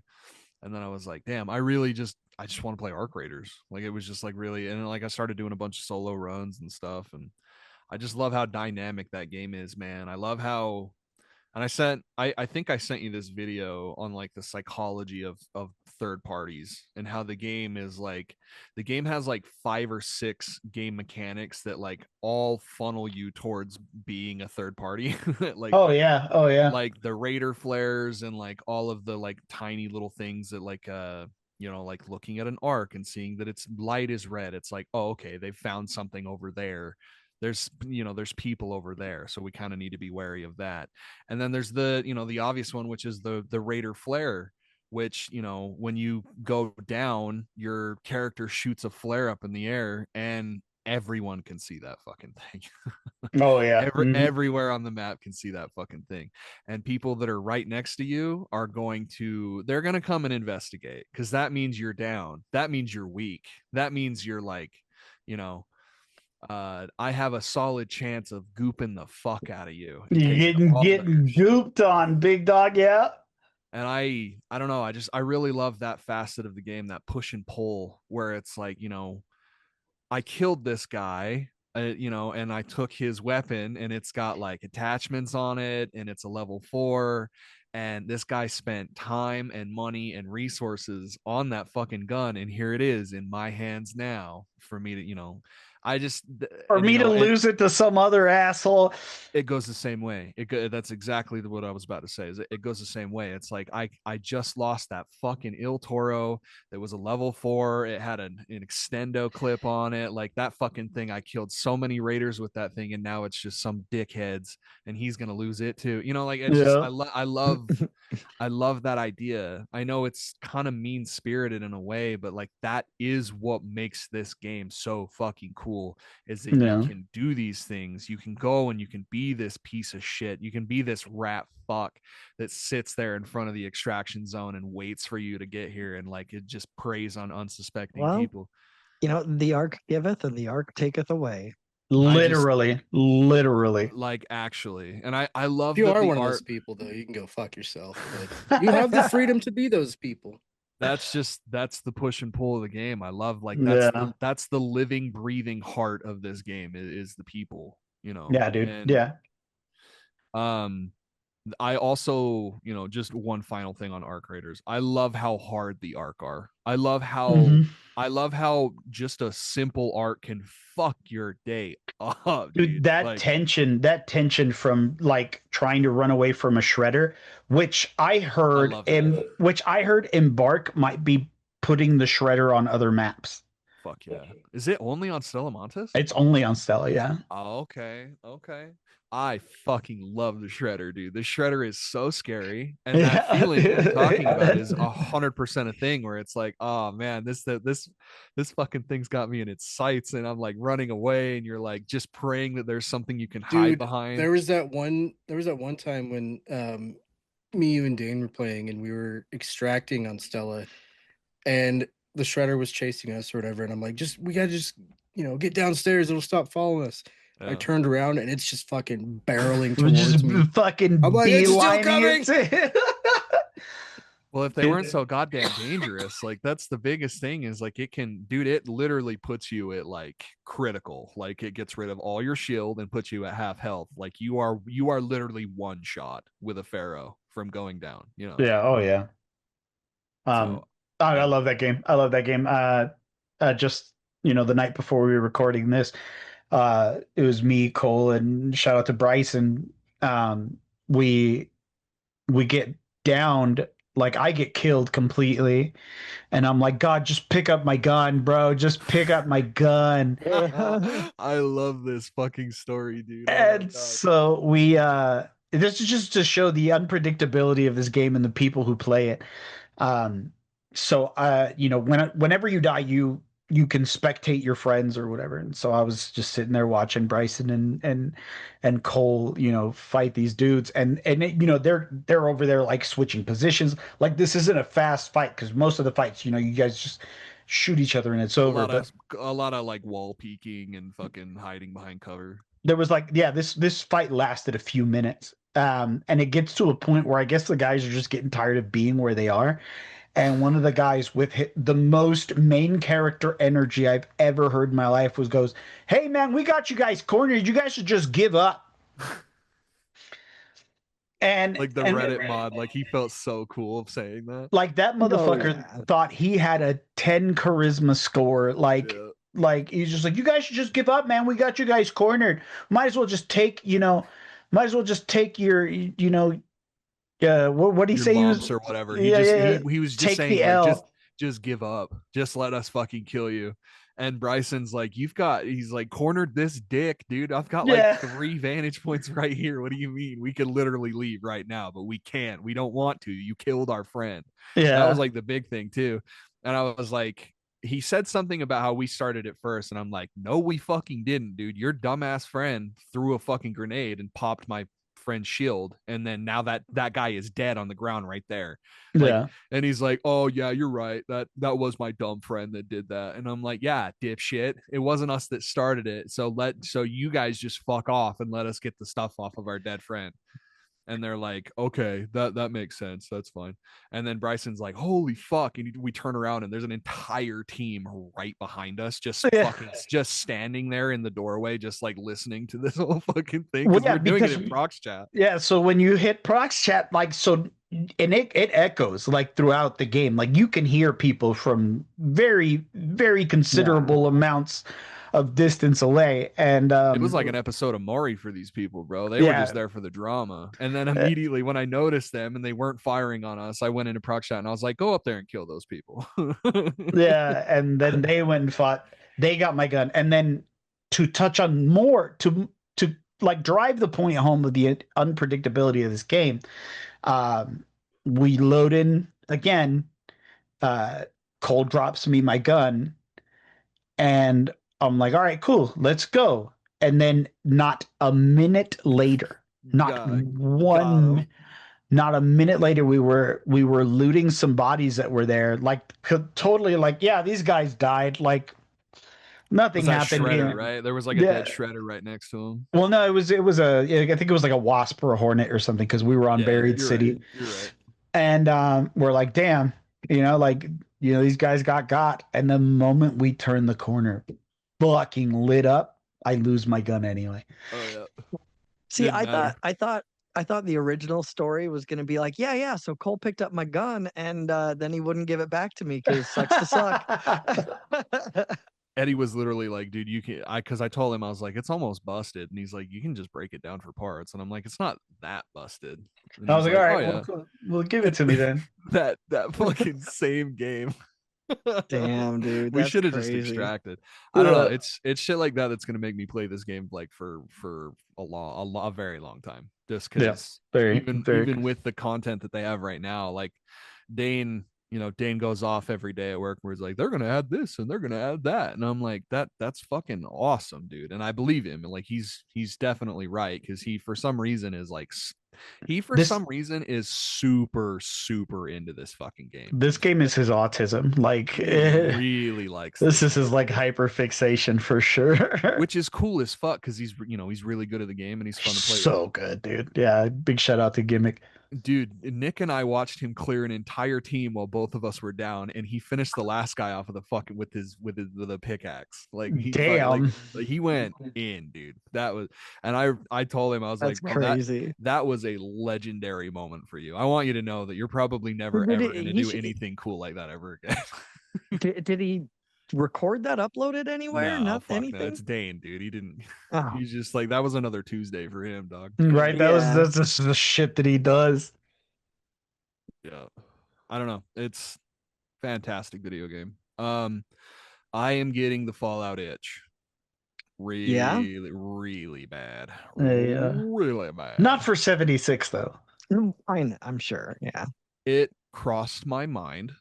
And then I was like, damn, I just want to play Arc Raiders. Like, it was just like really, and like I started doing a bunch of solo runs and stuff, and I just love how dynamic that game is, man. I love how, and I think I sent you this video on like the psychology of third parties, and how the game has like 5 or 6 game mechanics that like all funnel you towards being a third party. Like, Oh yeah. like the Raider flares, and like all of the like tiny little things that like like looking at an arc and seeing that its light is red, it's like, oh, okay, they've found something over there. There's people over there, so we kind of need to be wary of that. And then there's the obvious one, which is the Raider flare, which when you go down, your character shoots a flare up in the air, and everyone can see that fucking thing. Oh yeah. Everywhere on the map can see that fucking thing, and people that are right next to you they're going to come and investigate, because that means you're down, that means you're weak, that means you're like, I have a solid chance of gooping the fuck out of you. You're getting gooped on, big dog. Yeah. And I don't know, I really love that facet of the game, that push and pull, where it's like, I killed this guy, and I took his weapon, and it's got like attachments on it, and it's a level 4, and this guy spent time and money and resources on that fucking gun, and here it is in my hands now for me to, I just, Or me to lose it to some other asshole. It goes the same way. That's exactly what I was about to say. Is it goes the same way. It's like I just lost that fucking Il Toro that was a level 4. It had an extendo clip on it. Like, that fucking thing, I killed so many raiders with that thing, and now it's just some dickheads, and he's gonna lose it too. Like, it's just, I love that idea. I know it's kind of mean spirited in a way, but like, that is what makes this game so fucking cool, is that you can do these things. You can go and you can be this piece of shit. You can be this rat fuck that sits there in front of the extraction zone and waits for you to get here, and like, it just preys on unsuspecting people. The arc giveth and the arc taketh away. Literally. Like, actually. And I love if you that are one of those people, though, you can go fuck yourself. But you have the freedom to be those people. that's the push and pull of the game. I love like Yeah. that's the living, breathing heart of this game is the people, Yeah, dude. And Yeah. I also, just one final thing on arc raiders. I love how hard the arc are. Mhm. I love how just a simple arc can fuck your day up, Dude, dude. that Like, tension from like trying to run away from a shredder, I love it. which I heard Embark might be putting the shredder on other maps. Fuck yeah. Is it only on Stella Montes? It's only on Stella, yeah. Oh, okay. Okay. I fucking love the shredder, dude. The shredder is so scary. And that Yeah. feeling that you're talking about is 100% a thing where it's like, oh man, this fucking thing's got me in its sights, and I'm like running away, and you're like just praying that there's something you can hide Dude, behind. there was that one time when me, you, and Dane were playing, and we were extracting on Stella, and the shredder was chasing us or whatever, and I'm like, we gotta just get downstairs, it'll stop following us. I turned around and it's just fucking barreling It was towards me. just fucking I'm like, it's still beelining it. Well, if they weren't so goddamn dangerous, like that's the biggest thing is like it literally puts you at like critical. Like it gets rid of all your shield and puts you at half health. Like you are literally one shot with a Pharaoh from going down, Yeah, oh yeah. So, I love that game. I love that game. Just the night before we were recording this, it was me, Cole, and shout out to Bryce, and we get downed. Like I get killed completely, and I'm like, God, just pick up my gun, bro. Just pick up my gun. I love this fucking story, dude. Oh my And God. so we this is just to show the unpredictability of this game and the people who play it. So whenever you die, you can spectate your friends or whatever. And so I was just sitting there watching Bryson and Cole, fight these dudes, and they're over there like switching positions. Like this isn't a fast fight because most of the fights, you guys just shoot each other and it's over. But a lot of like wall peeking and fucking hiding behind cover. there was like, yeah, this fight lasted a few minutes. And it gets to a point where I guess the guys are just getting tired of being where they are. And one of the guys with the most main character energy I've ever heard in my life goes, "Hey man, we got you guys cornered. You guys should just give up." And like the Reddit mod, like he felt so cool of saying that. Like that motherfucker thought he had a 10 charisma score. Like he's just like, "You guys should just give up, man. We got you guys cornered. Might as well just take your, what did he say? Lumps or whatever. He was just saying like, just give up. Just let us fucking kill you. And Bryson's like, he's like, cornered this dick, dude. I've got like 3 vantage points right here. What do you mean? We could literally leave right now, but we can't. We don't want to. You killed our friend. Yeah. That was like the big thing too. And I was like, he said something about how we started it first. And I'm like, no, we fucking didn't, dude. Your dumbass friend threw a fucking grenade and popped my friend's shield, and then now that guy is dead on the ground right there. And he's like, oh yeah, you're right, that was my dumb friend that did that. And I'm like, yeah, dipshit, it wasn't us that started it, so you guys just fuck off and let us get the stuff off of our dead friend. And they're like, okay, that makes sense, that's fine. And then Bryson's like, holy fuck, and we turn around and there's an entire team right behind us, just fucking just standing there in the doorway, just like listening to this whole fucking thing, because we're doing it in prox chat. Yeah, so when you hit prox chat, like, so, and it echoes like throughout the game, like you can hear people from very, very considerable amounts of distance away. And it was like an episode of Maury for these people, bro. They were just there for the drama. And then immediately when I noticed them and they weren't firing on us, I went into proc chat and I was like, go up there and kill those people. Yeah, and then they went and fought. They got my gun. And then to touch on more, to like drive the point home of the unpredictability of this game, we load in again. Cole drops me my gun, and I'm like, all right, cool, let's go. And then not a minute later, not a minute later, we were looting some bodies that were there, like totally like, yeah, these guys died, like nothing happened here. Right? There was like a dead shredder right next to him. Well, no, I think it was like a wasp or a hornet or something, because we were on Buried City. Right. You're right. And we're like, damn, Like, these guys got, and the moment we turn the corner, fucking lit up, I lose my gun anyway. Oh yeah. See, Didn't I matter. thought the original story was going to be like, yeah. So Cole picked up my gun, and then he wouldn't give it back to me because sucks to suck. Eddie was literally like, dude, you can, because I told him, I was like, it's almost busted. And he's like, you can just break it down for parts. And I'm like, it's not that busted. And I was he's like, all oh right, yeah. well, give it to me then. that fucking same game. Damn, dude, We that's should have just crazy. extracted. I don't know. It's shit like that that's gonna make me play this game like for a very long time. Just because even with the content that they have right now, like Dane, Dane goes off every day at work where he's like, they're gonna add this and they're gonna add that, and I'm like, that's fucking awesome, dude. And I believe him, and like he's definitely right, because he for some reason is like some reason is super into this fucking game. This game is his autism. Like, he really likes this is his like hyper fixation for sure. Which is cool as fuck, because he's really good at the game and he's fun to play so with. good, dude. Yeah, big shout out to Gimmick. Dude, Nick and I watched him clear an entire team while both of us were down, and he finished the last guy off of the fucking with a pickaxe. Like Damn. He went in, dude. That was, and I told him, I was That's like, crazy. That was a legendary moment for you. I want you to know that you're probably never ever going to do anything cool like that ever again. Did he record that, upload it anywhere? No, Not fuck anything. no. It's Dane, dude. He didn't. Oh. He's just like, that was another Tuesday for him, dog. Right. That's the shit that he does. Yeah. I don't know. It's fantastic video game. I am getting the Fallout itch. Really bad. Really bad. Not for 76 though. I'm sure. Yeah. It crossed my mind.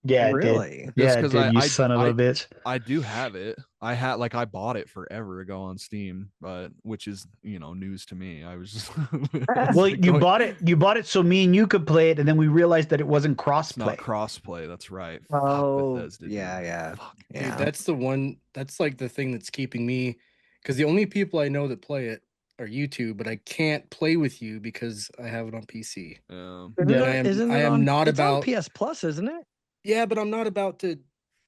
Yeah, really? It did. Yeah, it did, you son of a bitch. I do have it. I bought it forever ago on Steam, but which is news to me. I was just well, you bought it so me and you could play it, and then we realized that it wasn't crossplay. Not crossplay. That's right. Oh, Fuck Bethesda, yeah. Fuck. Dude, that's the one. That's like the thing that's keeping me, because the only people I know that play it are YouTube, but I can't play with you because I have it on PC. I am not about on PS Plus, isn't it? Yeah, but I'm not about to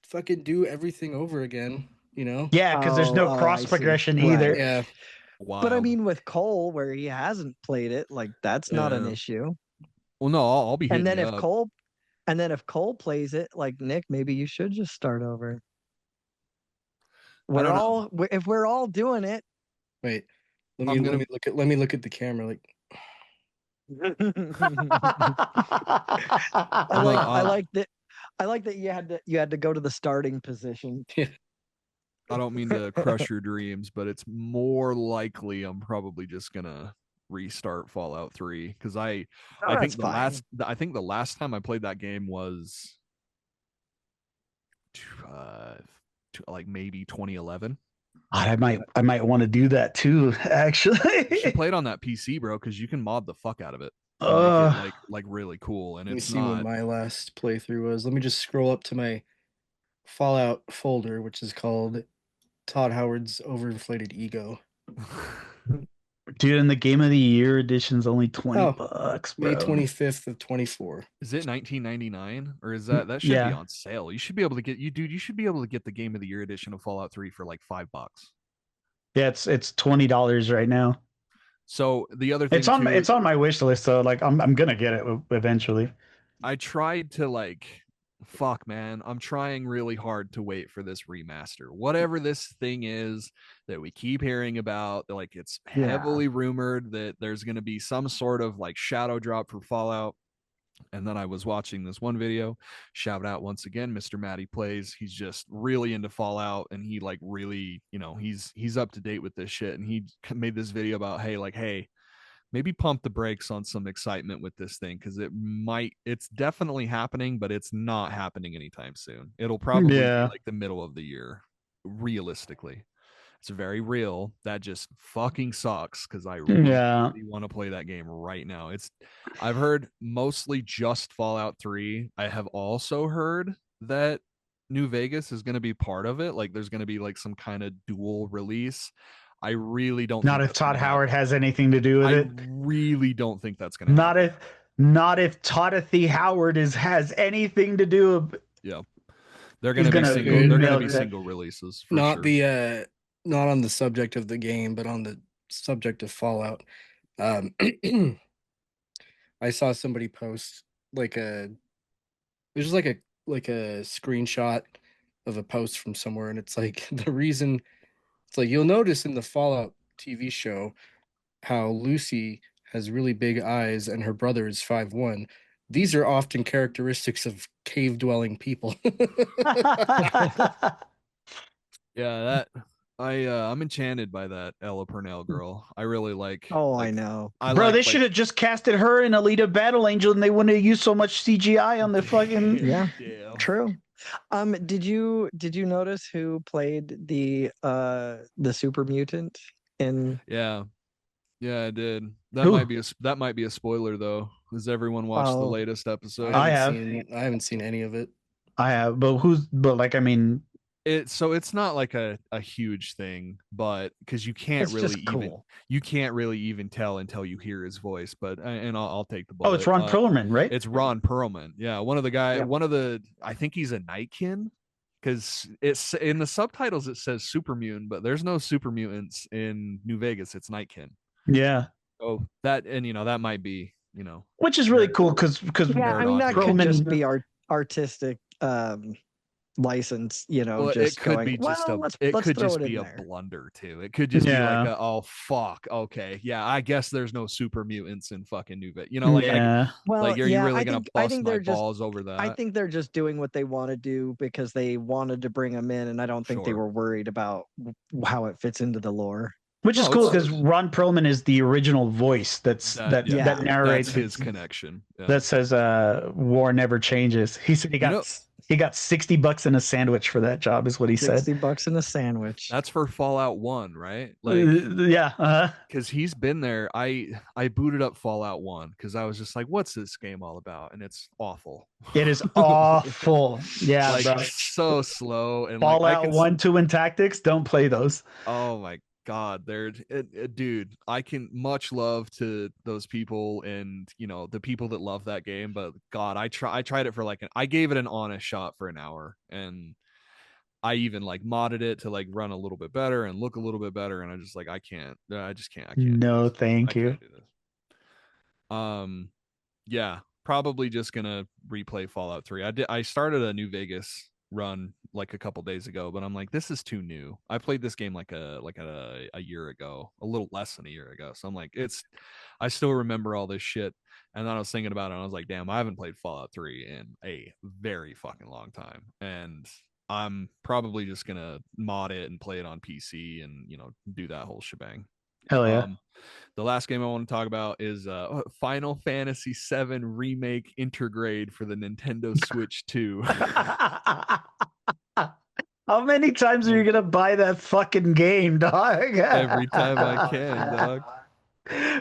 fucking do everything over again, Yeah, because there's no cross progression either. Right. Yeah. Wild. But I mean, with Cole, where he hasn't played it, like that's not an issue. Well, no, I'll be hitting and then you if up. Cole plays it, like Nick, maybe you should just start over. If we're all doing it. Wait, let me look at the camera. Like, I like that you had to go to the starting position. I don't mean to crush your dreams, but it's more likely I'm probably just gonna restart Fallout 3, because I think the last time I played that game was like maybe 2011. I might want to do that too, actually. You should play it on that PC, bro, because you can mod the fuck out of it. Make it like really cool. And let me it's see what my last playthrough was. Let me just scroll up to my Fallout folder, which is called Todd Howard's Overinflated Ego. Dude, and the Game of the Year edition's only $20, bro. May 25th of 24. Is it 19.99, or is that should be on sale? You should be able to get you should be able to get the Game of the Year edition of Fallout 3 for like $5. Yeah, it's $20 right now. So the other thing it's on my wish list, so like I'm gonna get it eventually. I tried to fuck, man. I'm trying really hard to wait for this remaster. Whatever this thing is that we keep hearing about, it's heavily rumored that there's going to be some sort of shadow drop for Fallout. And then I was watching this one video. Shout out once again, Mr. Matty Plays. He's just really into Fallout, and he really, he's up to date with this shit. And he made this video about, hey, maybe pump the brakes on some excitement with this thing, because it's definitely happening, but it's not happening anytime soon. It'll probably be the middle of the year, realistically. It's very real. That just fucking sucks, because I really want to play that game right now. I've heard mostly just Fallout 3. I have also heard that New Vegas is going to be part of it. There's going to be some kind of dual release. I really don't. Not if Todd Howard has anything to do with it. I really don't think that's going to happen. Not if Todothy Howard has anything to do. Yeah, they're He's gonna be gonna single. They're gonna milk be that. single releases for Not sure. the not on the subject of the game, but on the subject of Fallout. I saw somebody post like there's like a screenshot of a post from somewhere, and it's like the reason it's like you'll notice in the Fallout TV show how Lucy has really big eyes and her brother is 5'1". These are often characteristics of cave dwelling people. Yeah, that I'm enchanted by that Ella Purnell girl. I really like. Oh, like, I know. I Bro, like, they should have just casted her in Alita Battle Angel, and they wouldn't have used so much CGI on the fucking. Yeah. Damn. True. Did you notice who played the super mutant in? Yeah, yeah, I did. That Who? might be a spoiler though. Has everyone watched the Oh, latest episode? I have. I haven't seen any of it. I have, but like, I mean, It's not like a huge thing, but because you can't it's really just cool. even tell until you hear his voice. But and I'll take the oh, bullet. it's Ron Perlman, right? It's Ron Perlman. Yeah, one of the guy. Yep. One of the. I think he's a Nightkin, because it's in the subtitles it says super mutant, but there's no super mutants in New Vegas. It's Nightkin. Yeah, So that, and that might be which is really cool because Yeah, I mean that Perlman- could just be artistic license, well, just it could going, be just well, let's let's could throw just it be in a there. blunder too. It could just be like Yeah. oh fuck, okay, yeah, I guess there's no super mutants in fucking New Vegas. Like yeah. Well, like are yeah, you really I gonna think bust my they're just balls over that? I think they're just doing what they want to do because they wanted to bring them in, and I don't think they Sure. were worried about how it fits into the lore. Which is No, cool it's- because Ron Perlman is the original voice that yeah, narrates that's his connection. Yeah. that says war never changes. He said he got $60 in a sandwich for that job, is what he said. $60 in a sandwich. That's for Fallout 1, right? Like yeah. because he's been there. I booted up Fallout 1 because I was just like, what's this game all about? And it's awful. It is awful. Yeah, like bro. so slow, and Fallout like 1, 2, and Tactics, don't play those. oh my god, dude, I can much love to those people, and the people that love that game, but god, I tried it for I gave it an honest shot for an hour, and I even modded it to run a little bit better and look a little bit better, and I just I can't No, thank you. can't do this. Yeah, probably just gonna replay Fallout 3. I started a New Vegas run a couple days ago, but I'm like, this is too new. I played this game a year ago, a little less than a year ago. So I'm like, I still remember all this shit. And then I was thinking about it, and I was like, damn, I haven't played Fallout 3 in a very fucking long time. And I'm probably just gonna mod it and play it on PC and do that whole shebang. Hell yeah. The last game I want to talk about is Final Fantasy VII Remake Intergrade for the Nintendo Switch 2. How many times are you gonna buy that fucking game, dog? Every time I can, dog.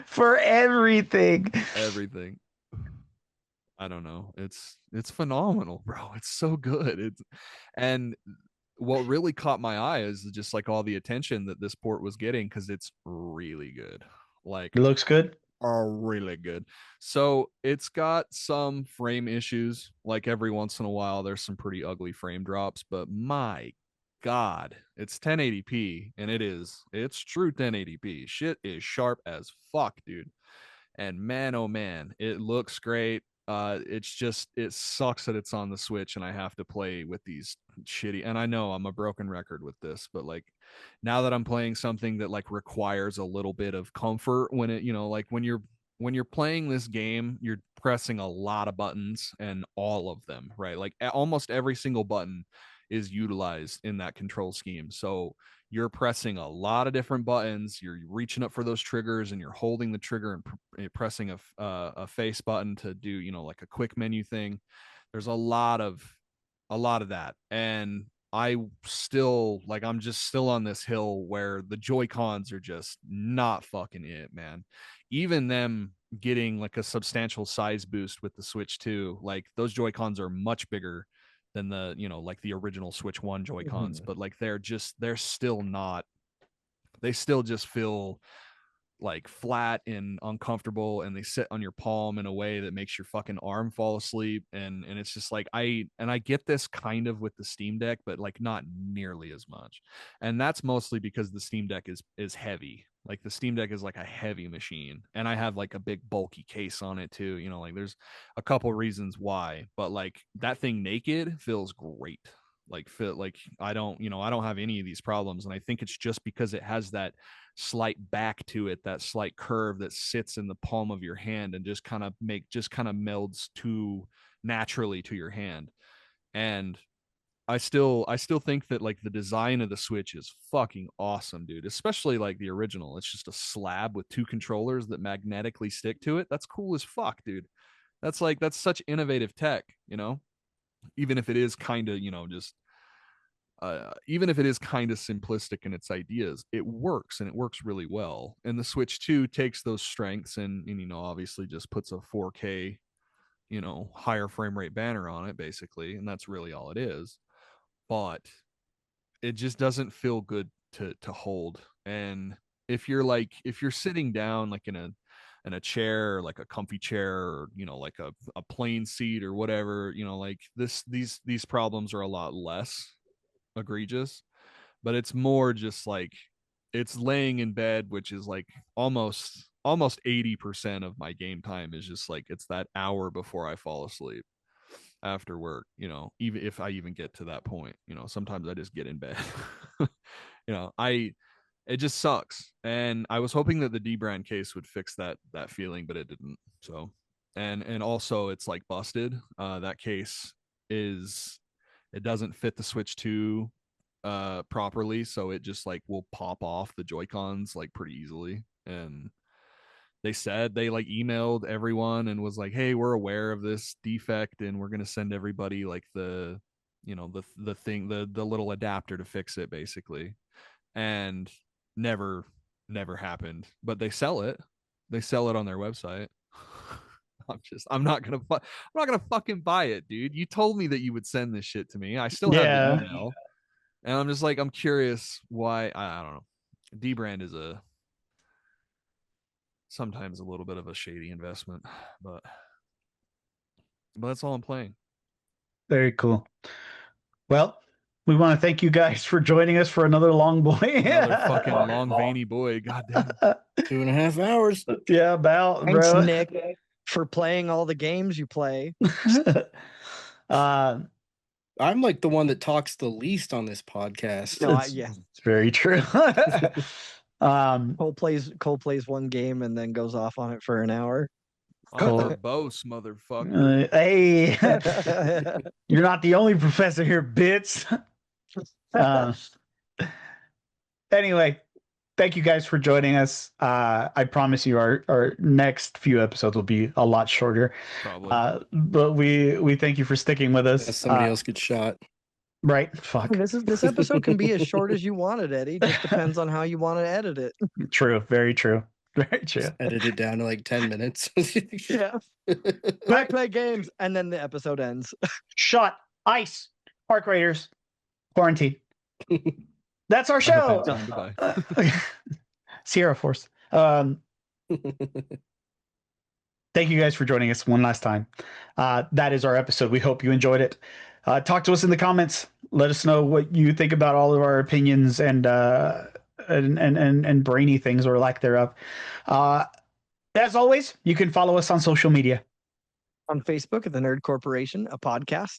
For everything. Everything. I don't know. It's phenomenal, bro. It's so good. And what really caught my eye is just all the attention that this port was getting, because it's really good. It looks good. Are really good. So it's got some frame issues. Every once in a while, there's some pretty ugly frame drops, but my god, it's 1080p, and it's true 1080p. Shit is sharp as fuck, dude. And man, oh man, it looks great. It sucks that it's on the Switch and I have to play with these shitty, and I know I'm a broken record with this, but now that I'm playing something that requires a little bit of comfort, when it when you're playing this game, you're pressing a lot of buttons, and all of them, right? Almost every single button is utilized in that control scheme. So you're pressing a lot of different buttons, you're reaching up for those triggers, and you're holding the trigger and pressing a face button to do a quick menu thing. There's a lot of that, and I'm just still on this hill where the Joy-Cons are just not fucking it, man. Even them getting a substantial size boost with the Switch 2, those Joy-Cons are much bigger than the the original Switch 1 Joy-Cons, but they're still not, they still just feel like flat and uncomfortable, and they sit on your palm in a way that makes your fucking arm fall asleep. And it's just like, I get this kind of with the Steam Deck, but like not nearly as much. And that's mostly because the Steam Deck is heavy. Like the Steam Deck is like a heavy machine, and I have like a big bulky case on it too. You know, like there's a couple reasons why, but like that thing naked feels great. Like fit, like I don't have any of these problems, and I think it's just because it has that slight back to it, that slight curve that sits in the palm of your hand and just kind of melds too naturally to your hand. And I still think that like the design of the Switch is fucking awesome, dude. Especially like the original. It's just a slab with two controllers that magnetically stick to it. That's cool as fuck, dude. That's such innovative tech, you know? Even if it is kind of, just even if it is kind of simplistic in its ideas, it works, and it works really well. And the Switch 2 takes those strengths and obviously just puts a 4K, higher frame rate banner on it, basically, and that's really all it is. But it just doesn't feel good to hold. And if you're sitting down like in a chair, or like a comfy chair, or like a plain seat or whatever, like these problems are a lot less egregious. But it's more just like it's laying in bed, which is like almost 80% of my game time is just like it's that hour before I fall asleep after work, even if I even get to that point. Sometimes I just get in bed. It just sucks. And I was hoping that the D-brand case would fix that feeling, but it didn't. So and also it's like busted. That case it doesn't fit the Switch 2 properly, so it just like will pop off the Joy-Cons like pretty easily. And they said they like emailed everyone and was like, hey, we're aware of this defect, and we're going to send everybody like the thing, the little adapter to fix it, basically. And never happened. But they sell it on their website. I'm not gonna fucking buy it, dude. You told me that you would send this shit to me. I still have the email, and I'm just like, I'm curious why. I don't know. D-brand is sometimes a little bit of a shady investment, but that's all I'm playing. Very cool. Well, we want to thank you guys for joining us for another long boy. Another fucking long veiny boy. Goddamn. 2.5 hours. Yeah, about. Thanks, bro. Nick, for playing all the games you play. I'm like the one that talks the least on this podcast. No, it's very true. Cole plays one game and then goes off on it for an hour. I'm verbose, motherfucker. Hey, you're not the only professor here, bitch. Anyway, thank you guys for joining us. I promise you our next few episodes will be a lot shorter. Probably. But we thank you for sticking with us. Somebody else gets shot. Right. Fuck. This episode can be as short as you want it, Eddie. Just depends on how you want to edit it. True. Very true. Very true. Just edit it down to like 10 minutes. Yeah. I play games, and then the episode ends. Shot. Ice. Park Raiders. Quarantine. That's our show. Sierra Force. Thank you guys for joining us one last time. That is our episode. We hope you enjoyed it. Talk to us in the comments. Let us know what you think about all of our opinions and brainy things or lack thereof. As always, you can follow us on social media. On Facebook at the Nerd Corporation, a podcast.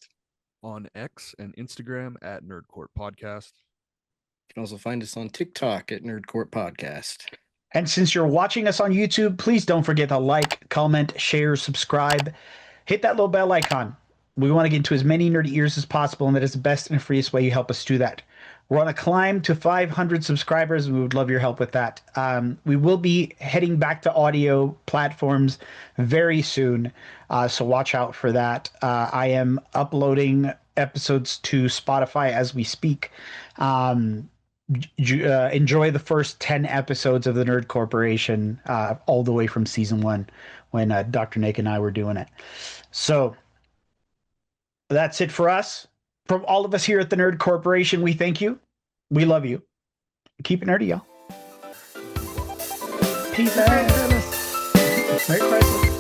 On X and Instagram at Nerdcourt Podcast. You can also find us on TikTok at Nerdcourt Podcast. And since you're watching us on YouTube, please don't forget to like, comment, share, subscribe. Hit that little bell icon. We want to get into as many nerdy ears as possible, and that is the best and freest way you help us do that. We're on a climb to 500 subscribers, and we would love your help with that. We will be heading back to audio platforms very soon, so watch out for that. I am uploading episodes to Spotify as we speak. Enjoy the first 10 episodes of the Nerd Corporation, all the way from season 1 when Dr. Nick and I were doing it. So that's it for us. From all of us here at the Nerd Corporation, we thank you. We love you. Keep it nerdy, y'all. Peace Merry out. Christmas. Merry Christmas.